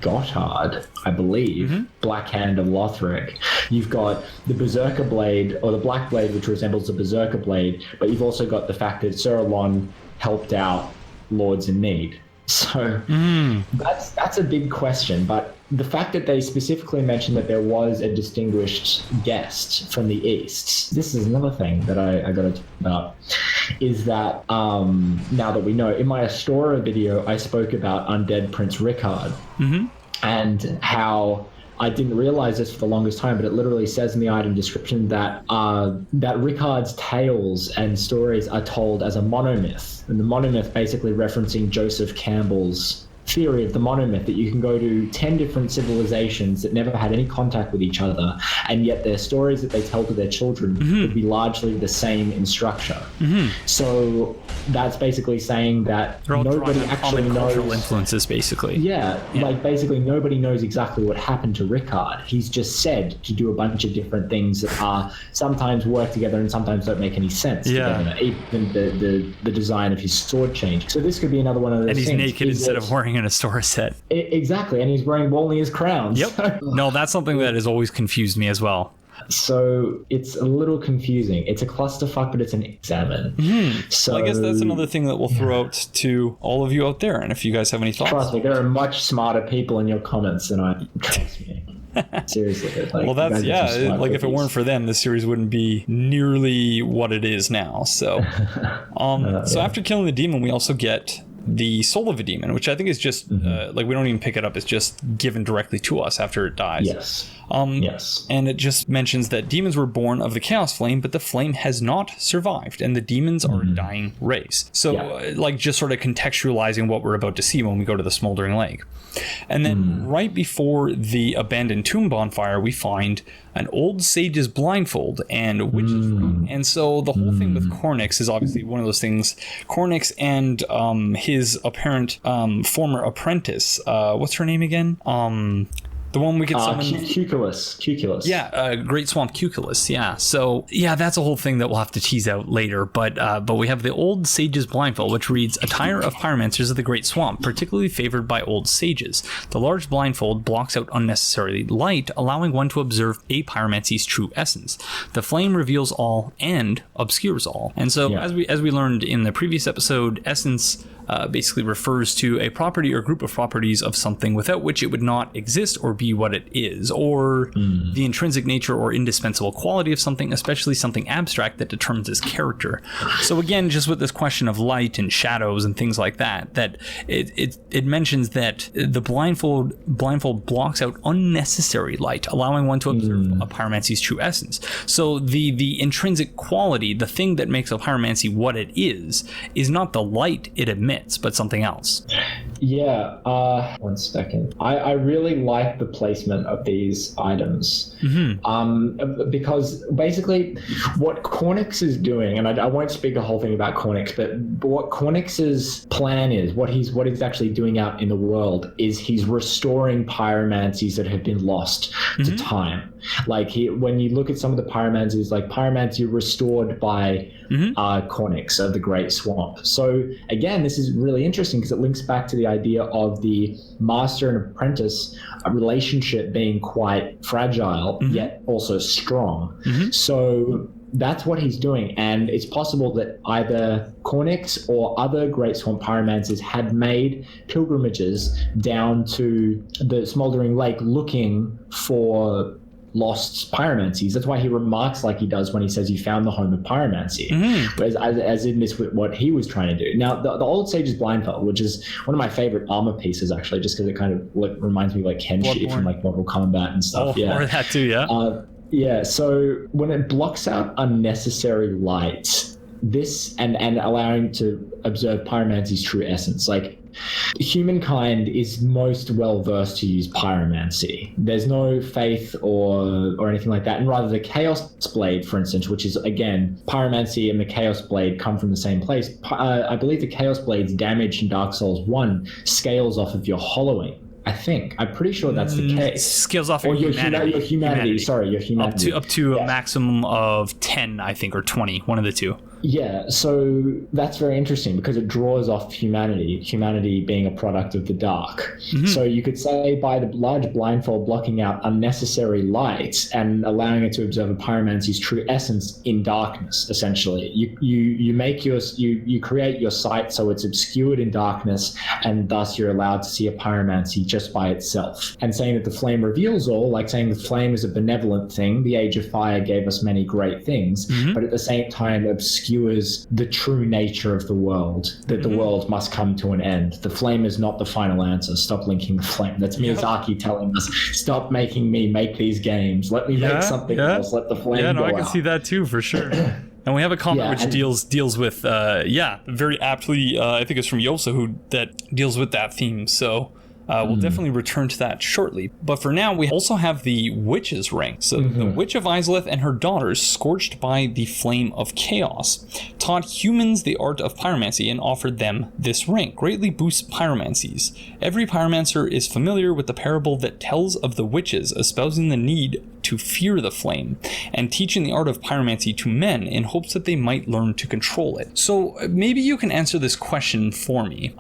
Gotthard, I believe, Black Hand of Lothric. You've got the Berserker Blade, or the Black Blade, which resembles the Berserker Blade, but you've also got the fact that Sir Alon helped out lords in need. So that's a big question, but the fact that they specifically mentioned that there was a distinguished guest from the East, this is another thing that I got to talk about, is that now that we know, in my Astora video, I spoke about Undead Prince Rickard and how I didn't realize this for the longest time, but it literally says in the item description that that Rickard's tales and stories are told as a monomyth, and the monomyth basically referencing Joseph Campbell's theory of the monomyth, that you can go to 10 different civilizations that never had any contact with each other, and yet their stories that they tell to their children would be largely the same in structure. So that's basically saying that nobody actually knows cultural influences, basically. Yeah, like basically nobody knows exactly what happened to Rickard. He's just said to do a bunch of different things that are sometimes work together and sometimes don't make any sense together. Even the design of his sword changed. So this could be another one of those things. And he's naked instead of wearing an Astora set. Exactly, and he's wearing Wolnir's crown. No, that's something that has always confused me as well. So it's a little confusing. It's a clusterfuck, but it's an examine. So I guess that's another thing that we'll throw out to all of you out there. And if you guys have any thoughts, trust me, there are much smarter people in your comments than I. Trust me. Seriously. Like, well, that's like if it weren't for them, this series wouldn't be nearly what it is now. So, so after killing the demon, we also get the soul of a demon, which I think is just like we don't even pick it up. It's just given directly to us after it dies. Yes. And it just mentions that demons were born of the chaos flame, but the flame has not survived, and the demons are a dying race. So like just sort of contextualizing what we're about to see when we go to the smoldering lake. And then right before the abandoned tomb bonfire, we find an old sage's blindfold and a witch's ring. And so the whole thing with Cornyx is obviously one of those things. Cornyx and his apparent former apprentice, what's her name again? The one we could summon. Cuculus. Yeah, Great Swamp Cuculus. Yeah. So yeah, that's a whole thing that we'll have to tease out later. But we have the old sage's blindfold, which reads, "Attire of pyromancers of the Great Swamp, particularly favored by old sages. The large blindfold blocks out unnecessary light, allowing one to observe a pyromancy's true essence. The flame reveals all and obscures all." And so as we learned in the previous episode, essence basically refers to a property or group of properties of something without which it would not exist or be what it is, or the intrinsic nature or indispensable quality of something, especially something abstract that determines its character. So again, just with this question of light and shadows and things like that, that it mentions that the blindfold blocks out unnecessary light, allowing one to observe a pyromancy's true essence. So the intrinsic quality, the thing that makes a pyromancy what it is not the light it emits, but something else. Yeah, 1 second. I really like the placement of these items, because basically what Cornyx is doing, and I won't speak a whole thing about Cornyx, but what Cornyx's plan is, what he's actually doing out in the world, is he's restoring pyromancies that have been lost to time. Like when you look at some of the pyromancies, like pyromancy restored by Cornyx of the Great Swamp. So again, this is really interesting because it links back to the idea of the master and apprentice relationship being quite fragile, yet also strong. So that's what he's doing, and it's possible that either Cornyx or other Great Swamp pyromancers had made pilgrimages down to the Smoldering Lake looking for lost pyromancies. That's why he remarks like he does when he says he found the home of pyromancy, as in this what he was trying to do. Now, the Old Sage's Blindfold, which is one of my favorite armor pieces, actually, just because it kind of reminds me of like Kenshi from like Mortal Kombat and stuff. Or that too, yeah. Yeah, so when it blocks out unnecessary light, this and allowing to observe pyromancy's true essence, like humankind is most well versed to use pyromancy. There's no faith or anything like that, and rather the Chaos Blade, for instance, which is again pyromancy and the Chaos Blade come from the same place. I believe the Chaos Blade's damage in Dark Souls 1 scales off of your hollowing. I'm pretty sure that's the case. Scales off or your humanity. Sorry, your humanity. Up to a maximum of 10, I think, or 20, one of the two. Yeah, so that's very interesting because it draws off humanity being a product of the dark. So you could say by the large blindfold blocking out unnecessary light and allowing it to observe a pyromancy's true essence in darkness, essentially. You create your sight so it's obscured in darkness, and thus you're allowed to see a pyromancy just by itself. And saying that the flame reveals all, like saying the flame is a benevolent thing, the Age of Fire gave us many great things, but at the same time obscures the true nature of the world, that the world must come to an end. The flame is not the final answer. Stop linking the flame. That's Miyazaki telling us, stop making me make these games. Let me make something else. Let the flame go I can out. see that too, for sure. And we have a comment which deals with, very aptly, I think it's from Yosa, that deals with that theme. So we'll definitely return to that shortly. But for now, we also have the Witch's Ring. So the Witch of Izalith and her daughters, scorched by the flame of chaos, taught humans the art of pyromancy and offered them this ring. Greatly boosts pyromancies. Every pyromancer is familiar with the parable that tells of the witches espousing the need to fear the flame and teaching the art of pyromancy to men in hopes that they might learn to control it. So maybe you can answer this question for me.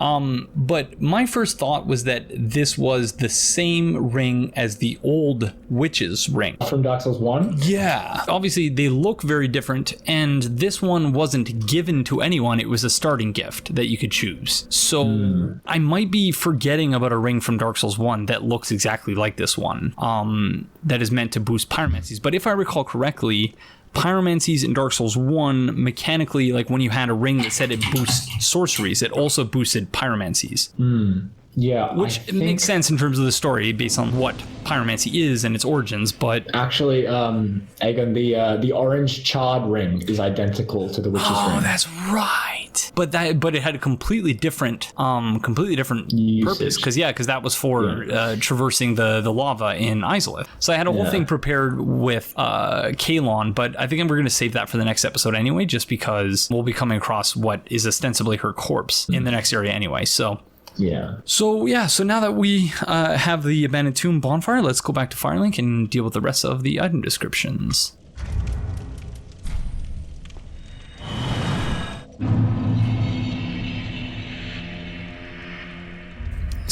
But my first thought was that this was the same ring as the old Witch's Ring. From Dark Souls 1? Yeah. Obviously, they look very different, and this one wasn't given to anyone. It was a starting gift that you could choose. So I might be forgetting about a ring from Dark Souls 1 that looks exactly like this one, that is meant to boost pyromancies. But if I recall correctly, pyromancies in Dark Souls 1, mechanically, like when you had a ring that said it boosts sorceries, it also boosted pyromancies. Yeah, which makes sense in terms of the story based on what pyromancy is and its origins, but actually, Aegon, the orange charred ring is identical to the Witch's Ring. Oh, that's right. But it had a completely different purpose, because that was for traversing the lava in Izalith. So I had a whole thing prepared with Kalon, but I think we're going to save that for the next episode anyway, just because we'll be coming across what is ostensibly her corpse in the next area anyway. So now that we have the abandoned tomb bonfire, let's go back to Firelink and deal with the rest of the item descriptions.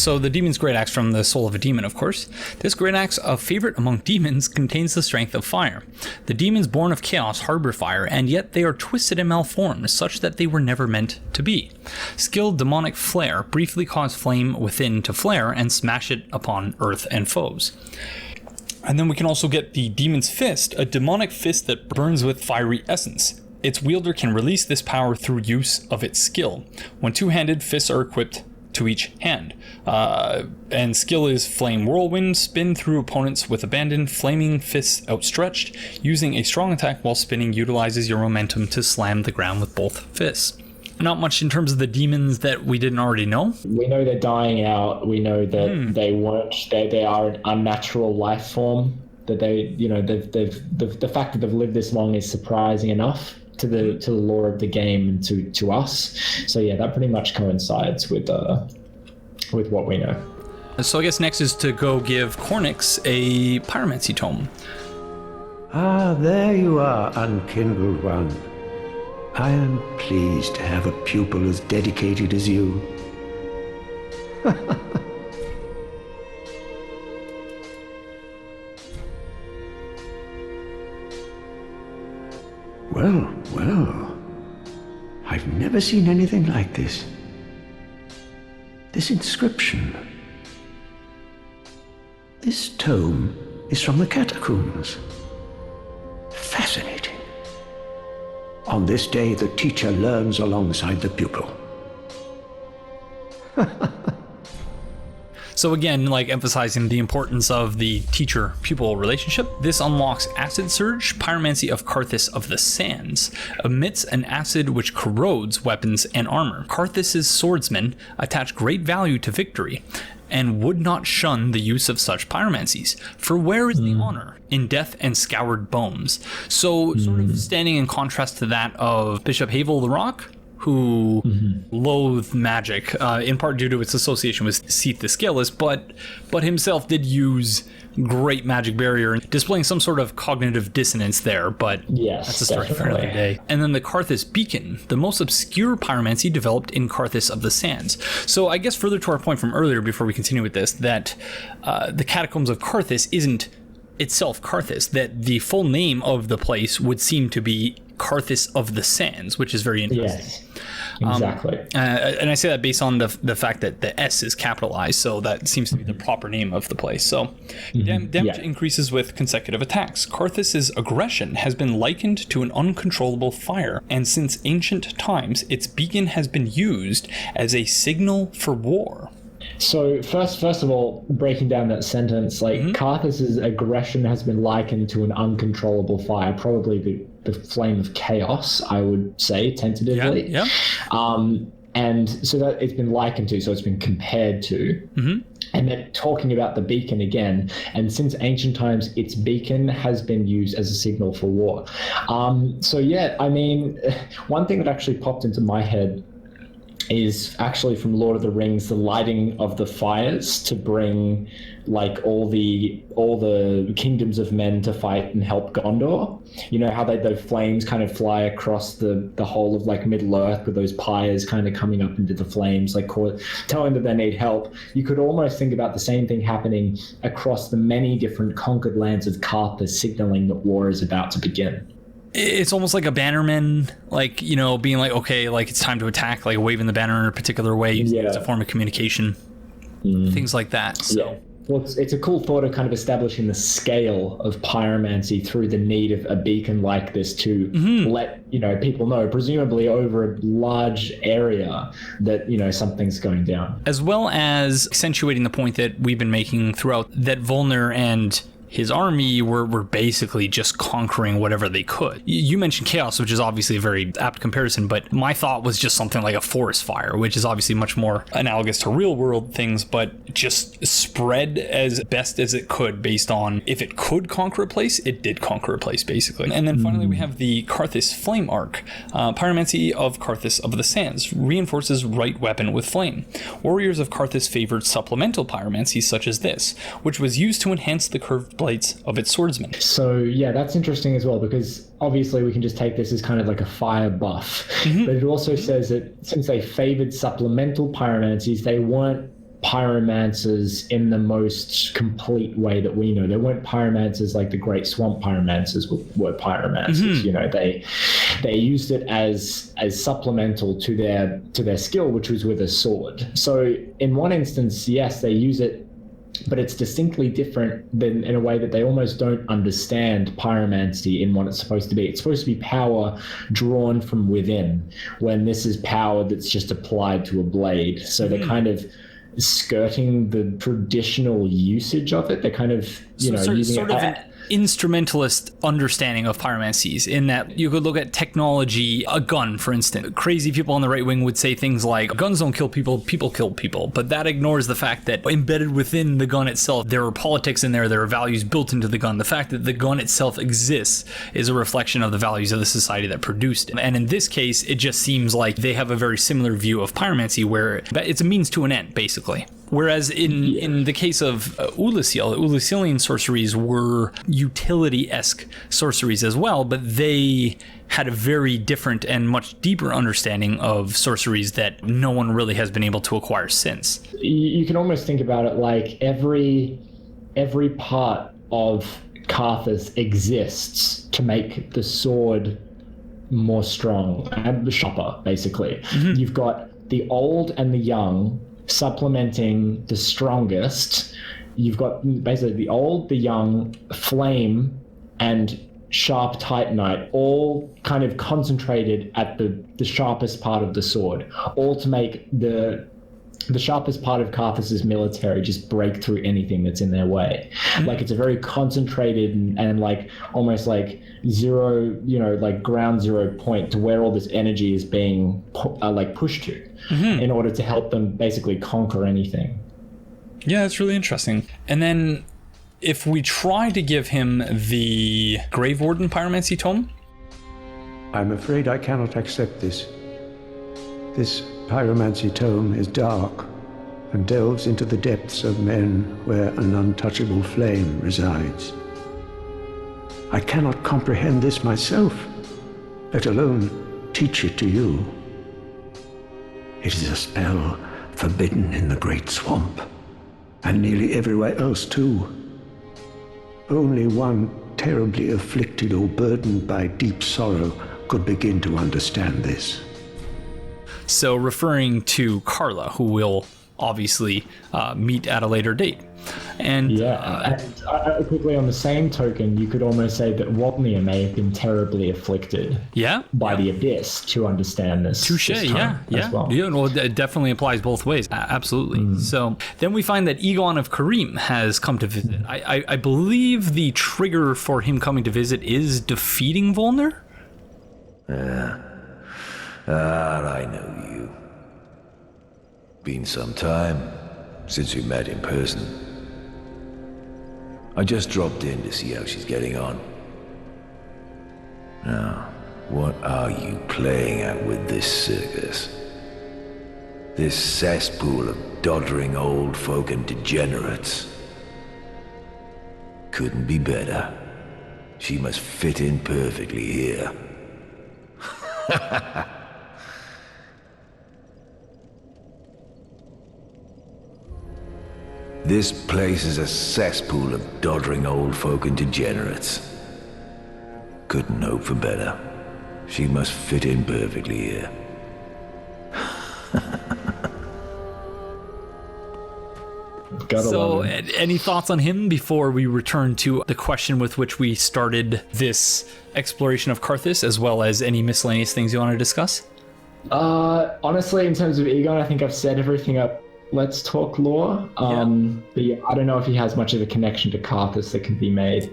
So the demon's great axe from the soul of a demon, of course. This great axe, a favorite among demons, contains the strength of fire. The demons born of chaos harbor fire, and yet they are twisted and malformed, such that they were never meant to be. Skilled demonic flare briefly cause flame within to flare and smash it upon earth and foes. And then we can also get the demon's fist, a demonic fist that burns with fiery essence. Its wielder can release this power through use of its skill. When two-handed, fists are equipped to each hand. And skill is flame whirlwind, spin through opponents with abandon, flaming fists outstretched. Using a strong attack while spinning utilizes your momentum to slam the ground with both fists. Not much in terms of the demons that we didn't already know. We know they're dying out. We know that they are an unnatural life form. That the fact that they've lived this long is surprising enough to the lore of the game and to us. So yeah, that pretty much coincides with what we know. So I guess next is to go give Cornyx a pyromancy tome. Ah, there you are, unkindled one. I am pleased to have a pupil as dedicated as you. Well, I've never seen anything like this. This inscription. This tome is from the Catacombs. Fascinating. On this day, the teacher learns alongside the pupil. So again, like emphasizing the importance of the teacher-pupil relationship, this unlocks Acid Surge, Pyromancy of Carthus of the Sands, emits an acid which corrodes weapons and armor. Carthus's swordsmen attach great value to victory, and would not shun the use of such pyromancies. For where is the honor? In death and scoured bones. So sort of standing in contrast to that of Bishop Havel the Rock, who loathed magic, in part due to its association with Seath the Scaleless, but himself did use great magic barrier, displaying some sort of cognitive dissonance there, but yes, that's a story for another day. And then the Carthus Beacon, the most obscure pyromancy developed in Carthus of the Sands. So I guess further to our point from earlier, before we continue with this, that the Catacombs of Carthus isn't itself Carthus, that the full name of the place would seem to be Carthus of the Sands, which is very interesting. Yes, exactly. And I say that based on the fact that the S is capitalized, so that seems to be the proper name of the place. So damage increases with consecutive attacks. Carthus's aggression has been likened to an uncontrollable fire, and since ancient times, its beacon has been used as a signal for war. So first of all, breaking down that sentence, like Carthus's aggression has been likened to an uncontrollable fire, probably the flame of chaos, I would say tentatively. Yeah. And so that it's been likened to, so it's been compared to. And then talking about the beacon again, and since ancient times, its beacon has been used as a signal for war. So yeah, I mean, one thing that actually popped into my head is actually from Lord of the Rings, the lighting of the fires to bring like all the kingdoms of men to fight and help Gondor. You know how the flames kind of fly across the whole of like Middle Earth with those pyres kind of coming up into the flames, like telling that they need help. You could almost think about the same thing happening across the many different conquered lands of Carthus, signaling that war is about to begin. It's almost like a bannerman, like, you know, being like, okay, like it's time to attack, like waving the banner in a particular way, using it as a form of communication, things like that. So. Yeah. Well, it's a cool thought of kind of establishing the scale of pyromancy through the need of a beacon like this to let, you know, people know, presumably over a large area, that, you know, something's going down. As well as accentuating the point that we've been making throughout, that Wolnir and his army were basically just conquering whatever they could. You mentioned chaos, which is obviously a very apt comparison, but my thought was just something like a forest fire, which is obviously much more analogous to real world things, but just spread as best as it could based on if it could conquer a place, it did conquer a place, basically. And then finally we have the Carthus Flame Arc. Pyromancy of Carthus of the Sands reinforces right weapon with flame. Warriors of Carthus favored supplemental pyromancies such as this, which was used to enhance the curved blades of its swordsmen. So yeah, that's interesting as well, because obviously we can just take this as kind of like a fire buff, but it also says that since they favored supplemental pyromancies, they weren't pyromancers in the most complete way that we know. They weren't pyromancers like the great swamp pyromancers were pyromancers. You know, they used it as supplemental to their skill, which was with a sword. So in one instance, yes, they use it, but it's distinctly different than in a way that they almost don't understand pyromancy in what it's supposed to be. It's supposed to be power drawn from within, when this is power that's just applied to a blade. So they're kind of skirting the traditional usage of it. They're kind of, using sort of an instrumentalist understanding of pyromancies, in that you could look at technology, a gun, for instance. Crazy people on the right wing would say things like, guns don't kill people, people kill people. But that ignores the fact that embedded within the gun itself, there are politics in there, there are values built into the gun. The fact that the gun itself exists is a reflection of the values of the society that produced it. And in this case, it just seems like they have a very similar view of pyromancy, where it's a means to an end, basically. Whereas in the case of Ulysian sorceries were utility-esque sorceries as well, but they had a very different and much deeper understanding of sorceries that no one really has been able to acquire since. You can almost think about it like every part of Carthus exists to make the sword more strong, and the shopper, basically. You've got the old and the young supplementing the strongest. You've got basically the old, the young, flame, and sharp titanite, all kind of concentrated at the sharpest part of the sword, all to make the sharpest part of Carthus's military just break through anything that's in their way. Like, it's a very concentrated and like almost like zero, like ground zero point to where all this energy is being pushed to in order to help them basically conquer anything. Yeah, that's really interesting. And then if we try to give him the Grave Warden Pyromancy Tome? I'm afraid I cannot accept this. This pyromancy tome is dark and delves into the depths of men where an untouchable flame resides. I cannot comprehend this myself, let alone teach it to you. It is a spell forbidden in the Great Swamp, and nearly everywhere else too. Only one terribly afflicted or burdened by deep sorrow could begin to understand this. So referring to Carla, who will obviously meet at a later date. And quickly on the same token, you could almost say that Wolnir may have been terribly afflicted by the Abyss to understand this. Touche, well. It definitely applies both ways. Absolutely. So then we find that Eygon of Carim has come to visit. I believe the trigger for him coming to visit is defeating Wolnir? I know you. Been some time since we met in person. I just dropped in to see how she's getting on. Now, what are you playing at with this circus? This cesspool of doddering old folk and degenerates? Couldn't be better. She must fit in perfectly here. This place is a cesspool of doddering old folk and degenerates. Couldn't hope for better. She must fit in perfectly here. So, any thoughts on him before we return to the question with which we started this exploration of Carthus, as well as any miscellaneous things you want to discuss? Honestly, in terms of Aegon, I think I've set everything up. Let's talk lore. But yeah, I don't know if he has much of a connection to Carthus that can be made.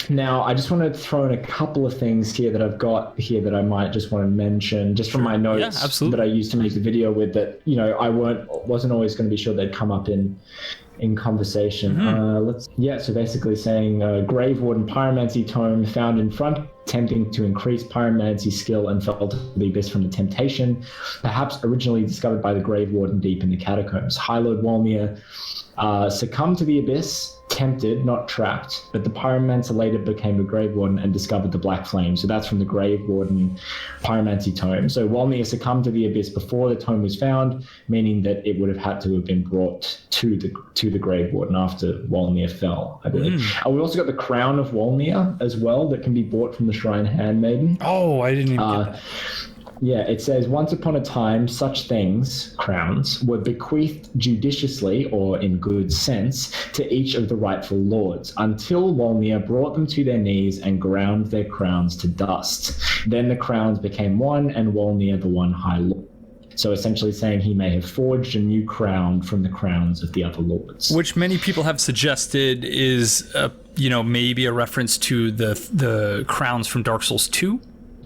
Now, I just want to throw in a couple of things here that I've got here that I might just want to mention, just from my notes that I used to make the video with, that I wasn't always going to be sure they'd come up in conversation. So basically saying Grave Warden Pyromancy Tome found in front, attempting to increase pyromancy skill and fell to the abyss from the temptation, perhaps originally discovered by the Grave Warden deep in the catacombs. High Lord Wolnir succumbed to the abyss, tempted, not trapped, but the pyromancer later became a grave warden and discovered the black flame. So that's from the grave warden pyromancy tome. So Wolnir succumbed to the abyss before the tome was found, meaning that it would have had to have been brought to the grave warden after Wolnir fell, I believe. We also got the crown of Wolnir as well that can be bought from the Shrine Handmaiden. Oh, I didn't even get that. Yeah, it says, once upon a time, such things, crowns, were bequeathed judiciously, or in good sense, to each of the rightful lords, until Wolnir brought them to their knees and ground their crowns to dust. Then the crowns became one, and Wolnir the one high lord. So essentially saying he may have forged a new crown from the crowns of the other lords. Which many people have suggested is, maybe a reference to the crowns from Dark Souls 2.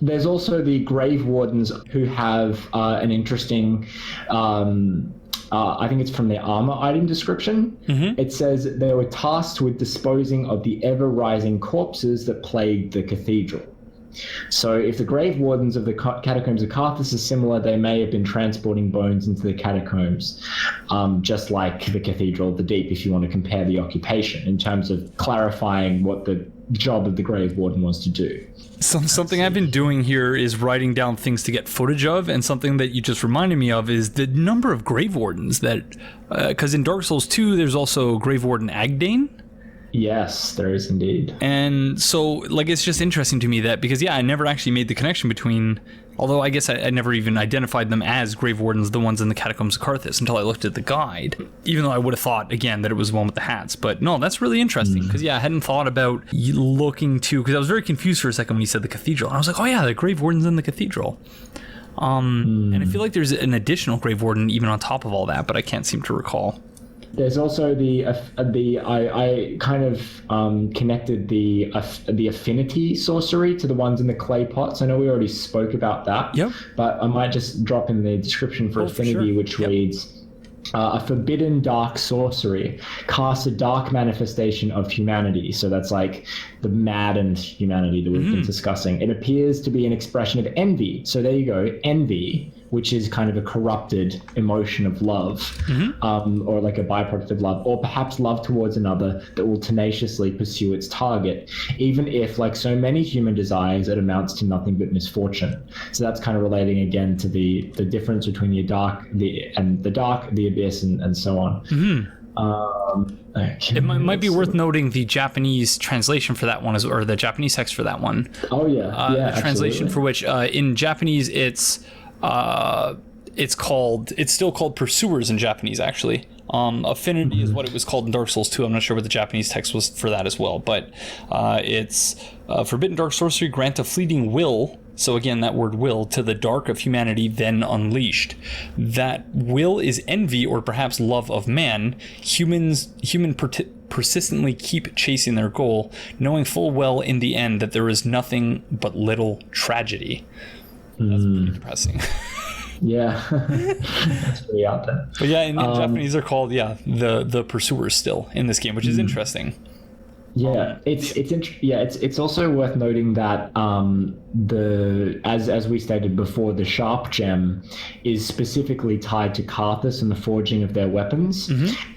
There's also the grave wardens who have an interesting, I think it's from their armor item description. It says they were tasked with disposing of the ever-rising corpses that plagued the cathedral. So if the grave wardens of the Catacombs of Carthus are similar, they may have been transporting bones into the catacombs, just like the Cathedral of the Deep, if you want to compare the occupation in terms of clarifying what the job of the grave warden was to do. Something I've been doing here is writing down things to get footage of, and something that you just reminded me of is the number of grave wardens that, because in Dark Souls 2 there's also grave warden Agdane. Yes, there is indeed. And so, it's just interesting to me that, because, I never actually made the connection between, although I guess I never even identified them as grave wardens, the ones in the Catacombs of Carthus, until I looked at the guide, even though I would have thought, again, that it was the one with the hats. But no, that's really interesting, because, I hadn't thought about looking to, because I was very confused for a second when you said the cathedral, and I was like, oh yeah, the grave wardens in the cathedral. And I feel like there's an additional grave warden even on top of all that, but I can't seem to recall. There's also I kind of connected the affinity sorcery to the ones in the clay pots. I know we already spoke about that. Yep. But I might just drop in the description for affinity, which reads, a forbidden dark sorcery casts a dark manifestation of humanity. So that's like the maddened humanity that we've been discussing. It appears to be an expression of envy. So there you go, envy, which is kind of a corrupted emotion of love, or like a byproduct of love, or perhaps love towards another that will tenaciously pursue its target, even if, like so many human desires, it amounts to nothing but misfortune. So that's kind of relating again to the difference between the dark, the abyss, and so on. Okay, it might be worth noting the Japanese translation for that one, or the Japanese text for that one. Oh yeah, the translation for which in Japanese it's still called pursuers in Japanese, actually. Affinity is what it was called in Dark Souls 2. I'm not sure what the Japanese text was for that as well, but it's forbidden dark sorcery, grant a fleeting will. So again, that word will, to the dark of humanity, then unleashed. That will is envy, or perhaps love of man. Persistently keep chasing their goal, knowing full well in the end that there is nothing but little tragedy. That's pretty depressing. Yeah, that's pretty out there. But yeah, in Japanese they're called the pursuers still in this game, which is interesting. Yeah, it's also worth noting that as we stated before, the sharp gem is specifically tied to Carthus and the forging of their weapons,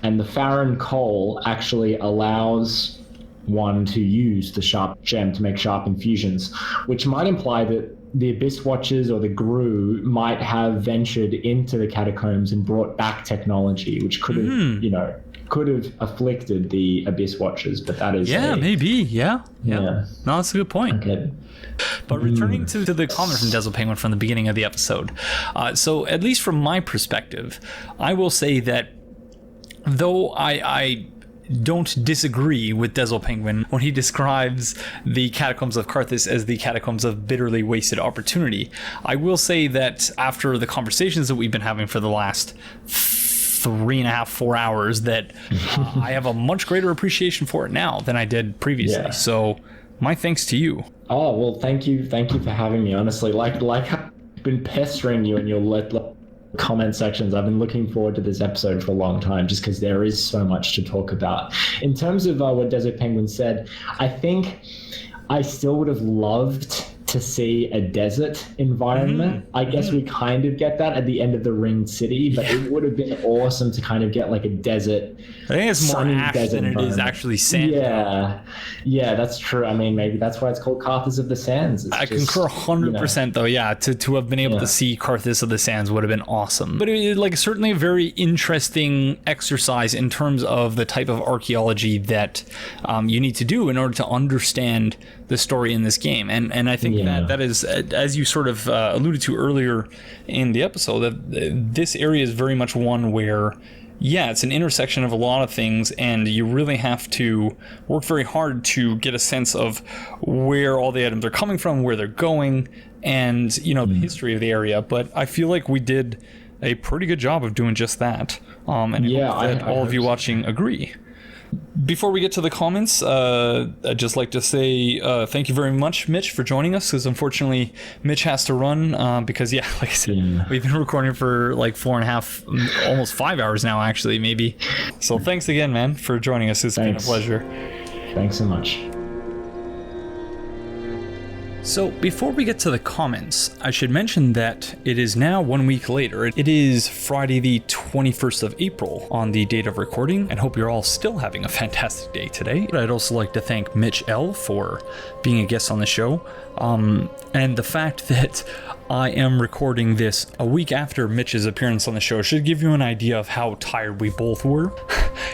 and the Farron coal actually allows one to use the sharp gem to make sharp infusions, which might imply that the Abyss Watchers or the Gru might have ventured into the catacombs and brought back technology, which could have, could have afflicted the Abyss Watchers. But that is maybe, yeah. No, that's a good point. Okay. But returning to the comment from Desel Penguin from the beginning of the episode, so at least from my perspective, I will say that though I don't disagree with Desel Penguin when he describes the Catacombs of Carthus as the catacombs of bitterly wasted opportunity, I will say that after the conversations that we've been having for the last 3.5-4 hours, that I have a much greater appreciation for it now than I did previously. Yeah. So my thanks to you. Oh, well, thank you for having me. Honestly, like I've been pestering you in your comment sections. I've been looking forward to this episode for a long time, just because there is so much to talk about. In terms of what Desert Penguin said, I think I still would have loved to see a desert environment. I guess we kind of get that at the end of the Ringed City, but it would have been awesome to kind of get like a desert I think it's more sunny ash desert than it is environment. actually sand. Yeah, that's true. I mean, maybe that's why it's called Carthus of the Sands. It's I just, concur 100% though. Yeah, to have been able to see Carthus of the Sands would have been awesome. But it, like, certainly a very interesting exercise in terms of the type of archaeology that you need to do in order to understand the story in this game. And I think that is, as you sort of alluded to earlier in the episode, that this area is very much one where, yeah, it's an intersection of a lot of things, and you really have to work very hard to get a sense of where all the items are coming from, where they're going, and, you know, the history of the area. But I feel like we did a pretty good job of doing just that. And I hope that all of you watching agree. Before we get to the comments, I'd just like to say thank you very much, Mitch, for joining us, because unfortunately Mitch has to run because, like I said, we've been recording for like 4.5, almost 5 hours now, actually, maybe. So thanks again, man, for joining us. It's been a pleasure. Thanks so much. So before we get to the comments, I should mention that it is now 1 week later. It is Friday the 21st of April on the date of recording, and hope you're all still having a fantastic day today. I'd also like to thank Mitch L for being a guest on the show, and the fact that I am recording this a week after Mitch's appearance on the show should give you an idea of how tired we both were,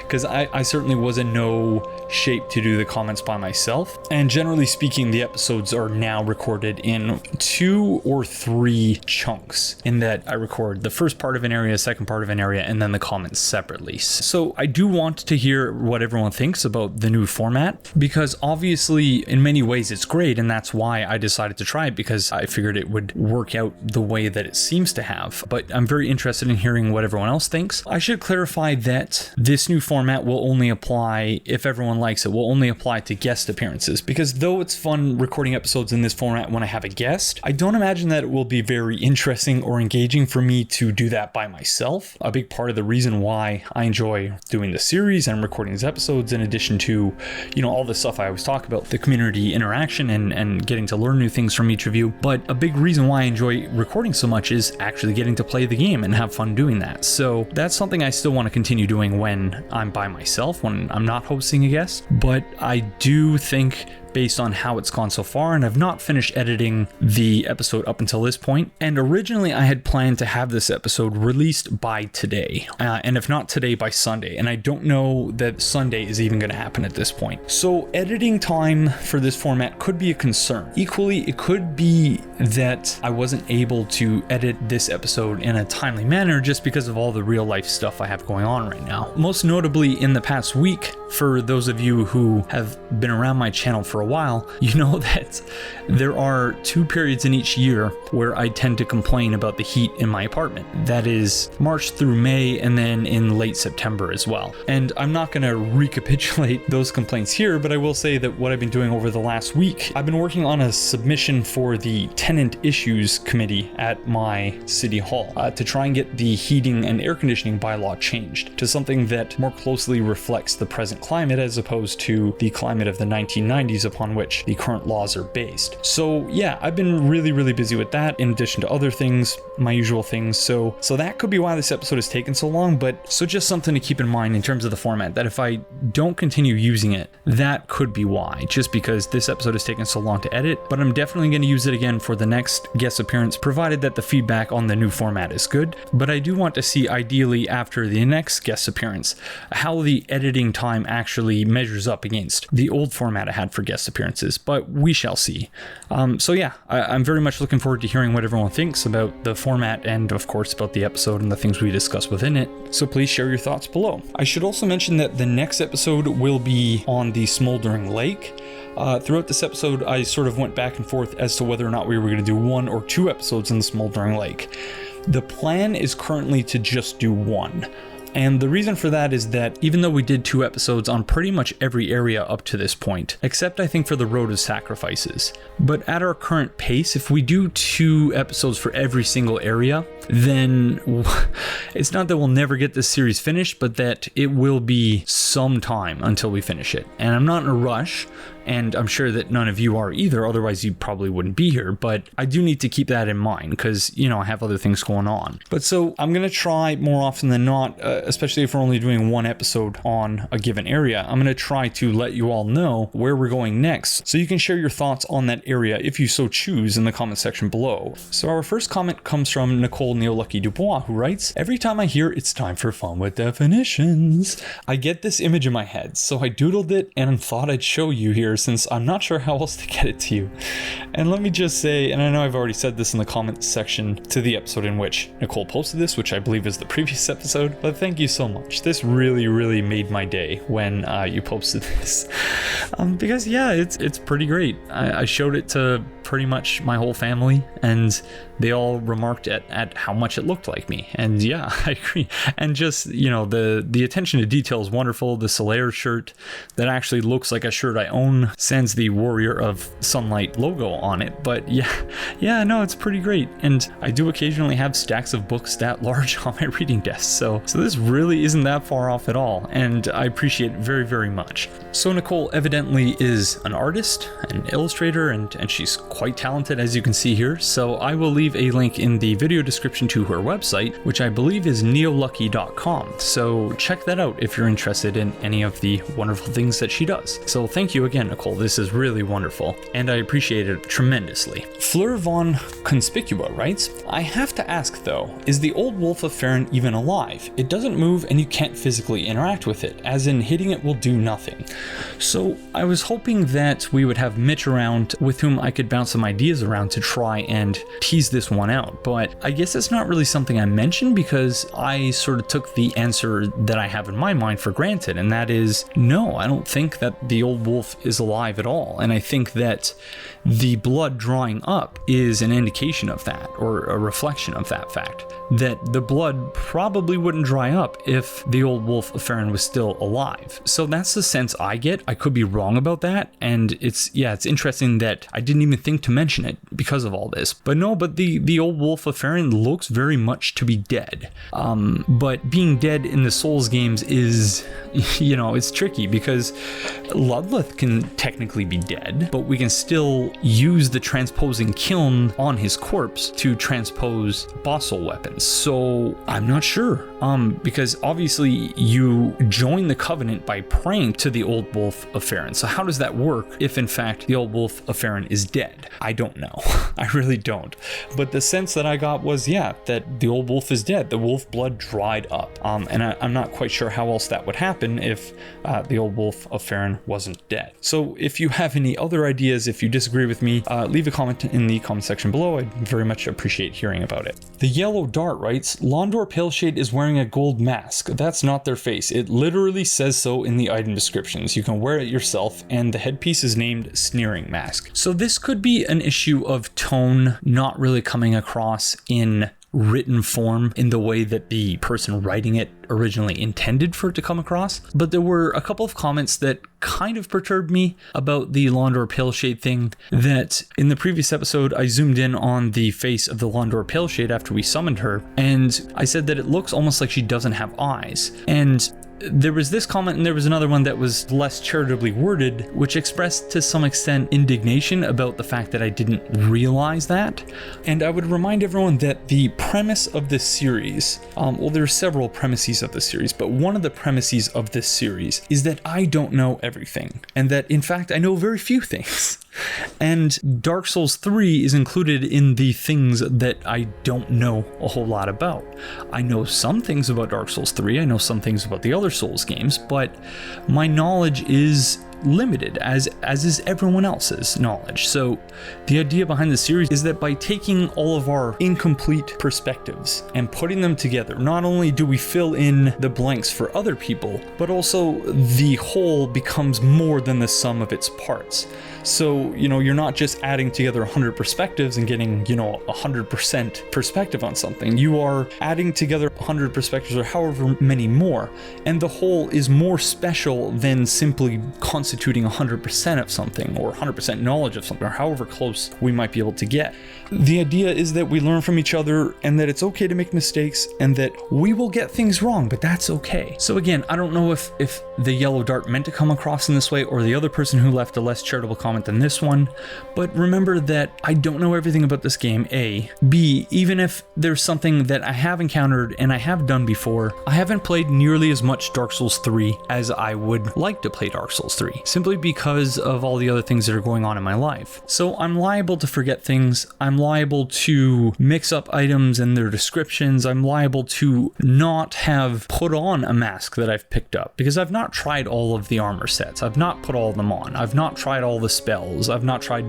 because I certainly was in no shape to do the comments by myself. And generally speaking, the episodes are now recorded in 2 or 3 chunks, in that I record the first part of an area, second part of an area, and then the comments separately. So I do want to hear what everyone thinks about the new format, because obviously in many ways it's great, and that's why I decided to try it, because I figured it would work out the way that it seems to have. But I'm very interested in hearing what everyone else thinks. I should clarify that this new format will only apply, if everyone likes it, will only apply to guest appearances, because though it's fun recording episodes in this format when I have a guest, I don't imagine that it will be very interesting or engaging for me to do that by myself. A big part of the reason why I enjoy doing the series and recording these episodes, in addition to, you know, all the stuff I always talk about, the community interaction and getting to learn new things from each of you, but a big reason why I enjoy recording so much is actually getting to play the game and have fun doing that. So that's something I still want to continue doing when I'm by myself, when I'm not hosting a guest. But I do think, based on how it's gone so far, and I've not finished editing the episode up until this point, and originally I had planned to have this episode released by today, and if not today, by Sunday, and I don't know that Sunday is even going to happen at this point. So editing time for this format could be a concern. Equally, it could be that I wasn't able to edit this episode in a timely manner just because of all the real life stuff I have going on right now. Most notably, in the past week, for those of you who have been around my channel for a while, you know that there are 2 periods in each year where I tend to complain about the heat in my apartment. That is March through May, and then in late September as well. And I'm not going to recapitulate those complaints here, but I will say that what I've been doing over the last week, I've been working on a submission for the Tenant Issues Committee at my city hall to try and get the heating and air conditioning bylaw changed to something that more closely reflects the present climate, as opposed to the climate of the 1990s upon which the current laws are based. So yeah, I've been really busy with that, in addition to other things, my usual things. So that could be why this episode has taken so long. But so just something to keep in mind in terms of the format, that if I don't continue using it, that could be why, just because this episode has taken so long to edit. But I'm definitely going to use it again for the next guest appearance, provided that the feedback on the new format is good. But I do want to see, ideally after the next guest appearance, how the editing time actually measures up against the old format I had for guest appearances, but we shall see. So yeah, I'm very much looking forward to hearing what everyone thinks about the format, and of course about the episode and the things we discuss within it. So please share your thoughts below. I should also mention that the next episode will be on the Smoldering Lake. Throughout this episode, I sort of went back and forth as to whether or not we were going to do 1 or 2 episodes in the Smoldering Lake. The plan is currently to just do 1. And the reason for that is that even though we did 2 episodes on pretty much every area up to this point, except I think for the Road of Sacrifices, but at our current pace, if we do 2 episodes for every single area, then it's not that we'll never get this series finished, but that it will be some time until we finish it. And I'm not in a rush, and I'm sure that none of you are either, otherwise you probably wouldn't be here, but I do need to keep that in mind because, you know, I have other things going on. But so I'm going to try more often than not, especially if we're only doing one episode on a given area, I'm going to try to let you all know where we're going next, so you can share your thoughts on that area if you so choose in the comment section below. So our first comment comes from Nicole Neolucky Dubois, who writes, "Every time I hear it's time for fun with definitions, I get this image in my head, so I doodled it and thought I'd show you here since I'm not sure how else to get it to you." And let me just say, and I know I've already said this in the comment section to the episode in which Nicole posted this, which I believe is the previous episode, but thank you so much. This really made my day when you posted this. Because yeah, it's pretty great. I showed it to pretty much my whole family, and they all remarked at how much it looked like me. And yeah, I agree. And just, you know, the attention to detail is wonderful. The Solaire shirt that actually looks like a shirt I own sans the Warrior of Sunlight logo on it. But yeah, no, it's pretty great. And I do occasionally have stacks of books that large on my reading desk. So this really isn't that far off at all. And I appreciate it very much. So Nicole evidently is an artist, an illustrator, and she's quite talented, as you can see here. So I will leave a link in the video description to her website, which I believe is neolucky.com. So check that out if you're interested in any of the wonderful things that she does. So thank you again, Nicole. This is really wonderful, and I appreciate it tremendously. Fleur von Conspicua writes, "I have to ask though, is the old wolf of Farron even alive? It doesn't move and you can't physically interact with it, as in hitting it will do nothing." So I was hoping that we would have Mitch around with whom I could bounce some ideas around to try and tease this one out, but I guess it's not really something I mentioned because I sort of took the answer that I have in my mind for granted, and that is no, I don't think that the old wolf is alive at all. And I think that the blood drying up is an indication of that, or a reflection of that fact, that the blood probably wouldn't dry up if the old wolf of Farron was still alive. So that's the sense I get. I could be wrong about that, and it's interesting that I didn't even think to mention it because of all this. But no, but the old wolf of Farron looks very much to be dead. But being dead in the Souls games is, you know, it's tricky because Ludleth can technically be dead, but we can still use the transposing kiln on his corpse to transpose boss soul weapons. So I'm not sure, because obviously you join the covenant by praying to the old wolf of Farron. So how does that work if in fact the old wolf of Farron is dead? I don't know. I really don't. But the sense that I got was, yeah, that the old wolf is dead. The wolf blood dried up. And I'm not quite sure how else that would happen if the old wolf of Farron wasn't dead. So if you have any other ideas, if you disagree with me, leave a comment in the comment section below. I'd very much appreciate hearing about it. The Yellow Dart writes, "Londor Paleshade is wearing a gold mask. That's not their face. It literally says so in the item descriptions. You can wear it yourself, and the headpiece is named Sneering Mask." So this could be an issue of tone not really coming across in written form in the way that the person writing it originally intended for it to come across. But there were a couple of comments that kind of perturbed me about the Londor Paleshade thing. That in the previous episode I zoomed in on the face of the Londor Paleshade after we summoned her, and I said that it looks almost like she doesn't have eyes. And there was this comment, and there was another one that was less charitably worded, which expressed to some extent indignation about the fact that I didn't realize that. And I would remind everyone that the premise of this series, well, there are several premises of this series, but one of the premises of this series is that I don't know everything, and that in fact I know very few things. And Dark Souls 3 is included in the things that I don't know a whole lot about. I know some things about Dark Souls 3, I know some things about the other Souls games, but my knowledge is limited, as is everyone else's knowledge. So the idea behind the series is that by taking all of our incomplete perspectives and putting them together, not only do we fill in the blanks for other people, but also the whole becomes more than the sum of its parts. So, you know, you're not just adding together 100 perspectives and getting, you know, 100% perspective on something. You are adding together 100 perspectives or however many more, and the whole is more special than simply constituting 100% of something or 100% knowledge of something, or however close we might be able to get. The idea is that we learn from each other, and that it's okay to make mistakes, and that we will get things wrong, but that's okay. So again, I don't know if the yellow dart meant to come across in this way, or the other person who left a less charitable comment than this one, but remember that I don't know everything about this game, A. B, even if there's something that I have encountered and I have done before, I haven't played nearly as much Dark Souls 3 as I would like to play Dark Souls 3, simply because of all the other things that are going on in my life. So I'm liable to forget things, I'm liable to mix up items and their descriptions, I'm liable to not have put on a mask that I've picked up, because I've not tried all of the armor sets, I've not put all of them on, I've not tried all the spells, I've not tried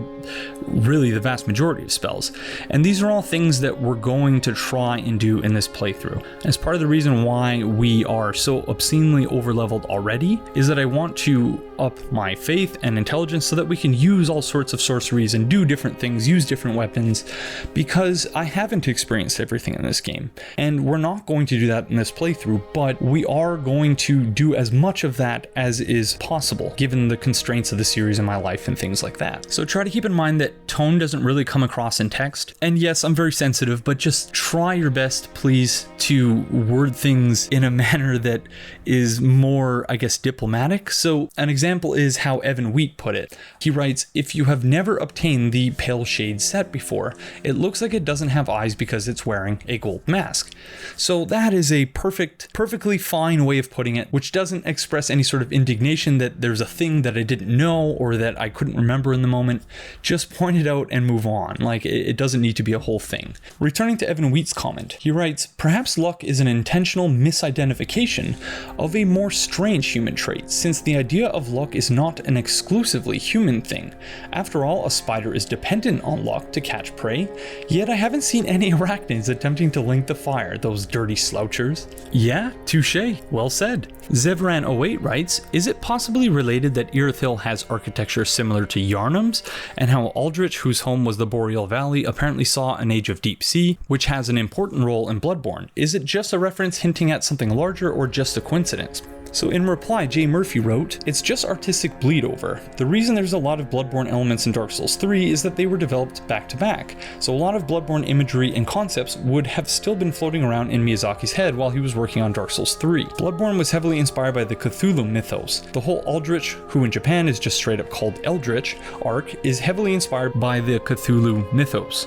really the vast majority of spells, and these are all things that we're going to try and do in this playthrough. As part of the reason why we are so obscenely overleveled already is that I want to up my faith and intelligence so that we can use all sorts of sorceries and do different things, use different weapons, because I haven't experienced everything in this game, and we're not going to do that in this playthrough, but we are going to do as much of that as is possible given the constraints of the series in my life and things like that. So try to keep in mind that tone doesn't really come across in text, and yes, I'm very sensitive, but just try your best, please, to word things in a manner that is more, I guess, diplomatic. So an example is how Evan Wheat put it. He writes, "If you have never obtained the Pale Shade set before, it looks like it doesn't have eyes because it's wearing a gold mask." So that is a perfectly fine way of putting it, which doesn't express any sort of indignation that there's a thing that I didn't know or that I couldn't remember in the moment. Just point it out and move on. Like, it doesn't need to be a whole thing. Returning to Evan Wheat's comment, he writes, "Perhaps luck is an intentional misidentification of a more strange human trait, since the idea of luck is not an exclusively human thing. After all, a spider is dependent on luck to catch prey, yet I haven't seen any arachnids attempting to link the fire, those dirty slouchers." Yeah, touche, well said. Zevran08 writes, "Is it possibly related that Irithyll has architecture similar to Yharnam's, and how Aldrich, whose home was the Boreal Valley, apparently saw an age of deep sea, which has an important role in Bloodborne? Is it just a reference hinting at something larger, or just a coincidence?" So in reply, Jay Murphy wrote, "It's just artistic bleed over. The reason there's a lot of Bloodborne elements in Dark Souls 3 is that they were developed back to back, so a lot of Bloodborne imagery and concepts would have still been floating around in Miyazaki's head while he was working on Dark Souls 3. Bloodborne was heavily inspired by the Cthulhu mythos. The whole Aldrich, who in Japan is just straight up called Eldritch, arc is heavily inspired by the Cthulhu mythos.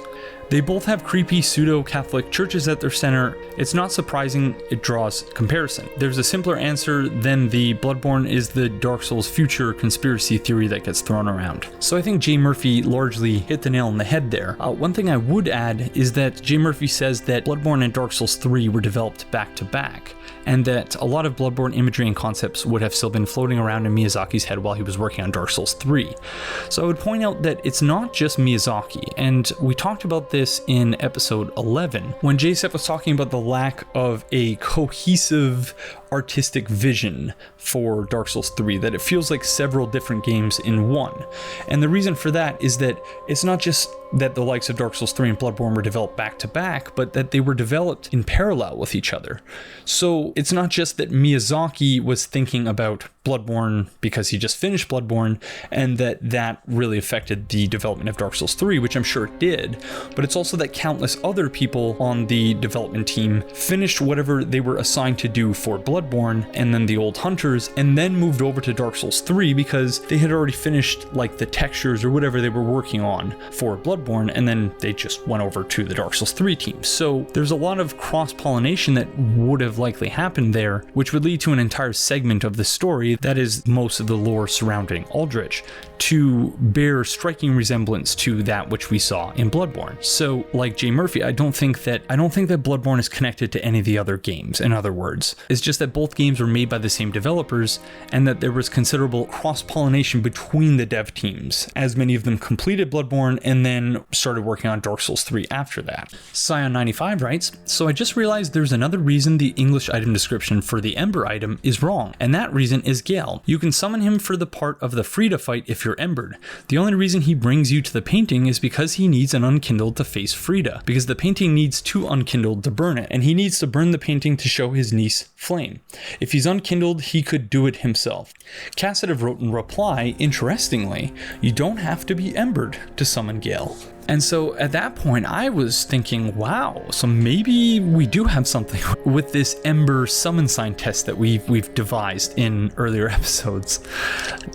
They both have creepy pseudo-Catholic churches at their center. It's not surprising it draws comparison. There's a simpler answer than the Bloodborne is the Dark Souls future conspiracy theory that gets thrown around." So I think Jay Murphy largely hit the nail on the head there. One thing I would add is that Jay Murphy says that Bloodborne and Dark Souls 3 were developed back to back, and that a lot of Bloodborne imagery and concepts would have still been floating around in Miyazaki's head while he was working on Dark Souls 3. So I would point out that it's not just Miyazaki, and we talked about this in episode 11, when J-Sep was talking about the lack of a cohesive artistic vision for Dark Souls 3, that it feels like several different games in one. And the reason for that is that it's not just that the likes of Dark Souls 3 and Bloodborne were developed back to back, but that they were developed in parallel with each other. So it's not just that Miyazaki was thinking about Bloodborne because he just finished Bloodborne, and that really affected the development of Dark Souls 3, which I'm sure it did, but it's also that countless other people on the development team finished whatever they were assigned to do for Bloodborne, and then the Old Hunters, and then moved over to Dark Souls 3 because they had already finished like the textures or whatever they were working on for Bloodborne, and then they just went over to the Dark Souls 3 team. So there's a lot of cross-pollination that would have likely happened there, which would lead to an entire segment of the story that is most of the lore surrounding Aldrich to bear striking resemblance to that which we saw in Bloodborne. So like Jay Murphy, I don't think that Bloodborne is connected to any of the other games. In other words, it's just that both games were made by the same developers, and that there was considerable cross-pollination between the dev teams, as many of them completed Bloodborne and then started working on Dark Souls 3 after that. Scion95 writes, "So I just realized there's another reason the English item description for the Ember item is wrong, and that reason is Gale. You can summon him for the part of the Frida fight if you're embered. The only reason he brings you to the painting is because he needs an unkindled to face Frida, because the painting needs two unkindled to burn it, and he needs to burn the painting to show his niece flame. If he's unkindled, he could do it himself." Cassative wrote in reply, "Interestingly, you don't have to be embered to summon Gale." And so at that point, I was thinking, wow, so maybe we do have something with this Ember summon sign test that we've devised in earlier episodes.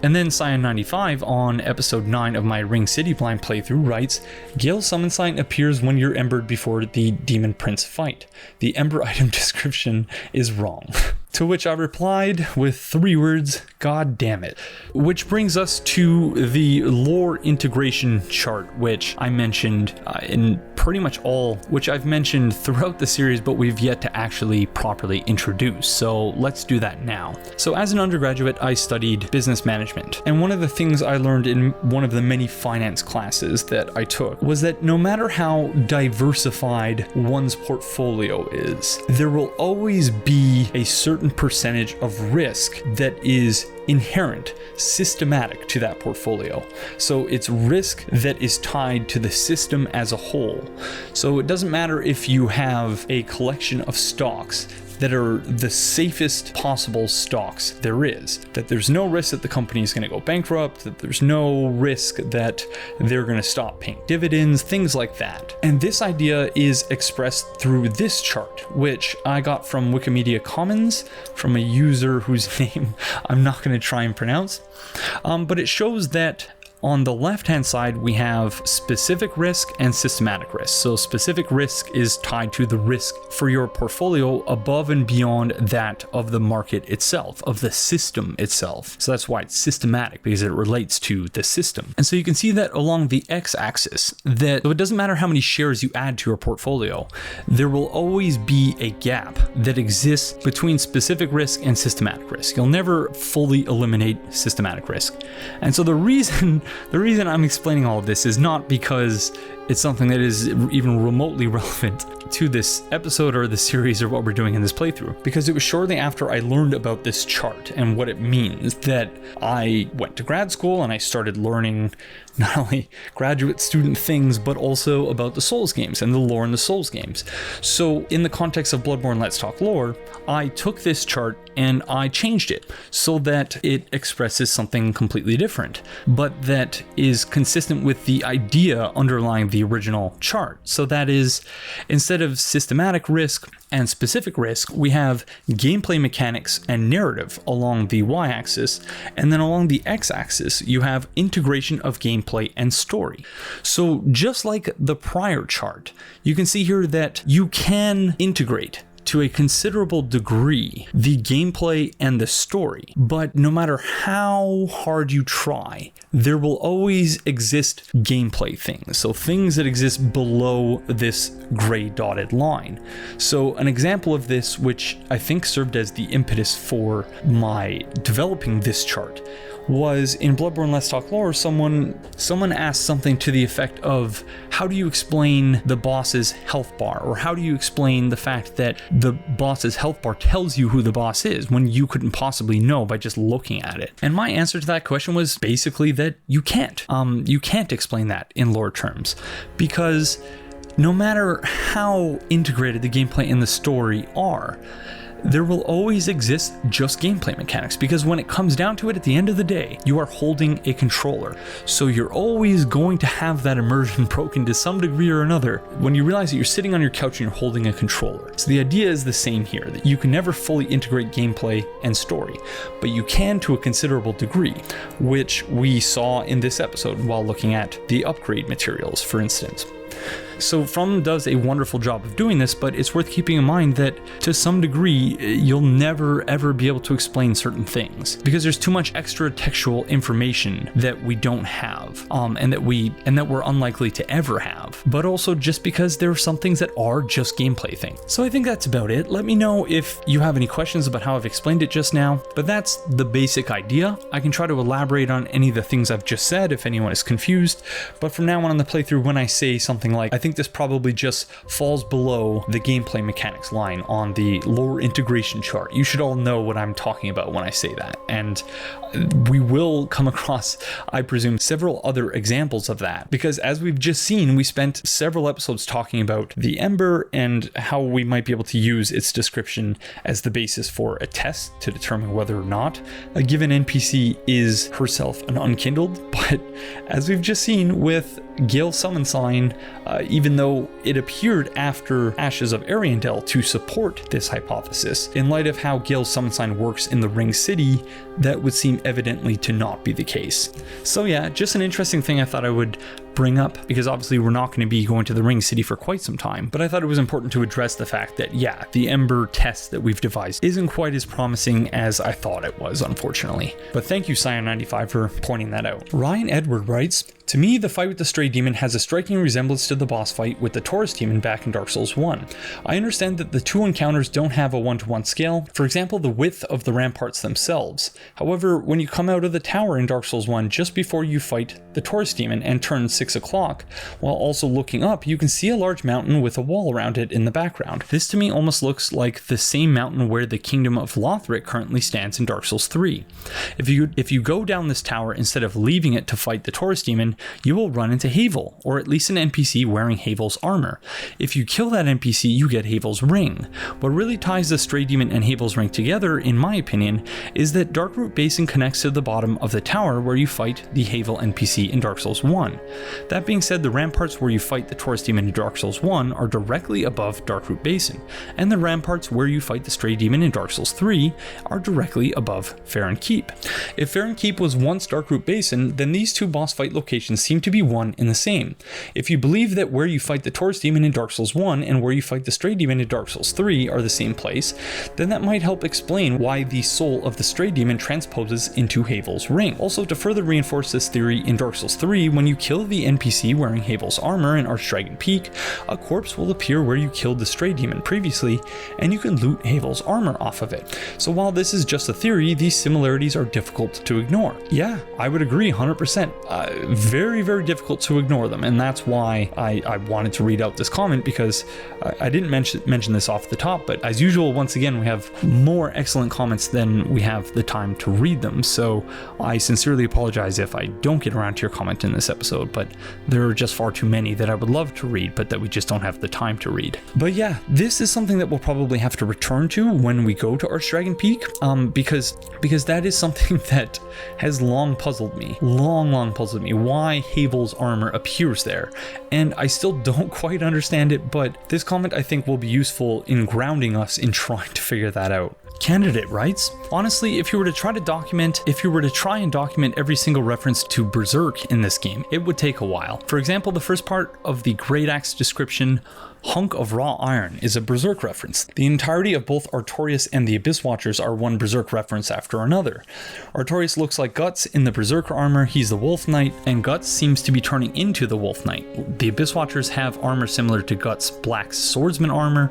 And then Cyan95 on episode 9 of my Ring City Blind playthrough writes, Gale's summon sign appears when you're embered before the Demon Prince fight. The Ember item description is wrong. To which I replied with 3 words, God damn it. Which brings us to the lore integration chart, which I mentioned in pretty much all, which I've mentioned throughout the series, but we've yet to actually properly introduce. So let's do that now. So as an undergraduate, I studied business management. And one of the things I learned in one of the many finance classes that I took was that no matter how diversified one's portfolio is, there will always be a certain percentage of risk that is inherent, systematic to that portfolio. So it's risk that is tied to the system as a whole. So it doesn't matter if you have a collection of stocks that are the safest possible stocks there is, that there's no risk that the company is going to go bankrupt, that there's no risk that they're going to stop paying dividends, things like that. And this idea is expressed through this chart, which I got from Wikimedia Commons from a user whose name I'm not going to try and pronounce, but it shows that on the left-hand side, we have specific risk and systematic risk. So specific risk is tied to the risk for your portfolio above and beyond that of the market itself, of the system itself. So that's why it's systematic, because it relates to the system. And so you can see that along the x-axis, that it doesn't matter how many shares you add to your portfolio, there will always be a gap that exists between specific risk and systematic risk. You'll never fully eliminate systematic risk. And so the reason I'm explaining all of this is not because it's something that is even remotely relevant to this episode or the series or what we're doing in this playthrough, because it was shortly after I learned about this chart and what it means that I went to grad school and I started learning not only graduate student things, but also about the Souls games and the lore in the Souls games. So in the context of Bloodborne Let's Talk lore, I took this chart and I changed it so that it expresses something completely different, but that is consistent with the idea underlying the original chart. So that is, instead of systematic risk and specific risk, we have gameplay mechanics and narrative along the y-axis, and then along the x-axis, you have integration of gameplay and story. So just like the prior chart, you can see here that you can integrate to a considerable degree the gameplay and the story, but no matter how hard you try, there will always exist gameplay things, so things that exist below this gray dotted line. So an example of this, which I think served as the impetus for my developing this chart, was in Bloodborne Let's Talk lore, someone asked something to the effect of, how do you explain the boss's health bar? Or how do you explain the fact that the boss's health bar tells you who the boss is when you couldn't possibly know by just looking at it? And my answer to that question was basically that you can't. You can't explain that in lore terms, because no matter how integrated the gameplay and the story are, there will always exist just gameplay mechanics, because when it comes down to it, at the end of the day, you are holding a controller. So you're always going to have that immersion broken to some degree or another when you realize that you're sitting on your couch and you're holding a controller. So the idea is the same here, that you can never fully integrate gameplay and story, but you can to a considerable degree, which we saw in this episode while looking at the upgrade materials, for instance. So From does a wonderful job of doing this, but it's worth keeping in mind that to some degree, you'll never ever be able to explain certain things because there's too much extra textual information that we don't have, and that we're unlikely to ever have. But also just because there are some things that are just gameplay things. So I think that's about it. Let me know if you have any questions about how I've explained it just now, but that's the basic idea. I can try to elaborate on any of the things I've just said if anyone is confused, but from now on the playthrough, when I say something like, I think this probably just falls below the gameplay mechanics line on the lore integration chart, you should all know what I'm talking about when I say that. And we will come across, I presume, several other examples of that, because as we've just seen, we spent several episodes talking about the Ember and how we might be able to use its description as the basis for a test to determine whether or not a given NPC is herself an unkindled. But as we've just seen with Gale Summon Sign, even though it appeared after Ashes of Ariandel to support this hypothesis. In light of how Gale Summon Sign works in the Ring City, that would seem evidently to not be the case. So yeah, just an interesting thing I thought I would bring up, because obviously we're not going to be going to the Ring City for quite some time, but I thought it was important to address the fact that yeah, the Ember test that we've devised isn't quite as promising as I thought it was, unfortunately. But thank you, Scion95, for pointing that out. Ryan Edward writes, to me, the fight with the Stray Demon has a striking resemblance to the boss fight with the Taurus Demon back in Dark Souls 1. I understand that the two encounters don't have a 1-to-1 scale, for example the width of the ramparts themselves. However, when you come out of the tower in Dark Souls 1 just before you fight the Taurus Demon and turn 6 o'clock, while also looking up, you can see a large mountain with a wall around it in the background. This to me almost looks like the same mountain where the Kingdom of Lothric currently stands in Dark Souls 3. If you go down this tower instead of leaving it to fight the Taurus Demon, you will run into Havel, or at least an NPC wearing Havel's armor. If you kill that NPC, you get Havel's ring. What really ties the Stray Demon and Havel's ring together, in my opinion, is that Darkroot Basin connects to the bottom of the tower where you fight the Havel NPC in Dark Souls 1. That being said, the ramparts where you fight the Taurus Demon in Dark Souls 1 are directly above Darkroot Basin, and the ramparts where you fight the Stray Demon in Dark Souls 3 are directly above Farron Keep. If Farron Keep was once Darkroot Basin, then these two boss fight locations seem to be one and the same. If you believe that where you fight the Taurus Demon in Dark Souls 1 and where you fight the Stray Demon in Dark Souls 3 are the same place, then that might help explain why the soul of the Stray Demon transposes into Havel's ring. Also, to further reinforce this theory, in Dark Souls 3, when you kill the NPC wearing Havel's armor in Archdragon Peak, a corpse will appear where you killed the Stray Demon previously, and you can loot Havel's armor off of it. So while this is just a theory, these similarities are difficult to ignore. Yeah, I would agree 100%. Very difficult to ignore them, and that's why I wanted to read out this comment, because I didn't mention this off the top, but as usual, once again, we have more excellent comments than we have the time to read them, so I sincerely apologize if I don't get around to your comment in this episode, but there are just far too many that I would love to read, but that we just don't have the time to read. But yeah, this is something that we'll probably have to return to when we go to Archdragon Peak, because that is something that has long puzzled me, why Havel's armor appears there, and I still don't quite understand it, but this comment I think will be useful in grounding us in trying to figure that out. Candidate writes, honestly, if you were to try and document every single reference to Berserk in this game, it would take a while. For example, the first part of the Great Axe description, hunk of raw iron, is a Berserk reference. The entirety of both Artorias and the Abyss Watchers are one Berserk reference after another. Artorias looks like Guts in the Berserker armor, he's the Wolf Knight, and Guts seems to be turning into the Wolf Knight. The Abyss Watchers have armor similar to Guts' black swordsman armor.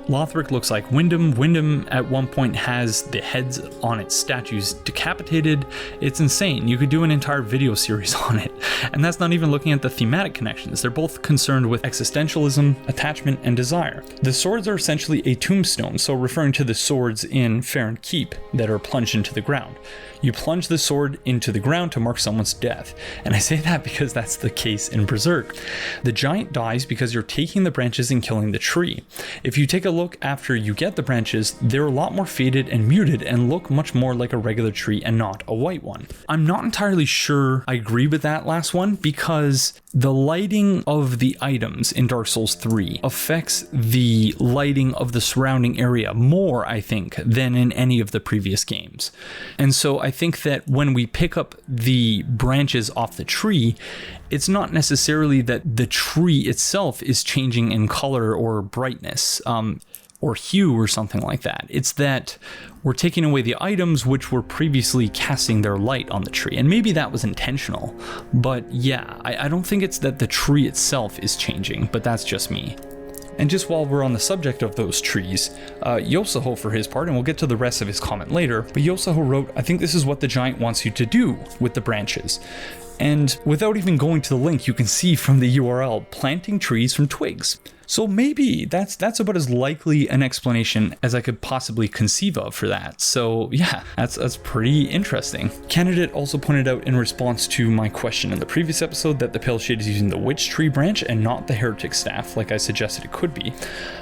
Lothric looks like Wyndham. Wyndham at one point has the heads on its statues decapitated. It's insane. You could do an entire video series on it. And that's not even looking at the thematic connections. They're both concerned with existentialism, attachment, and desire. The swords are essentially a tombstone, so referring to the swords in Farron Keep that are plunged into the ground. You plunge the sword into the ground to mark someone's death, and I say that because that's the case in Berserk. The giant dies because you're taking the branches and killing the tree. If you take a look after you get the branches, they're a lot more faded and muted and look much more like a regular tree and not a white one. I'm not entirely sure I agree with that last one, because the lighting of the items in Dark Souls 3 affects the lighting of the surrounding area more, I think, than in any of the previous games. And so I think that when we pick up the branches off the tree, it's not necessarily that the tree itself is changing in color or brightness, or hue or something like that. It's that we're taking away the items which were previously casting their light on the tree. And maybe that was intentional, but yeah, I don't think it's that the tree itself is changing, but that's just me. And just while we're on the subject of those trees, Yosaho for his part, and we'll get to the rest of his comment later, but Yosaho wrote, I think this is what the giant wants you to do with the branches. And without even going to the link, you can see from the URL, planting trees from twigs. So maybe that's about as likely an explanation as I could possibly conceive of for that. So yeah, that's pretty interesting. Candidate also pointed out in response to my question in the previous episode that the Pale Shade is using the Witch Tree branch and not the Heretic Staff, like I suggested it could be,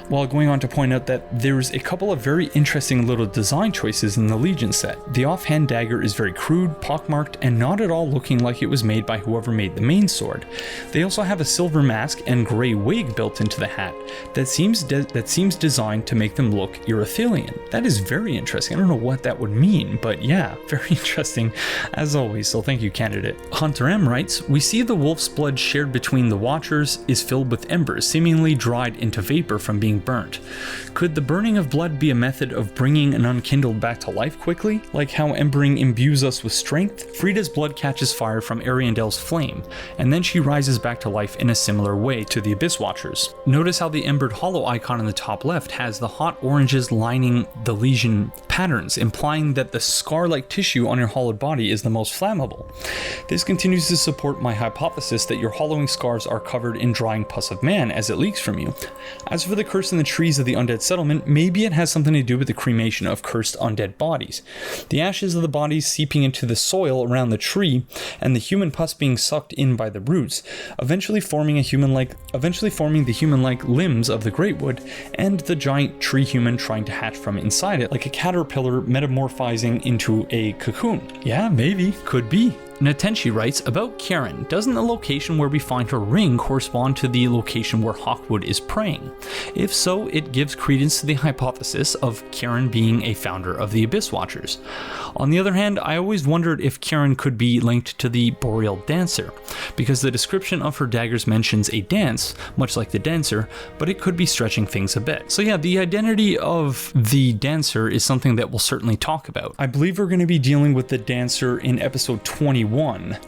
while going on to point out that there's a couple of very interesting little design choices in the Legion set. The offhand dagger is very crude, pockmarked, and not at all looking like it was made by whoever made the main sword. They also have a silver mask and gray wig built into the hat that seems designed to make them look Irathelian. That is very interesting. I don't know what that would mean, but yeah, very interesting as always, so thank you, candidate. Hunter M writes, we see the wolf's blood shared between the Watchers is filled with embers, seemingly dried into vapor from being burnt. Could the burning of blood be a method of bringing an unkindled back to life quickly? Like how embering imbues us with strength? Frida's blood catches fire from Ariandel's flame, and then she rises back to life in a similar way to the Abyss Watchers. Notice how the embered hollow icon in the top left has the hot oranges lining the lesion patterns, implying that the scar-like tissue on your hollowed body is the most flammable. This continues to support my hypothesis that your hollowing scars are covered in drying pus of man as it leaks from you. As for the curse in the trees of the undead settlement, maybe it has something to do with the cremation of cursed undead bodies. The ashes of the bodies seeping into the soil around the tree, and the human pus being sucked in by the roots, eventually forming the human-like limbs of the greatwood, and the giant tree human trying to hatch from inside it, like a caterpillar metamorphizing into a cocoon. Yeah, maybe. Could be. Natenshi writes, about Carin, doesn't the location where we find her ring correspond to the location where Hawkwood is praying? If so, it gives credence to the hypothesis of Carin being a founder of the Abyss Watchers. On the other hand, I always wondered if Carin could be linked to the Boreal Dancer, because the description of her daggers mentions a dance, much like the Dancer, but it could be stretching things a bit. So yeah, the identity of the Dancer is something that we'll certainly talk about. I believe we're going to be dealing with the Dancer in episode 21,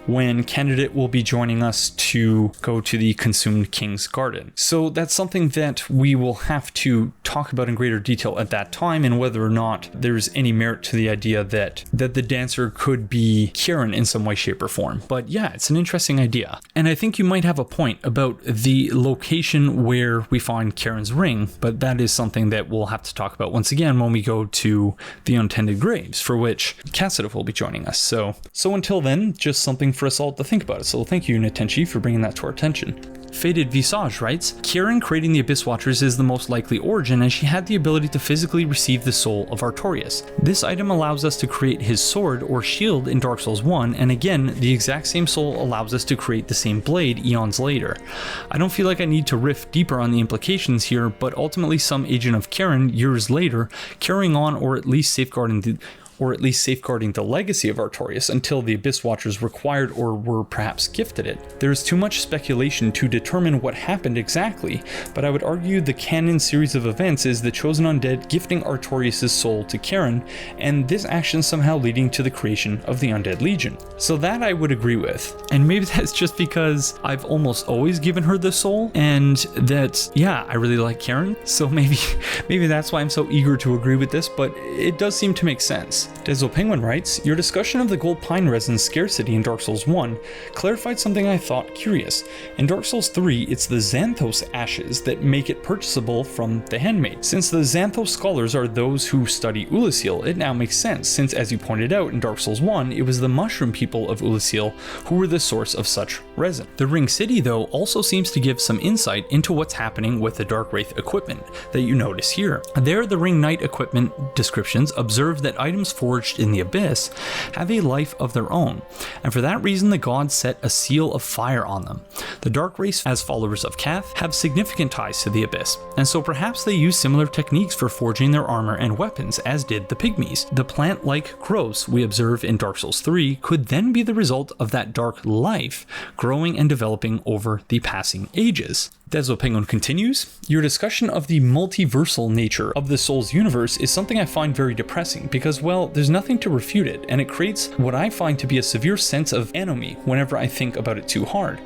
when candidate will be joining us to go to the Consumed King's Garden. So that's something that we will have to talk about in greater detail at that time, and whether or not there's any merit to the idea that the Dancer could be Carin in some way, shape, or form. But yeah, it's an interesting idea. And I think you might have a point about the location where we find Carin's ring, but that is something that we'll have to talk about once again when we go to the Untended Graves, for which Cassidif will be joining us. So until then, just something for us all to think about. So thank you, Natenshi, for bringing that to our attention. Faded Visage writes, Carin creating the Abyss Watchers is the most likely origin, as she had the ability to physically receive the soul of Artorias. This item allows us to create his sword or shield in Dark Souls 1, and again, the exact same soul allows us to create the same blade eons later. I don't feel like I need to riff deeper on the implications here, but ultimately some agent of Carin, years later, carrying on or at least safeguarding the legacy of Artorias until the Abyss Watchers required or were perhaps gifted it. There is too much speculation to determine what happened exactly, but I would argue the canon series of events is the Chosen Undead gifting Artorias' soul to Carin, and this action somehow leading to the creation of the Undead Legion. So that I would agree with, and maybe that's just because I've almost always given her the soul, and that, yeah, I really like Carin, so maybe that's why I'm so eager to agree with this, but it does seem to make sense. Dezo Penguin writes, your discussion of the gold pine resin scarcity in Dark Souls 1 clarified something I thought curious. In Dark Souls 3, it's the Xanthos ashes that make it purchasable from the handmaid. Since the Xanthos scholars are those who study Ulasil, it now makes sense, since as you pointed out in Dark Souls 1, it was the mushroom people of Ulasil who were the source of such resin. The Ring City, though, also seems to give some insight into what's happening with the Dark Wraith equipment that you notice here. There, the Ring Knight equipment descriptions observe that items forged in the Abyss have a life of their own, and for that reason the gods set a seal of fire on them. The Dark Race, as followers of Cath, have significant ties to the Abyss, and so perhaps they use similar techniques for forging their armor and weapons as did the Pygmies. The plant-like growths we observe in Dark Souls 3 could then be the result of that dark life growing and developing over the passing ages. Dezo Penguin continues, your discussion of the multiversal nature of the Souls universe is something I find very depressing because, well, there's nothing to refute it, and it creates what I find to be a severe sense of anomie whenever I think about it too hard.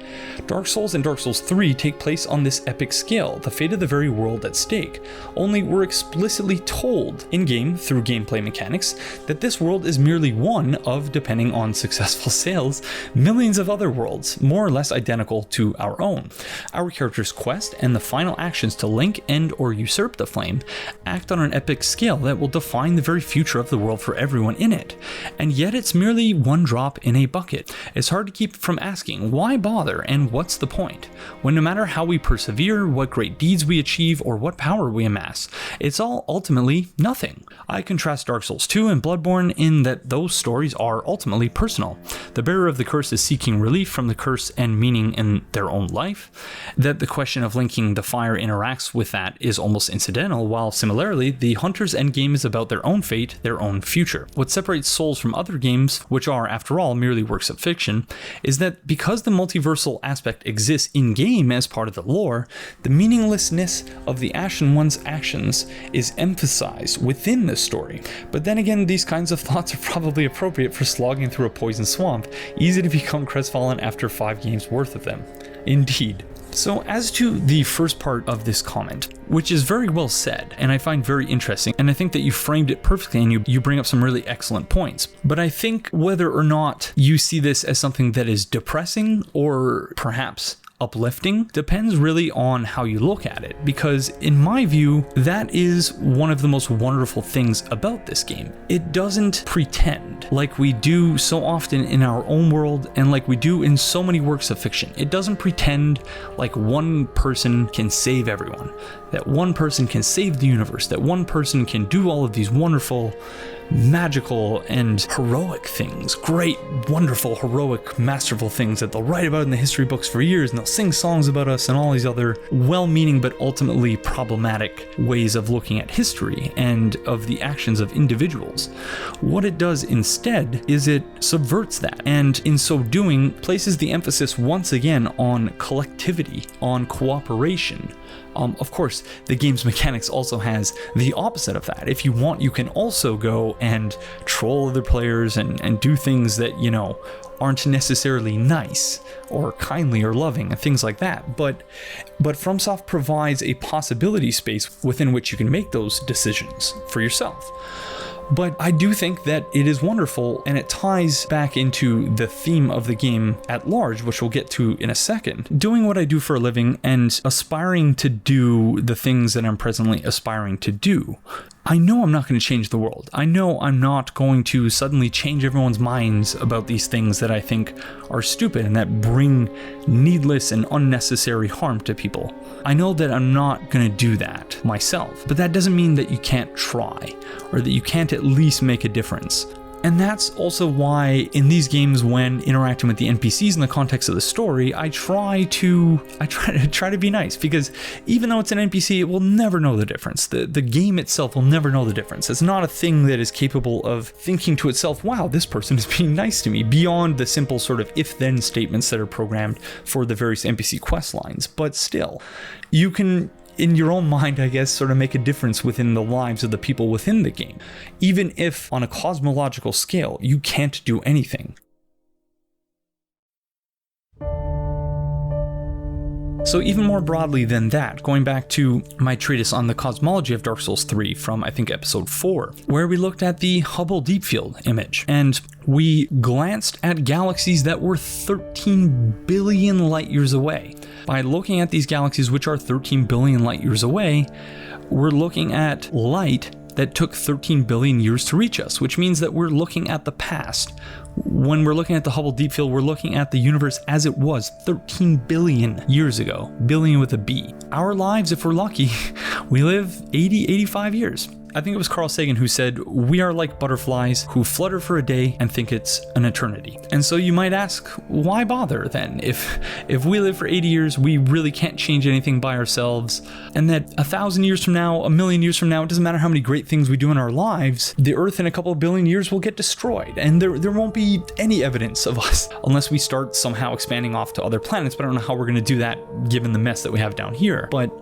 Dark Souls and Dark Souls 3 take place on this epic scale, the fate of the very world at stake, only we're explicitly told in-game through gameplay mechanics that this world is merely one of, depending on successful sales, millions of other worlds, more or less identical to our own. Our characters first quest and the final actions to link, end, or usurp the flame act on an epic scale that will define the very future of the world for everyone in it. And yet it's merely one drop in a bucket. It's hard to keep from asking, why bother and what's the point? When no matter how we persevere, what great deeds we achieve, or what power we amass, it's all ultimately nothing. I contrast Dark Souls 2 and Bloodborne in that those stories are ultimately personal. The bearer of the curse is seeking relief from the curse and meaning in their own life. That the question of linking the fire interacts with that is almost incidental, while similarly, the hunter's endgame is about their own fate, their own future. What separates Souls from other games, which are, after all, merely works of fiction, is that because the multiversal aspect exists in-game as part of the lore, the meaninglessness of the Ashen One's actions is emphasized within the story. But then again, these kinds of thoughts are probably appropriate for slogging through a poison swamp, easy to become crestfallen after 5 games worth of them. Indeed. So as to the first part of this comment, which is very well said, and I find very interesting, and I think that you framed it perfectly and you bring up some really excellent points. But I think whether or not you see this as something that is depressing or perhaps uplifting depends really on how you look at it, because in my view, that is one of the most wonderful things about this game. It doesn't pretend like we do so often in our own world and like we do in so many works of fiction. It doesn't pretend like one person can save everyone, that one person can save the universe, that one person can do all of these wonderful, magical and heroic things, great, wonderful, heroic, masterful things that they'll write about in the history books for years, and they'll sing songs about us and all these other well-meaning but ultimately problematic ways of looking at history and of the actions of individuals. What it does instead is it subverts that, and in so doing places the emphasis once again on collectivity, on cooperation. Of course, the game's mechanics also has the opposite of that. If you want, you can also go and troll other players and do things that, you know, aren't necessarily nice or kindly or loving and things like that. But FromSoft provides a possibility space within which you can make those decisions for yourself. But I do think that it is wonderful, and it ties back into the theme of the game at large, which we'll get to in a second. Doing what I do for a living and aspiring to do the things that I'm presently aspiring to do. I know I'm not going to change the world. I know I'm not going to suddenly change everyone's minds about these things that I think are stupid and that bring needless and unnecessary harm to people. I know that I'm not going to do that myself, but that doesn't mean that you can't try, or that you can't at least make a difference. And that's also why in these games, when interacting with the NPCs in the context of the story, I try to be nice, because even though it's an NPC, it will never know the difference. The game itself will never know the difference. It's not a thing that is capable of thinking to itself, wow, this person is being nice to me, beyond the simple sort of if-then statements that are programmed for the various NPC quest lines. But still, you can, in your own mind, I guess, sort of make a difference within the lives of the people within the game, even if on a cosmological scale you can't do anything. So even more broadly than that, going back to my treatise on the cosmology of Dark Souls 3 from, I think, episode 4, where we looked at the Hubble Deep Field image, and we glanced at galaxies that were 13 billion light years away. By looking at these galaxies, which are 13 billion light years away, we're looking at light that took 13 billion years to reach us, which means that we're looking at the past. When we're looking at the Hubble Deep Field, we're looking at the universe as it was 13 billion years ago, billion with a B. Our lives, if we're lucky, we live 80, 85 years. I think it was Carl Sagan who said, we are like butterflies who flutter for a day and think it's an eternity. And so you might ask, why bother then? If we live for 80 years, we really can't change anything by ourselves, and that 1,000 years from now, 1,000,000 years from now, it doesn't matter how many great things we do in our lives, the Earth in a couple of billion years will get destroyed, and there won't be any evidence of us unless we start somehow expanding off to other planets. But I don't know how we're going to do that given the mess that we have down here. But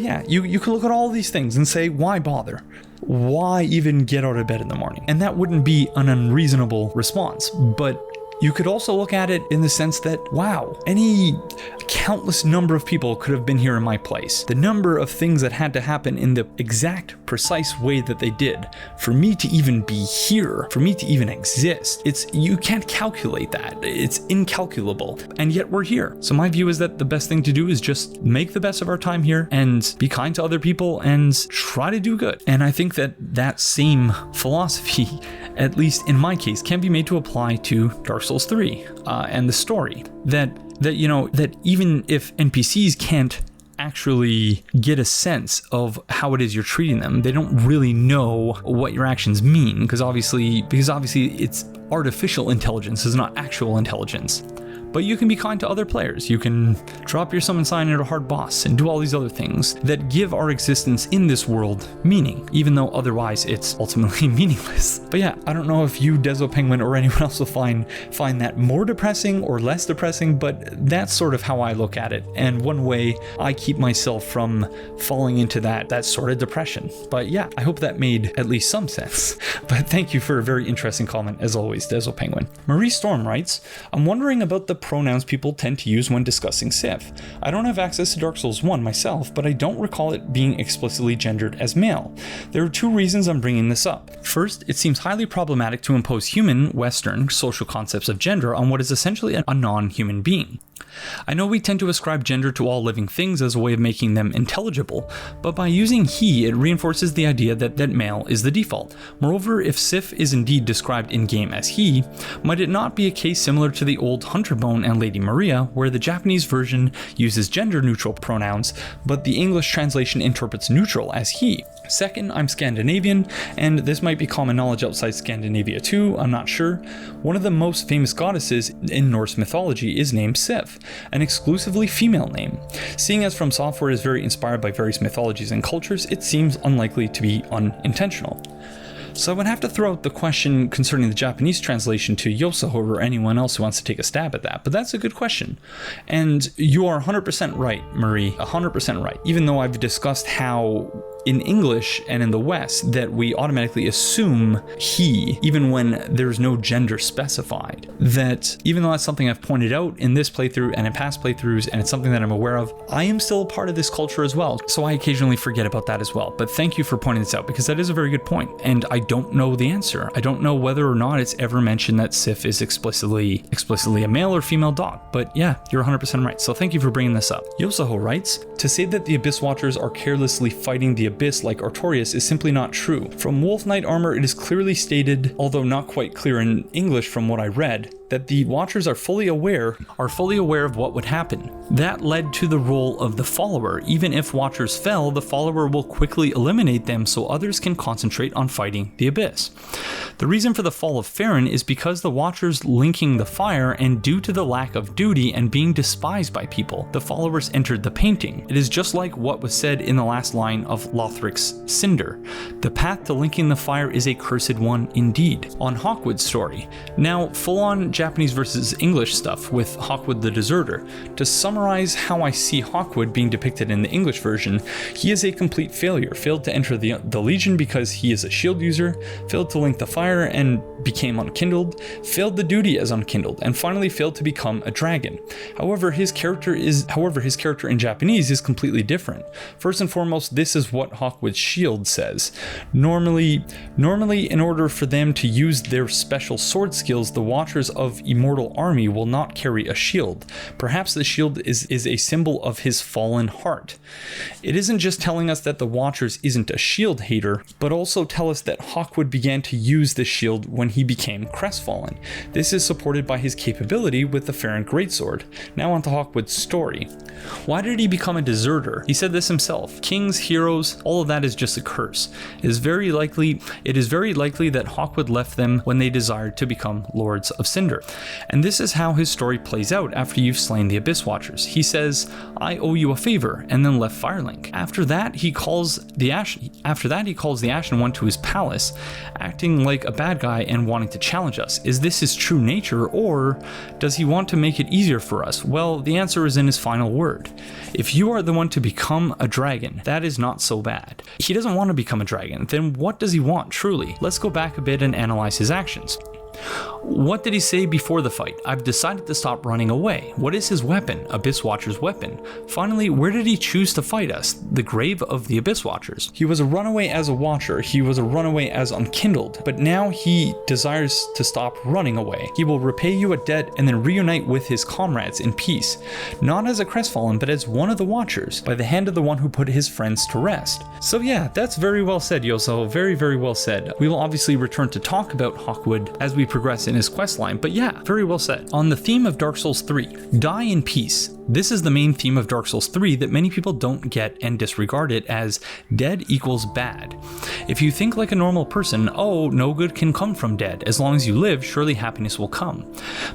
yeah, you can look at all these things and say, why bother? Why even get out of bed in the morning? And that wouldn't be an unreasonable response. But you could also look at it in the sense that, wow, any countless number of people could have been here in my place. The number of things that had to happen in the exact precise way that they did. For me to even be here, for me to even exist, you can't calculate that. It's incalculable. And yet we're here. So my view is that the best thing to do is just make the best of our time here and be kind to other people and try to do good. And I think that same philosophy, at least in my case, can be made to apply to Dark Souls 3 and the story. That even if NPCs can't actually get a sense of how it is you're treating them, they don't really know what your actions mean, because obviously it's artificial intelligence, is not actual intelligence. But you can be kind to other players. You can drop your summon sign at a hard boss and do all these other things that give our existence in this world meaning, even though otherwise it's ultimately meaningless. But yeah, I don't know if you, Deso Penguin, or anyone else will find that more depressing or less depressing, but that's sort of how I look at it. And one way I keep myself from falling into that sort of depression. But yeah, I hope that made at least some sense. But thank you for a very interesting comment, as always, Deso Penguin. Marie Storm writes, I'm wondering about the pronouns people tend to use when discussing Sif. I don't have access to Dark Souls 1 myself, but I don't recall it being explicitly gendered as male. There are two reasons I'm bringing this up. First, it seems highly problematic to impose human, Western, social concepts of gender on what is essentially a non-human being. I know we tend to ascribe gender to all living things as a way of making them intelligible, but by using he, it reinforces the idea that male is the default. Moreover, if Sif is indeed described in-game as he, might it not be a case similar to the old Hunterbone and Lady Maria, where the Japanese version uses gender-neutral pronouns, but the English translation interprets neutral as he? Second, I'm Scandinavian, and this might be common knowledge outside Scandinavia too, I'm not sure. One of the most famous goddesses in Norse mythology is named Sif, an exclusively female name. Seeing as From Software is very inspired by various mythologies and cultures, it seems unlikely to be unintentional. So I would have to throw out the question concerning the Japanese translation to Yosaho or anyone else who wants to take a stab at that, but that's a good question. And you are 100% right, Marie, 100% right, even though I've discussed how in English and in the West that we automatically assume he, even when there's no gender specified. That even though that's something I've pointed out in this playthrough and in past playthroughs, and it's something that I'm aware of, I am still a part of this culture as well, so I occasionally forget about that as well. But thank you for pointing this out, because that is a very good point, and I don't know the answer. I don't know whether or not it's ever mentioned that Sif is explicitly a male or female dog, but yeah, you're 100% right, so thank you for bringing this up. Yosaho writes, to say that the Abyss Watchers are carelessly fighting the Abyss like Artorias is simply not true. From Wolf Knight Armor, it is clearly stated, although not quite clear in English from what I read, that the Watchers are fully aware of what would happen. That led to the role of the follower. Even if Watchers fell, the follower will quickly eliminate them so others can concentrate on fighting the Abyss. The reason for the fall of Farron is because the Watchers linking the fire, and due to the lack of duty and being despised by people, the followers entered the painting. It is just like what was said in the last line of Lothric's Cinder. The path to linking the fire is a cursed one indeed. On Hawkwood's story. Now, full-on Japanese versus English stuff with Hawkwood the Deserter. To summarize how I see Hawkwood being depicted in the English version, he is a complete failure. Failed to enter the Legion because he is a shield user, failed to link the fire and became unkindled, failed the duty as unkindled, and finally failed to become a dragon. However, his character in Japanese is completely different. First and foremost, this is what Hawkwood's shield says. Normally, in order for them to use their special sword skills, the Watchers of Immortal Army will not carry a shield. Perhaps the shield is a symbol of his fallen heart. It isn't just telling us that the Watchers isn't a shield hater, but also tell us that Hawkwood began to use the shield when he became crestfallen. This is supported by his capability with the Farron Greatsword. Now on to Hawkwood's story. Why did he become a deserter? He said this himself. Kings, heroes, all of that is just a curse. It is very likely that Hawkwood left them when they desired to become Lords of Cinder. And this is how his story plays out after you've slain the Abyss Watchers. He says, I owe you a favor, and then left Firelink. After that, he calls the Ashen One to his palace, acting like a bad guy and wanting to challenge us. Is this his true nature, or does he want to make it easier for us? Well, the answer is in his final word. If you are the one to become a dragon, that is not so bad. He doesn't want to become a dragon, then what does he want truly? Let's go back a bit and analyze his actions. What did he say before the fight? I've decided to stop running away. What is his weapon? Abyss Watcher's weapon. Finally, where did he choose to fight us? The grave of the Abyss Watchers. He was a runaway as a Watcher. He was a runaway as Unkindled. But now he desires to stop running away. He will repay you a debt and then reunite with his comrades in peace. Not as a crestfallen, but as one of the Watchers, by the hand of the one who put his friends to rest. So yeah, that's very well said, Yoso. Very, very well said. We will obviously return to talk about Hawkwood as we progress in his quest line, but yeah, very well said. On the theme of Dark Souls 3, die in peace. This is the main theme of Dark Souls 3 that many people don't get and disregard it as dead equals bad. If you think like a normal person, oh, no good can come from dead. As long as you live, surely happiness will come.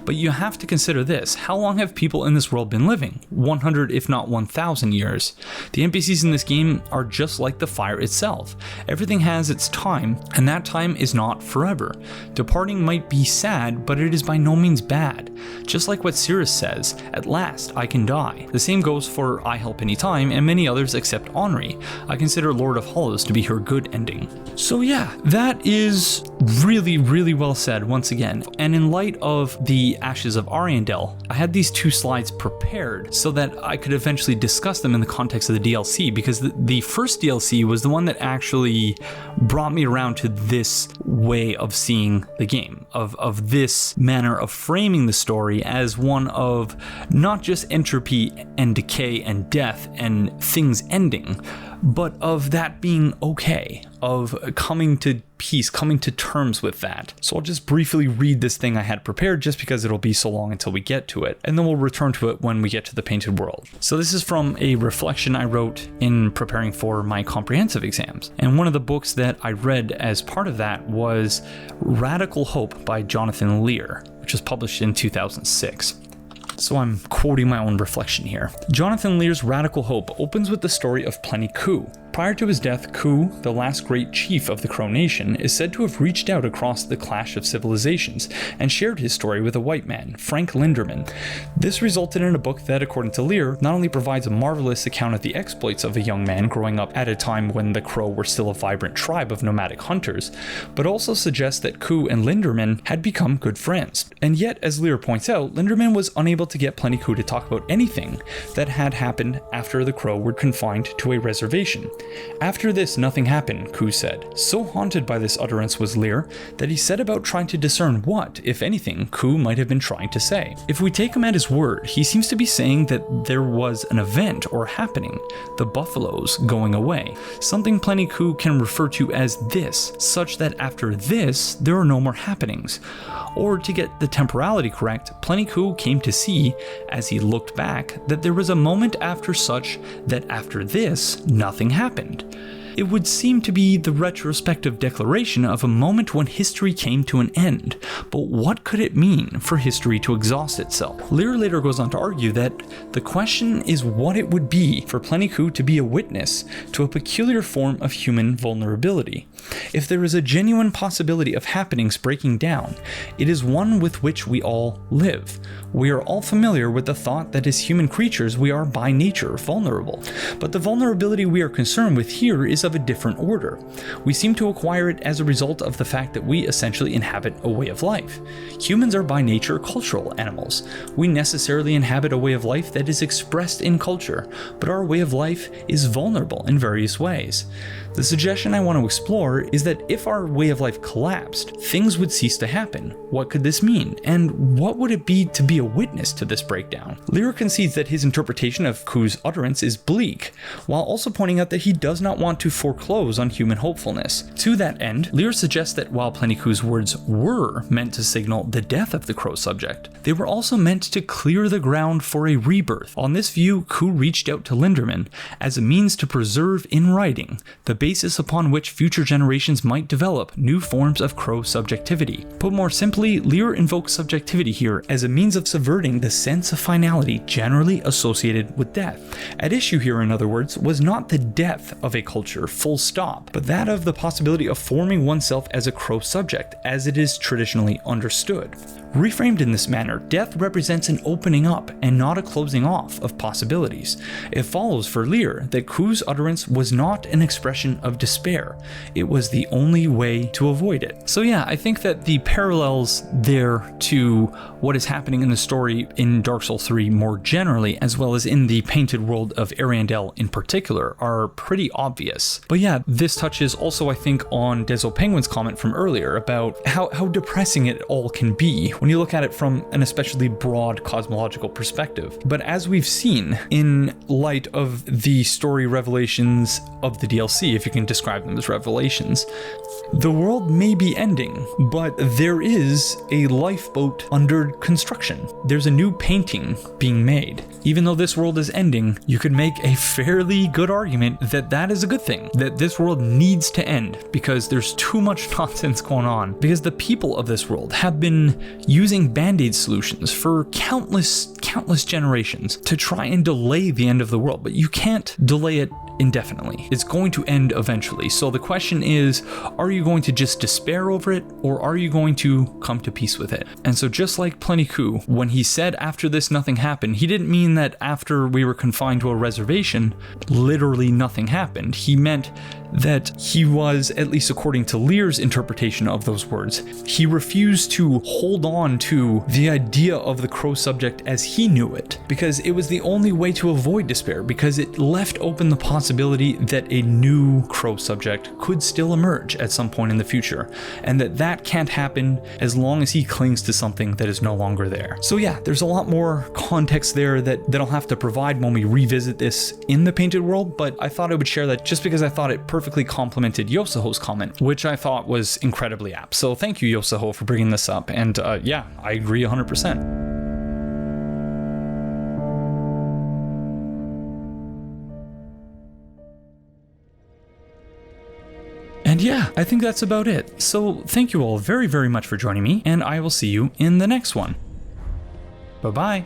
But you have to consider this. How long have people in this world been living? 100, if not 1,000 years. The NPCs in this game are just like the fire itself. Everything has its time, and that time is not forever. Departing might be sad, but it is by no means bad. Just like what Cirrus says, at last I can die. The same goes for I Help Anytime and many others except Anri. I consider Lord of Hollows to be her good ending. So yeah, that is really, really well said once again. And in light of the Ashes of Ariandel, I had these two slides prepared so that I could eventually discuss them in the context of the DLC, because the first DLC was the one that actually brought me around to this way of seeing the game, of this manner of framing the story as one of not just entropy and decay and death and things ending, but of that being okay, of coming to peace, coming to terms with that. So I'll just briefly read this thing I had prepared just because it'll be so long until we get to it, and then we'll return to it when we get to the Painted World. So this is from a reflection I wrote in preparing for my comprehensive exams, and one of the books that I read as part of that was Radical Hope by Jonathan Lear, which was published in 2006. So I'm quoting my own reflection here. Jonathan Lear's Radical Hope opens with the story of Plenty Coup. Prior to his death, Ku, the last great chief of the Crow Nation, is said to have reached out across the clash of civilizations and shared his story with a white man, Frank Linderman. This resulted in a book that, according to Lear, not only provides a marvelous account of the exploits of a young man growing up at a time when the Crow were still a vibrant tribe of nomadic hunters, but also suggests that Ku and Linderman had become good friends. And yet, as Lear points out, Linderman was unable to get Plenty Ku to talk about anything that had happened after the Crow were confined to a reservation. After this, nothing happened, Ku said. So haunted by this utterance was Lear that he set about trying to discern what, if anything, Ku might have been trying to say. If we take him at his word, he seems to be saying that there was an event or happening, the buffaloes going away, something Plenty Ku can refer to as this, such that after this, there are no more happenings. Or to get the temporality correct, Plenty Ku came to see, as he looked back, that there was a moment after such that after this, nothing happened. It would seem to be the retrospective declaration of a moment when history came to an end, but what could it mean for history to exhaust itself? Lear later goes on to argue that the question is what it would be for Plenty Ku to be a witness to a peculiar form of human vulnerability. If there is a genuine possibility of happenings breaking down, it is one with which we all live. We are all familiar with the thought that as human creatures we are by nature vulnerable, but the vulnerability we are concerned with here is of a different order. We seem to acquire it as a result of the fact that we essentially inhabit a way of life. Humans are by nature cultural animals. We necessarily inhabit a way of life that is expressed in culture, but our way of life is vulnerable in various ways. The suggestion I want to explore is that if our way of life collapsed, things would cease to happen. What could this mean? And what would it be to be a witness to this breakdown? Lear concedes that his interpretation of Ku's utterance is bleak, while also pointing out that he does not want to foreclose on human hopefulness. To that end, Lear suggests that while Plenty Ku's words were meant to signal the death of the Crow subject, they were also meant to clear the ground for a rebirth. On this view, Ku reached out to Linderman as a means to preserve in writing the basis upon which future generations might develop new forms of Crow subjectivity. Put more simply, Lear invokes subjectivity here as a means of subverting the sense of finality generally associated with death. At issue here, in other words, was not the death of a culture, full stop, but that of the possibility of forming oneself as a crow subject, as it is traditionally understood. Reframed in this manner, death represents an opening up and not a closing off of possibilities. It follows for Lear that Ku's utterance was not an expression of despair. It was the only way to avoid it. So yeah, I think that the parallels there to what is happening in the story in Dark Souls 3 more generally, as well as in the painted world of Ariandel in particular, are pretty obvious. But yeah, this touches also, I think, on Deso Penguin's comment from earlier about how depressing it all can be when you look at it from an especially broad cosmological perspective. But as we've seen in light of the story revelations of the DLC, if you can describe them as revelations, the world may be ending, but there is a lifeboat under construction. There's a new painting being made. Even though this world is ending, you could make a fairly good argument that that is a good thing, that this world needs to end because there's too much nonsense going on, because the people of this world have been using band-aid solutions for countless generations to try and delay the end of the world, but you can't delay it indefinitely. It's going to end eventually. So the question is, are you going to just despair over it, or are you going to come to peace with it? And so just like Plenty-Ku, when he said after this nothing happened, he didn't mean that after we were confined to a reservation, literally nothing happened. He meant that he was, at least according to Lear's interpretation of those words, he refused to hold on to the idea of the crow subject as he knew it, because it was the only way to avoid despair, because it left open the possibility that a new crow subject could still emerge at some point in the future, and that can't happen as long as he clings to something that is no longer there. So yeah, there's a lot more context there that I'll have to provide when we revisit this in the painted world, but I thought I would share that just because I thought it perfectly complemented Yosaho's comment, which I thought was incredibly apt. So thank you, Yosaho, for bringing this up. And yeah, I agree 100%. And yeah, I think that's about it. So thank you all very, very much for joining me, and I will see you in the next one. Bye-bye.